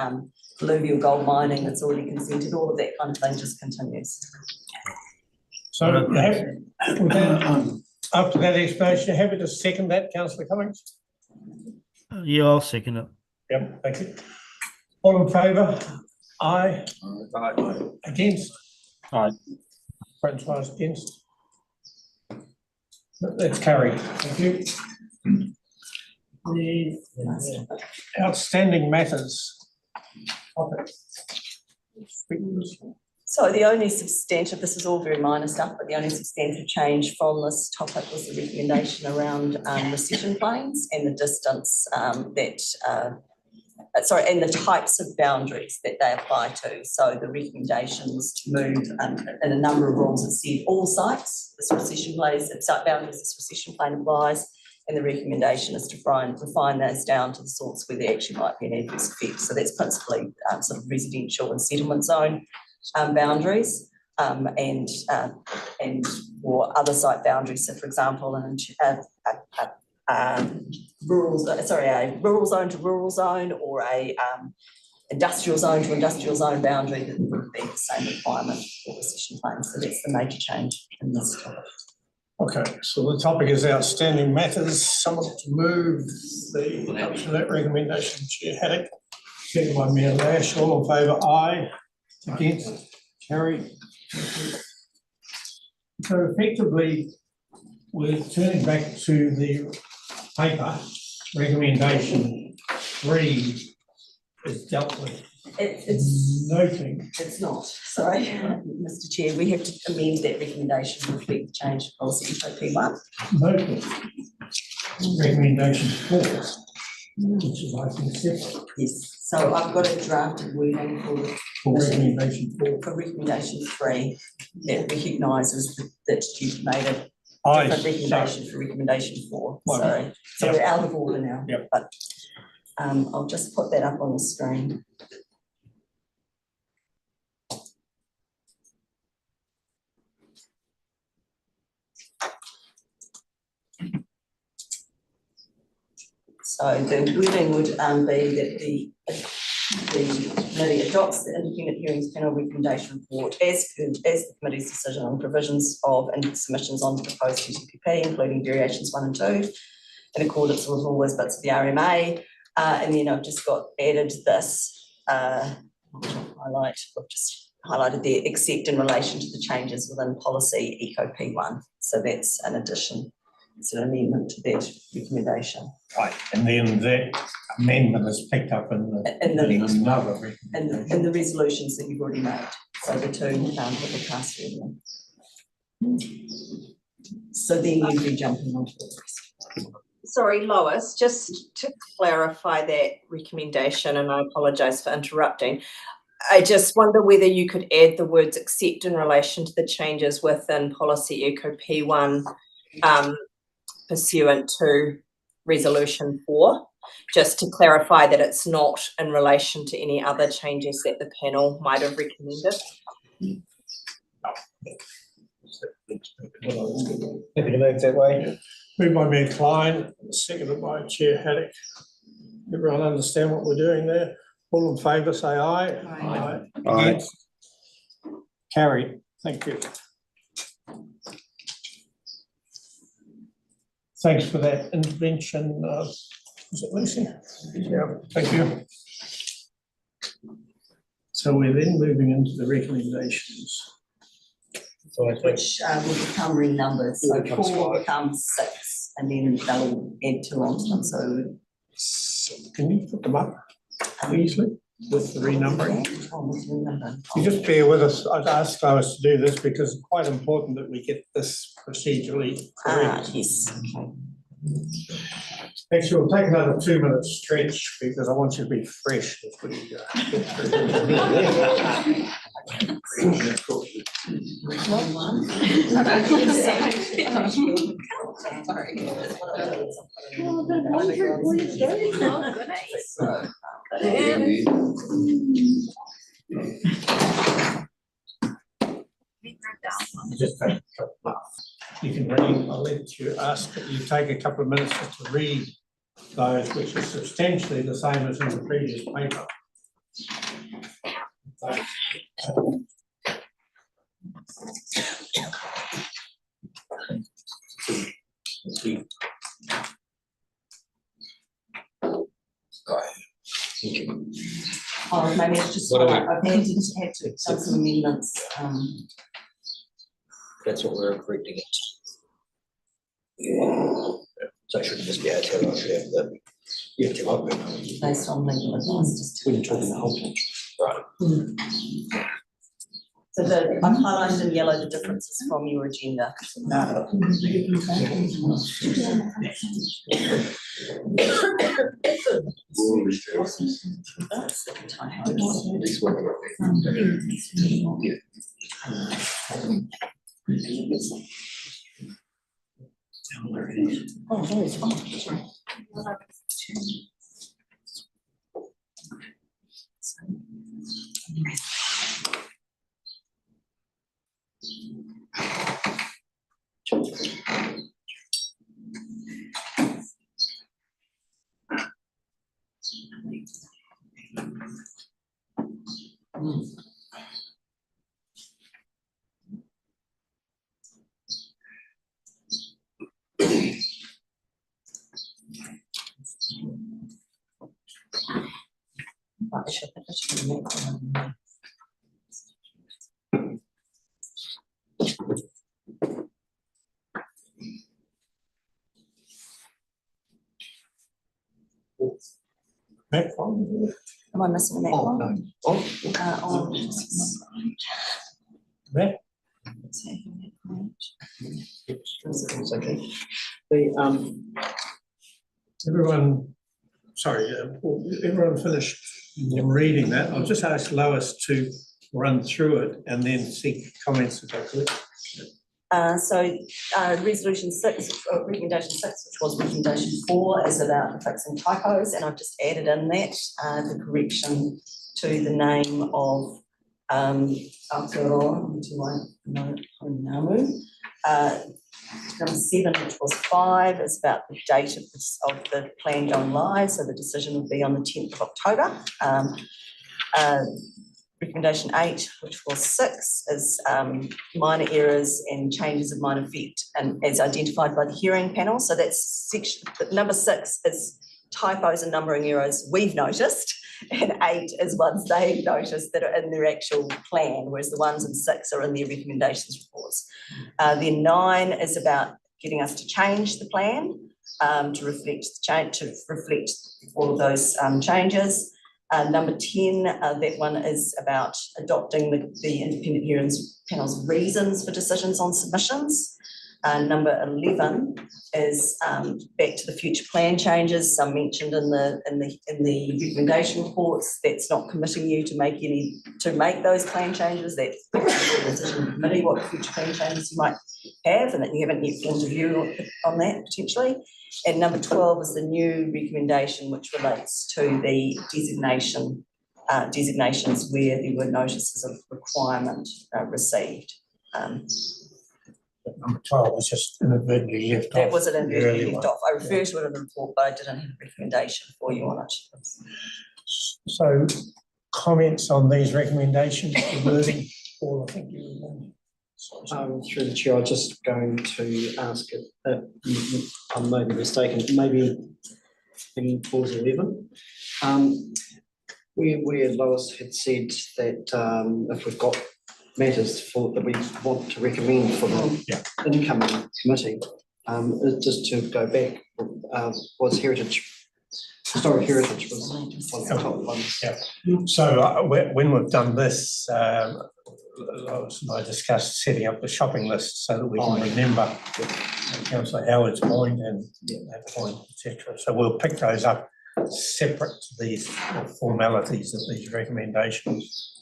alluvial gold mining that's already consented, all of that kind of thing just continues. So after that explanation, happy to second that, Councillor Cummings? Yeah, I'll second it. Yep, thank you. All in favour? Aye. Aye. Against? Aye. Franchise against? That's carried. Thank you. The outstanding matters. Topic. So the only substantive, this is all very minor stuff, but the only substantive change from this topic was the recommendation around recession planes and the distance and the types of boundaries that they apply to. So the recommendations to move in a number of rules that said all sites, this recession planes, site boundaries, this recession plane applies, and the recommendation is to refine those down to the sorts where there actually might be an adverse effect. So that's principally sort of residential and settlement zone boundaries and for other site boundaries. So for example, a rural zone to rural zone or a industrial zone to industrial zone boundary that would be the same requirement for recession planes. So that's the major change in this topic. Okay, so the topic is outstanding matters. Someone to move the adoption of that recommendation. Chair Haddock, second by Mayor Lash. All in favour? Aye. Against? Carried. So effectively, we're turning back to the paper. Recommendation 3 is dealt with. It's noting. It's not, sorry, Mr. Chair, we have to amend that recommendation to reflect the change of policy P1. Noted. Recommendation 4, which is I think separate. Yes, so I've got a drafted wording for recommendation 4. For recommendation 3 that recognises that you've made a different recommendation for recommendation 4. Sorry, so we're out of order now. Yep. But I'll just put that up on the screen. So the wording would be that the committee adopts the independent hearings panel recommendation report as the committee's decision on provisions of and submissions on the proposed TTPP, including variations 1 and 2, in accordance with all those bits of the RMA. And then I've just got added this, which I'll highlight, I've just highlighted there, except in relation to the changes within policy Eco P1. So that's an addition, it's an amendment to that recommendation. Right, and then that amendment is picked up in the, In the in next another one, recommendation. in the resolutions that you've already made. So the two that were passed earlier. So then you'd be jumping onto the rest. Sorry, Lois, just to clarify that recommendation, and I apologise for interrupting. I just wonder whether you could add the words except in relation to the changes within policy Eco P1 pursuant to resolution 4, just to clarify that it's not in relation to any other changes that the panel might have recommended. Happy to move that way. Moved by Mayor Klein, seconded by Chair Haddock. Everyone understand what we're doing there? All in favour, say aye. Aye. Aye. Against? Carried, thank you. Thanks for that intervention. Was it Lucy? Yeah, thank you. So we're then moving into the recommendations. So I think Which will become renumbered, so It becomes 4 5. becomes 6, and then they'll add 2 onto them, so. Can you put them up easily with the renumbering? Renumber. You just bear with us. I'd asked Lois to do this because it's quite important that we get this procedurally correct. Yes, okay. Actually, we'll take another 2-minute stretch because I want you to be fresh before you go. Just take a couple. You can read, I'll let you ask that you take a couple of minutes just to read those, which is substantially the same as in the previous paper. Oh, maybe it's just, What are we- I've had to done some amendments, that's what we're correcting it. So it shouldn't just be ATO, I should have the. Yeah, based on legal advice. Just when you're talking the whole thing. Right. So the, I've highlighted in yellow the differences from your agenda. Oh, there is, oh, sorry. I should make one. Back on. Am I missing that one? No. Oh. Back. It's okay. The, Everyone, sorry, everyone finished reading that. I'll just ask Lois to run through it and then seek comments if I could. Resolution 6, recommendation 6, which was recommendation 4, is about fixing typos, and I've just added in that the correction to the name of Aotearoa Namu. Number 7, which was 5, is about the date of the plan going live, so the decision will be on the 10th of October. Recommendation 8, which was 6, is minor errors and changes of minor effect, and as identified by the hearing panel. So that's section, number 6 is typos and numbering errors we've noticed, and 8 is ones they noticed that are in their actual plan, whereas the 1s and 6 are in their recommendations reports. Then 9 is about getting us to change the plan to reflect all of those changes. Number 10, that one is about adopting the independent hearings panel's reasons for decisions on submissions. Number 11 is back to the future plan changes, some mentioned in the recommendation reports. That's not committing you to make those plan changes. That's the decision committee what future plan changes you might have, and that you haven't yet formed a view on that potentially. And number 12 is the new recommendation, which relates to the designations where there were notices of requirement received. Number 12 was just inadvertently left off. That was an inadvertently earlier left one. off. I refer to it in the report, but I didn't have a recommendation for you on it. So comments on these recommendations, the wording, Paul, I think you were Through the chair, I was just going to ask it, I may be mistaken, maybe in clause 11, where Lois had said that if we've got matters that we want to recommend for the incoming committee, just to go back, was historic heritage was the top one. Yeah. So when we've done this, Lois and I discussed setting up the shopping list so that we can remember Councillor Howard's point and that point, etc. So we'll pick those up separate to these formalities of these recommendations.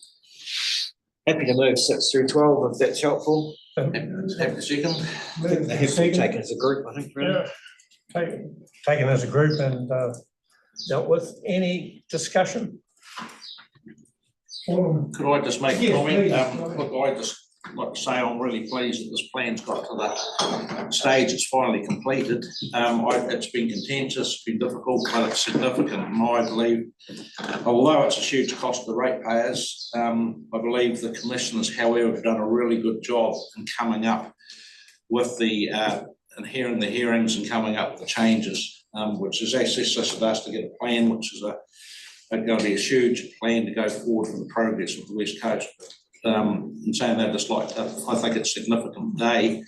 Happy to move 6 through 12 if that's helpful. Happy to second. They have to be taken as a group, I think, really. Yeah, taken as a group and dealt with. Any discussion? Could I just make a comment? Yes, Look, I just like to say I'm really pleased that this plan's got to the stage it's finally completed. It's been contentious, it's been difficult, but it's significant, and I believe, although it's a huge cost to the ratepayers, I believe the commissioners, however, have done a really good job in coming up with and hearing the hearings and coming up with the changes, which has actually assisted us to get a plan, which is going to be a huge plan to go forward for the progress of the West Coast. In saying that, I think it's a significant day.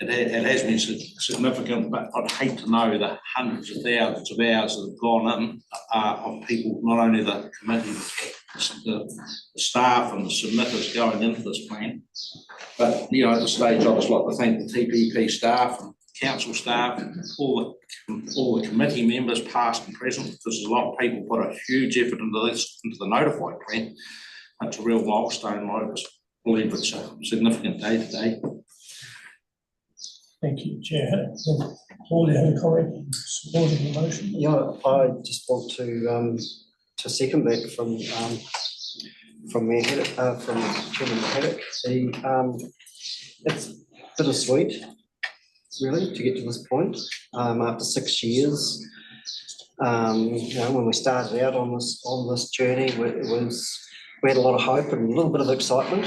It has been significant, but I'd hate to know the hundreds of thousands of hours that have gone in of people, not only the committee, but the staff and the submitters going into this plan. But at this stage, I'd just like to thank the TPP staff and council staff, all the committee members, past and present, because there's a lot of people put a huge effort into this, into the notified plan. It's a real milestone. I just believe it's a significant day today. Thank you, Chair. Paul, you had a comment supporting the motion? Yeah, I just want to second that from Mayor Haddock, from Chairman Haddock. It's bittersweet, really, to get to this point after 6 years. When we started out on this journey, we had a lot of hope and a little bit of excitement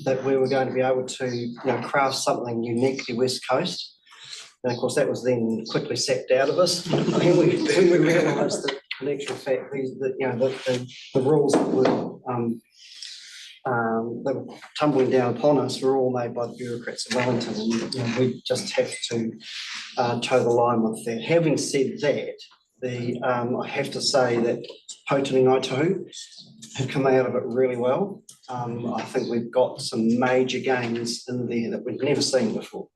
that we were going to be able to craft something uniquely West Coast. And of course, that was then quickly sapped out of us when we realised that in actual fact, the rules that were tumbling down upon us were all made by the bureaucrats of Wellington, and we just have to toe the line with that. Having said that, I have to say that Pouta and Ngaitahu have come out of it really well. I think we've got some major gains in there that we've never seen before,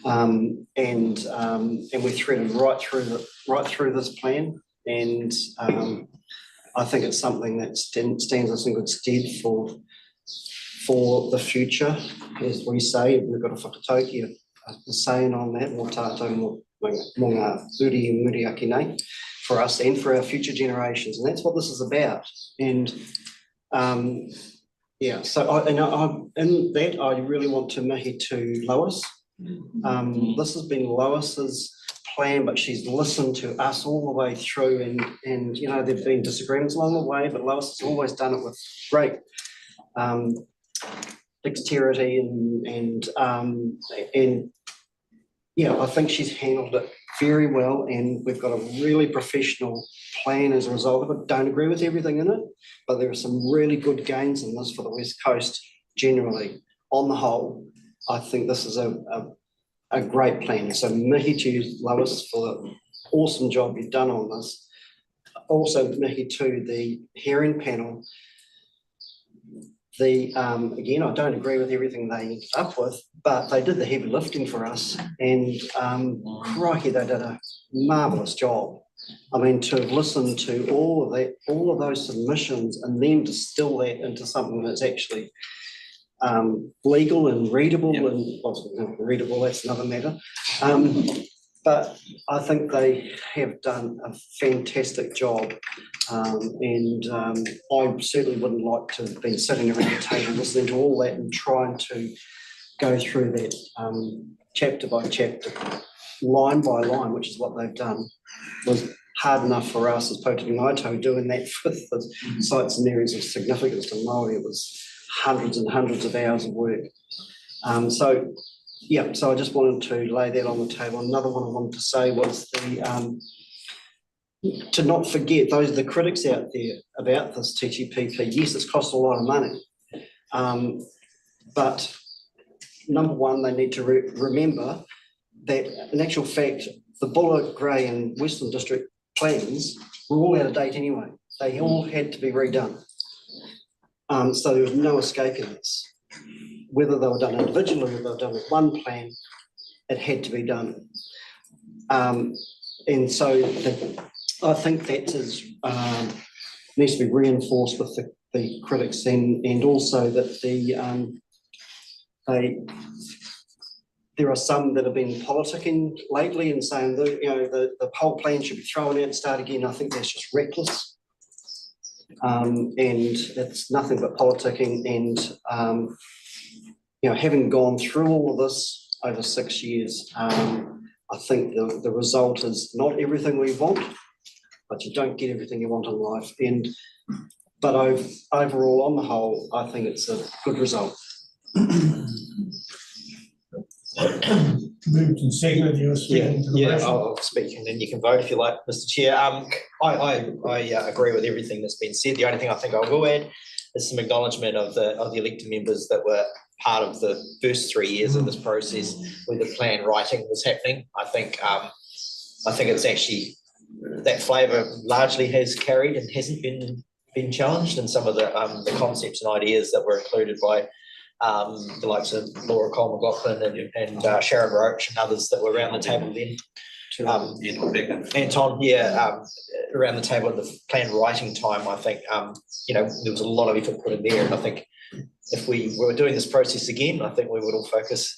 and we're threaded right through this plan. And I think it's something that stands us in good stead for the future. As we say, we've got a whakatauki, a saying on that, mō tātou mō ngā uri and muri ake nei, for us and for our future generations. And that's what this is about. And so in that, I really want to mihi to Lois. This has been Lois's plan, but she's listened to us all the way through, and there've been disagreements along the way, but Lois has always done it with great dexterity and I think she's handled it very well, and we've got a really professional plan as a result of it. Don't agree with everything in it, but there are some really good gains in this for the West Coast generally. On the whole, I think this is a great plan. So mihi to you, Lois, for the awesome job you've done on this. Also mihi to the hearing panel. Again, I don't agree with everything they ended up with, but they did the heavy lifting for us, and crikey, they did a marvellous job. I mean, to have listened to all of those submissions and then distill that into something that's actually legal and readable, and well, readable, that's another matter. But I think they have done a fantastic job. And I certainly wouldn't like to have been sitting around the table listening to all that and trying to go through that chapter by chapter, line by line, which is what they've done. Was hard enough for us as Potawatomi doing that with the sites and areas of significance to Māori. It was hundreds and hundreds of hours of work. So I just wanted to lay that on the table. Another one I wanted to say was to not forget the critics out there about this TTPP. Yes, it's cost a lot of money, but number one, they need to remember that in actual fact, the Buller, Grey and Western District plans were all out of date anyway. They all had to be redone. So there was no escaping this. Whether they were done individually or they were done with one plan, it had to be done. And so I think that needs to be reinforced with the critics, and also that there are some that have been politicking lately and saying the whole plan should be thrown out and start again. I think that's just reckless. And it's nothing but politicking, and having gone through all of this over 6 years, I think the result is not everything we want, but you don't get everything you want in life. But overall, on the whole, I think it's a good result. Moved and seconded, you were speaking to the motion. I'll speak and then you can vote if you like, Mr. Chair. I agree with everything that's been said. The only thing I think I will add is some acknowledgement of the elected members that were part of the first 3 years of this process where the plan writing was happening. I think it's actually that flavour largely has carried and hasn't been challenged, and some of the concepts and ideas that were included by the likes of Laura Cole McLaughlin and Sharon Roach and others that were around the table then. Anton, around the table at the plan writing time, I think, there was a lot of effort put in there. And I think if we were doing this process again, I think we would all focus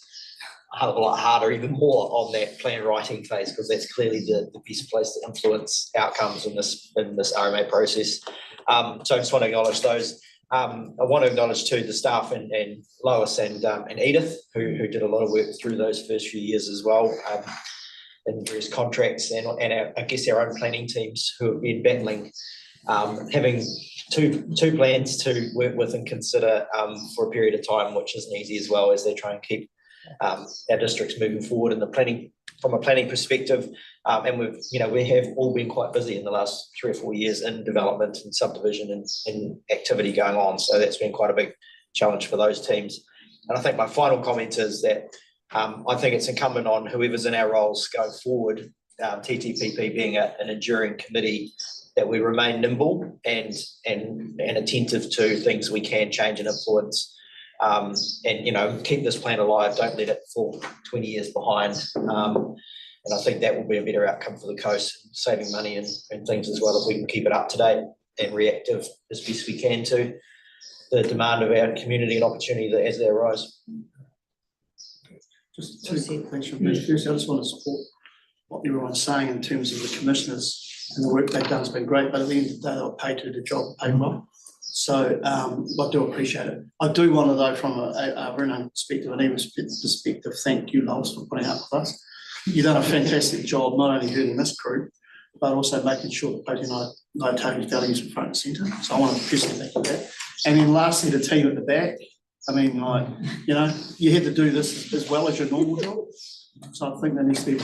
a hell of a lot harder, even more on that plan writing phase, because that's clearly the best place to influence outcomes in this RMA process. So I just want to acknowledge those. I want to acknowledge too the staff and Lois and Edith who did a lot of work through those first few years as well, in various contracts and I guess our own planning teams who have been battling having two plans to work with and consider for a period of time, which isn't easy as well, as they try and keep our districts moving forward in the planning from a planning perspective. And we have all been quite busy in the last 3 or 4 years in development and subdivision and activity going on. So that's been quite a big challenge for those teams. And I think my final comment is that I think it's incumbent on whoever's in our roles going forward, TTPP being an enduring committee, that we remain nimble and attentive to things we can change and influence. And keep this plan alive. Don't let it fall 20 years behind. And I think that will be a better outcome for the coast, saving money and things as well, if we can keep it up to date and reactive as best we can to the demand of our community and opportunity as they arise. Just 2 things from me. First, I just want to support what everyone's saying in terms of the commissioners, and the work they've done has been great, but at the end of the day, they'll pay to do the job, paid well. So I do appreciate it. I do want to, though, from a Renan perspective and even perspective, thank you, Lois, for putting up with us. You've done a fantastic job, not only herding this group, but also making sure that Potawatomi values in front and centre. So I want to personally thank you for that. And then lastly, the team at the back. I mean, you had to do this as well as your normal job. So I think there needs to be a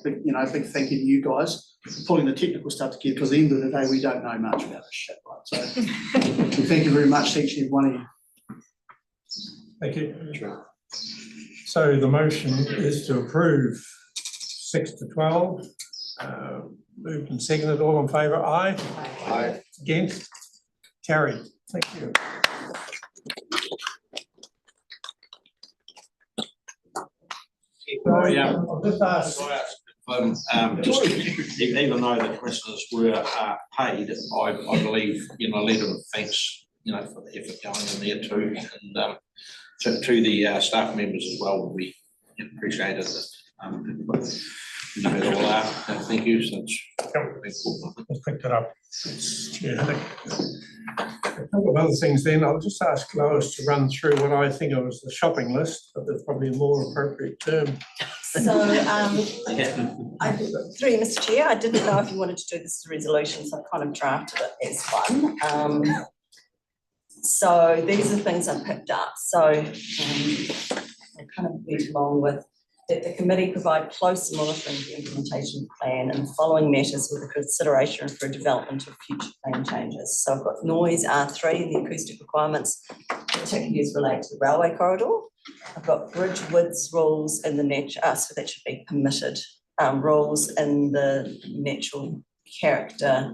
big thank you to you guys pulling the technical stuff together, because at the end of the day, we don't know much about this shit, right? So thank you very much to each and every one of you. Thank you. So the motion is to approve 6 to 12. Moved and seconded, all in favour, aye? Aye. Against? Carried. Thank you. I'll just ask. Even though the prisoners were paid, I believe, a letter of thanks, for the effort going in there too, and to the staff members as well, we appreciated it. You know, it all out. Thank you. So We'll pick that up. Yeah. A couple of other things then. I'll just ask Lois to run through what I think of as the shopping list, but there's probably a more appropriate term. So, through you, Mr. Chair, I didn't know if you wanted to do this as a resolution, so I kind of drafted it as one. So these are things I picked up. So I kind of went along with that the committee provide close monitoring of the implementation plan and the following matters with a consideration for development of future plan changes. So I've got noise R3 and the acoustic requirements, particularly as relate to the railway corridor. I've got bridge widths rules in the nature, so that should be permitted, rules in the natural character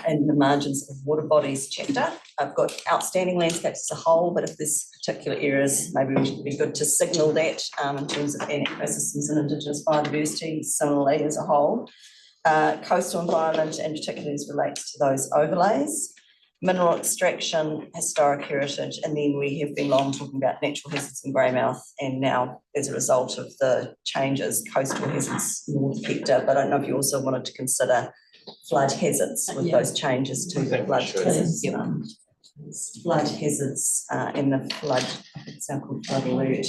and the margins of water bodies chapter. I've got outstanding landscapes as a whole, but if there's particular areas, maybe we should be good to signal that in terms of ecosystems and Indigenous biodiversity, similarly as a whole. Coastal environment and particularly as relates to those overlays. Mineral extraction, historic heritage, and then we have been long talking about natural hazards in Greymouth, and now as a result of the changes, coastal hazards North Hector, but I don't know if you also wanted to consider flood hazards with those changes to the flood hazards. Flood hazards in the flood, I think it's now called flood alert.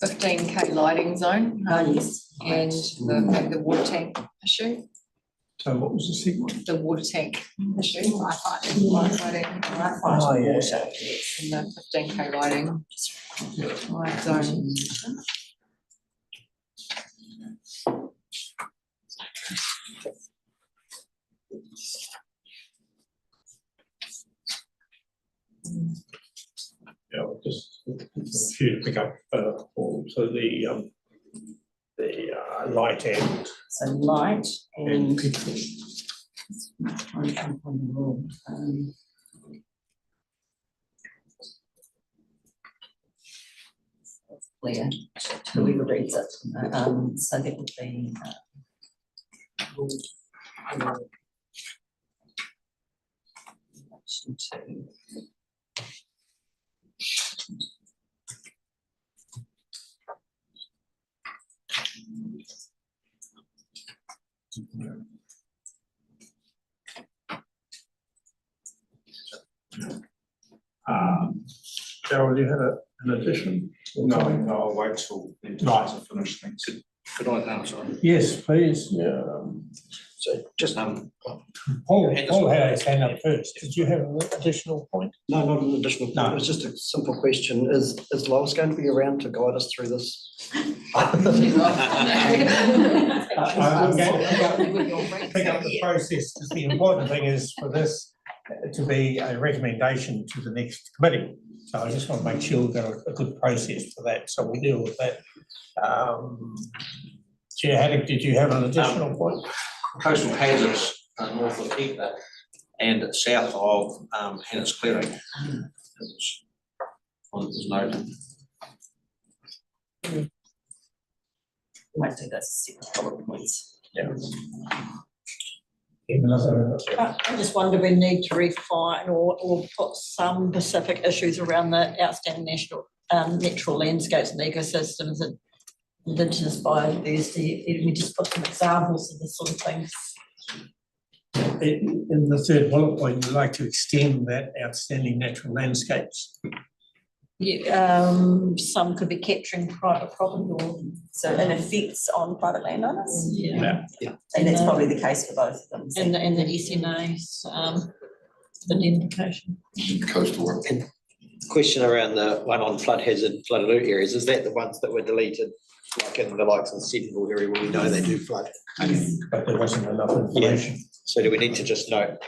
15K lighting zone. Yes. And the water tank issue. So what was the sequence? The water tank issue. Firefighting. Oh, yeah. Water. And the 15K lighting. Light zone. Yeah, just a few to pick up. So the light and. So light and. People. Clear, whoever reads it. So that would be. Cheryl, you had an addition? No, I'll wait till the additions are finished, thanks. could I answer? Yes, please. Yeah. So just Paul had his hand up first. Did you have an additional point? No, not an additional point. No. It's just a simple question. Is Lois going to be around to guide us through this? I'm going to pick up the process, because the important thing is for this to be a recommendation to the next committee. So I just want to make sure we've got a good process for that, so we'll deal with that. Chair Haddock, did you have an additional point? coastal hazards north of Hector and south of Hannah's Clearing. Was noted. Might do those separate bullet points. Yeah. I just wonder if we need to refine or put some specific issues around the outstanding natural landscapes and ecosystems and Indigenous biodiversity. If we just put some examples of the sort of things. In the third bullet point, you'd like to extend that outstanding natural landscapes. Yeah, some could be capturing private property or so an effects on private landowners. Yeah. And that's probably the case for both of them. And the SNA's identification. Coastal one. question around the one on flood hazard, flood alert areas, is that the ones that were deleted? Like in the likes of the Sydneyville area where we know they do flood? But there wasn't enough information. So do we need to just note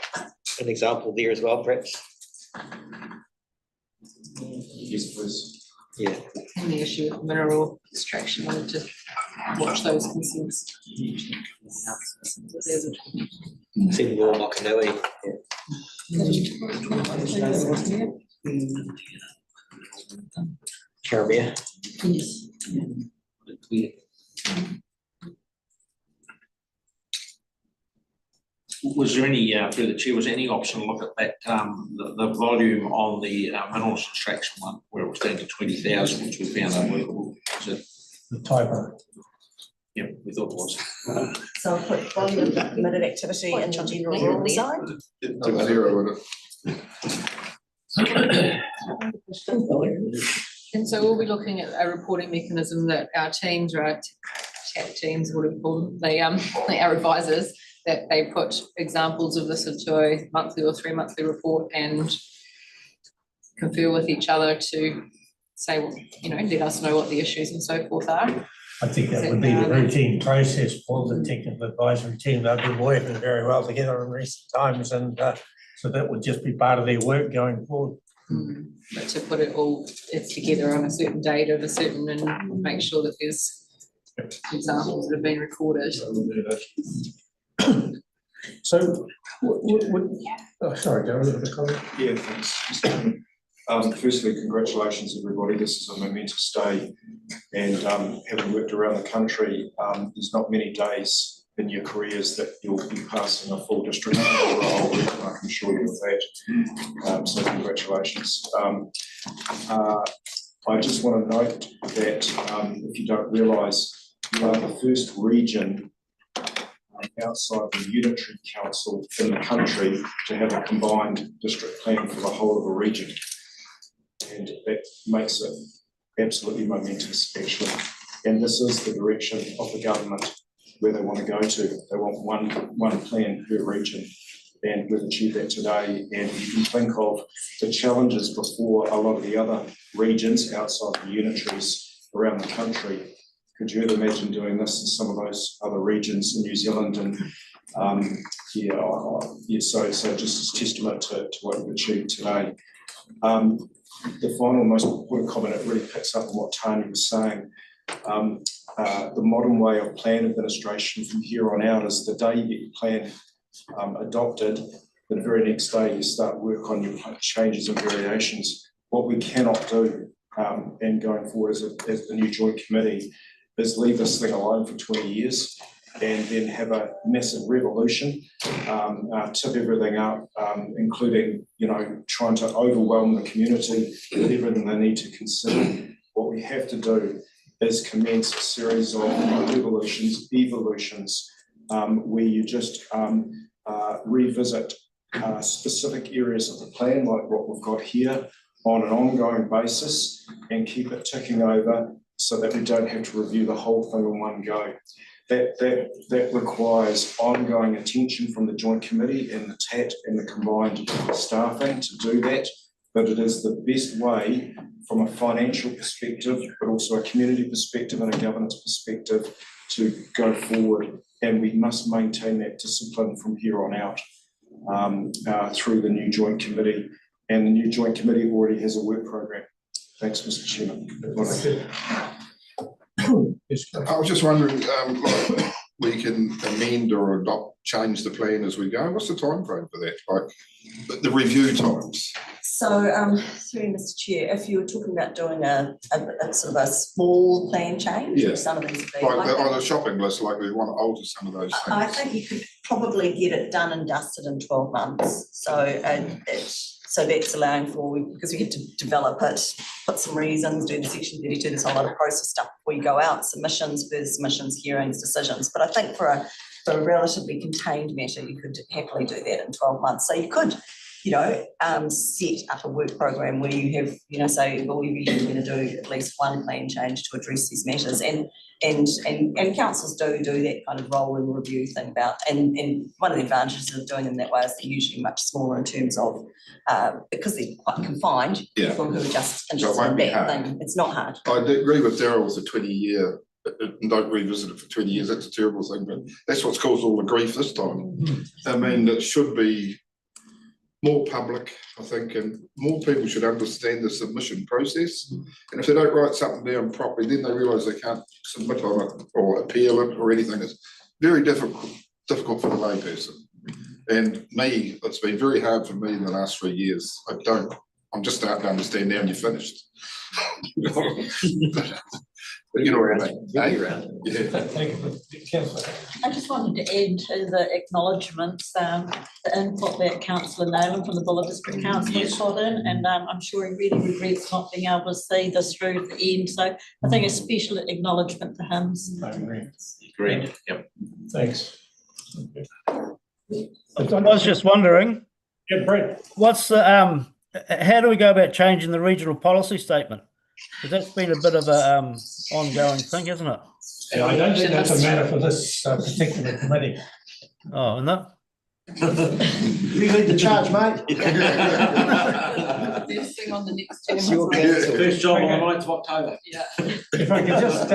an example there as well, perhaps? Yes, please. Yeah. And the issue of mineral extraction, I need to watch those consents. Sydneyville, Mokanui. Caribbean. Yes. Was there any, through the chair, was there any option to look at that, the volume on the minerals extraction one, where it was down to 20,000, which we found unworkable? Was it? The typo. Yeah, we thought it was. So I'll put volume of permitted activity in the general rural side. Took zero with it. And so we'll be looking at a reporting mechanism that our teams, right, chat teams, what do we call them? They, our advisors, that they put examples of this into a monthly or 3 monthly report and confer with each other to say, well, you know, let us know what the issues and so forth are. I think that would be the routine process for the technical advisory team. They've been working very well together in recent times, and so that would just be part of their work going forward. But to put it all together on a certain date of a certain, and make sure that there's examples that have been recorded. So, sorry, Darren, a little bit of comment? Yeah, thanks. Firstly, congratulations, everybody. This is a momentous day. And having worked around the country, there's not many days in your careers that you'll be passing a full district role. I can assure you of that. So congratulations. I just want to note that if you don't realise, you are the first region outside the unitary council in the country to have a combined district plan for the whole of a region. And that makes it absolutely momentous, actually. And this is the direction of the government where they want to go to. They want one plan per region, and we've achieved that today. And you can think of the challenges before a lot of the other regions outside the unitaries around the country. Could you ever imagine doing this in some of those other regions in New Zealand? And so just as testament to what we've achieved today. The final most important comment, it really picks up on what Tanya was saying. The modern way of plan administration from here on out is the day you get your plan adopted, the very next day you start work on your changes and variations. What we cannot do, and going forward as the new joint committee, is leave this thing alone for 20 years and then have a massive revolution, tip everything up, including, you know, trying to overwhelm the community with everything they need to consider. What we have to do is commence a series of evolutions, where you just revisit specific areas of the plan, like what we've got here, on an ongoing basis, and keep it ticking over so that we don't have to review the whole thing in one go. That requires ongoing attention from the joint committee and the TAT and the combined staffing to do that. But it is the best way from a financial perspective, but also a community perspective and a governance perspective to go forward. And we must maintain that discipline from here on out through the new joint committee. And the new joint committee already has a work program. Thanks, Mr. Chairman. I was just wondering, we can amend or change the plan as we go. What's the time frame for that? Like the review times? So, through Mr. Chair, if you were talking about doing a sort of a small plan change, yeah, some of these like on a shopping list, like we want to alter some of those things. I think you could probably get it done and dusted in 12 months. So that's allowing for, because we have to develop it, put some reasons, do the section 32, this whole other process stuff before you go out, submissions, further submissions, hearings, decisions. But I think for a relatively contained matter, you could happily do that in 12 months. So you could set up a work program where you have, say, well, every year we're going to do at least one plan change to address these matters, and councils do that kind of roll and review thing about, and one of the advantages of doing them that way is they're usually much smaller in terms of, because they're quite confined, people who are just interested in that thing. It's not hard. I do agree with Daryl with the 20-year, and don't revisit it for 20 years, that's a terrible thing, but that's what's caused all the grief this time. I mean, it should be more public, I think, and more people should understand the submission process. And if they don't write something down properly, then they realise they can't submit on it or appeal it or anything. It's very difficult for the layperson. And me, it's been very hard for me in the last 3 years. I'm just starting to understand now, and you're finished. But you know what I mean. I just wanted to add to the acknowledgements, the input that Councillor Nolan from the Buller District Council has put in, and I'm sure he really regrets not being able to see this through to the end. So I think a special acknowledgement to him. I agree. Agreed, yep. Thanks. I was just wondering, Brett, what's the how do we go about changing the regional policy statement? Because that's been a bit of a ongoing thing, isn't it? Yeah, I don't think that's a matter for this particular committee. Oh, no. You lead the charge, mate. First thing on the next term. First job on the 9th of October. Yeah. If I could just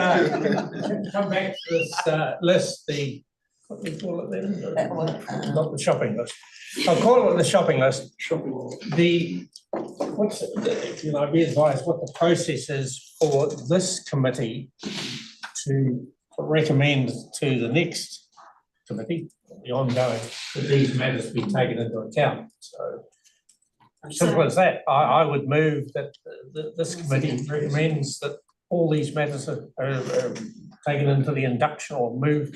come back to this list, what do we call it then? Not the shopping list. I'll call it the shopping list. Can I be advised what the process is for this committee to recommend to the next committee, the ongoing, that these matters be taken into account? So simple as that. I would move that this committee recommends that all these matters are taken into the induction or moved,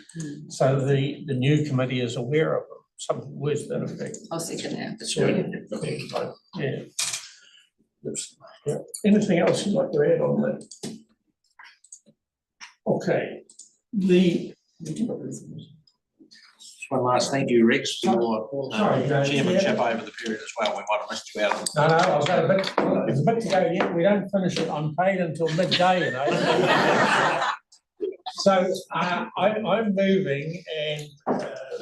so the new committee is aware of them. Some words to that effect. I'll second that. Yeah. Yeah. Anything else you'd like to add on that? Okay. One last thank you, Rex, for your Sorry, chairmanship over the period as well. We might have missed you out. No, I was going it's a bit to go yet. We don't finish it unpaid until midday, So I'm moving, and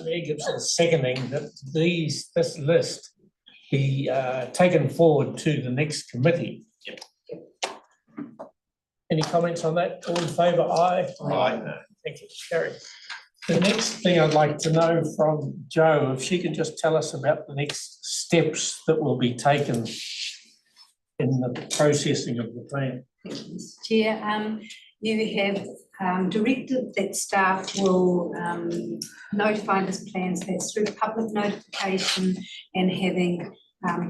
Mayor Gibson is seconding that this list be taken forward to the next committee. Yep. Any comments on that? All in favour? Aye. Aye. No, thank you, Carrie. The next thing I'd like to know from Jo, if she can just tell us about the next steps that will be taken in the processing of the plan. Thank you, Mr. Chair. You have directed that staff will notify this plans, that's through public notification and having,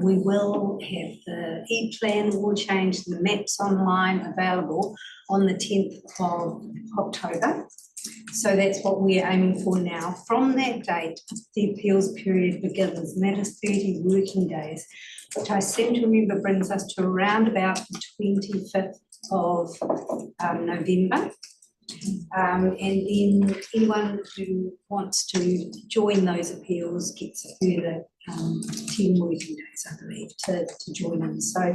we will have the e-plan will change, the maps online available on the 10th of October. So that's what we're aiming for now. From that date, the appeals period begins, and that is 30 working days, which I seem to remember brings us to around about the 25th of November. And then anyone who wants to join those appeals gets a further 10 working days, I believe, to join in. So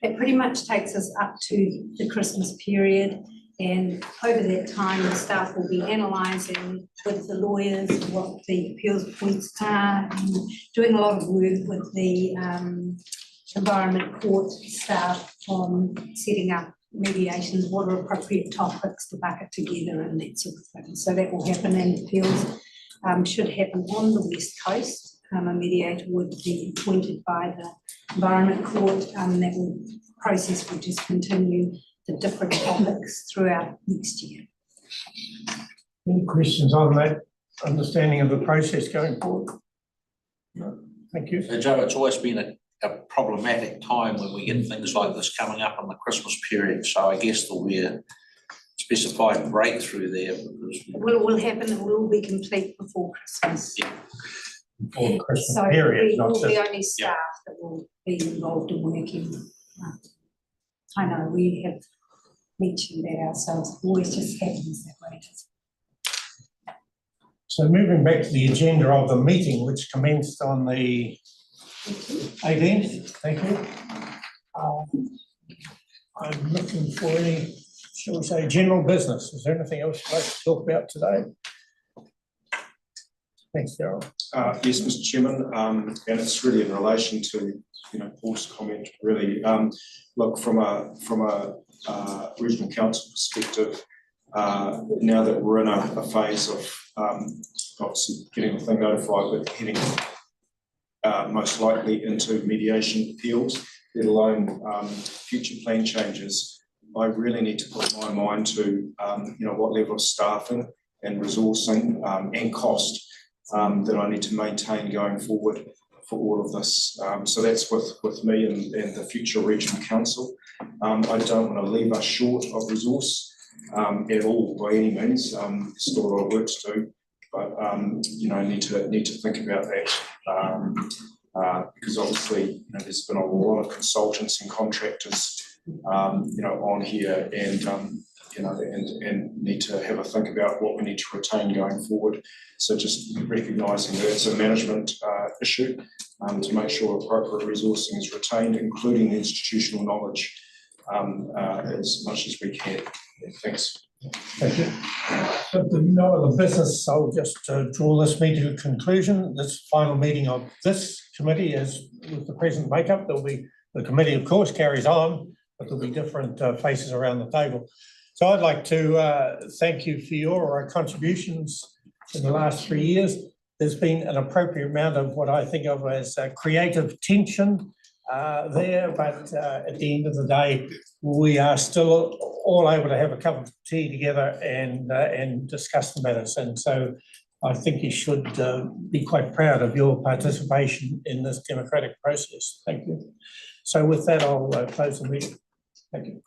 it pretty much takes us up to the Christmas period. And over that time, the staff will be analysing with the lawyers what the appeals points are, and doing a lot of work with the Environment Court staff on setting up mediations, what are appropriate topics to bucket together and that sort of thing. So that will happen, and appeals should happen on the West Coast. A mediator would be appointed by the Environment Court, that process will just continue the different topics throughout next year. Any questions on that understanding of the process going forward? No. Thank you. So, Jo, it's always been a problematic time when we get things like this coming up in the Christmas period. So I guess there'll be a specified breakthrough there. Because What will happen, it will be complete before Christmas. Yeah. Before the Christmas So period, we not will be just- only staff that will be involved in working. I know we have mentioned that ourselves, it always just happens that way. So moving back to the agenda of the meeting, which commenced on the 18th, thank you. I'm looking for any, shall we say, general business. Is there anything else you'd like to talk about today? Thanks, Darryl. Yes, Mr. Chairman, and it's really in relation to, Paul's comment, really. Look, from a regional council perspective, now that we're in a phase of obviously getting the thing notified, but heading most likely into mediation appeals, let alone future plan changes, I really need to put my mind to what level of staffing and resourcing and cost that I need to maintain going forward for all of this. So that's with me and the future regional council. I don't want to leave us short of resource at all by any means. There's still a lot of work to do, but need to think about that because obviously there's been a lot of consultants and contractors on here and need to have a think about what we need to retain going forward. So just recognising that it's a management issue to make sure appropriate resourcing is retained, including the institutional knowledge as much as we can. Thanks. Thank you. But no other business, I'll just draw this meeting to a conclusion. This final meeting of this committee is with the present makeup. There'll be, the committee of course carries on, but there'll be different faces around the table. So I'd like to thank you for your contributions in the last 3 years. There's been an appropriate amount of what I think of as creative tension there, but at the end of the day, we are still all able to have a cup of tea together and discuss the matters. And so I think you should be quite proud of your participation in this democratic process. Thank you. So with that, I'll close the meeting. Thank you.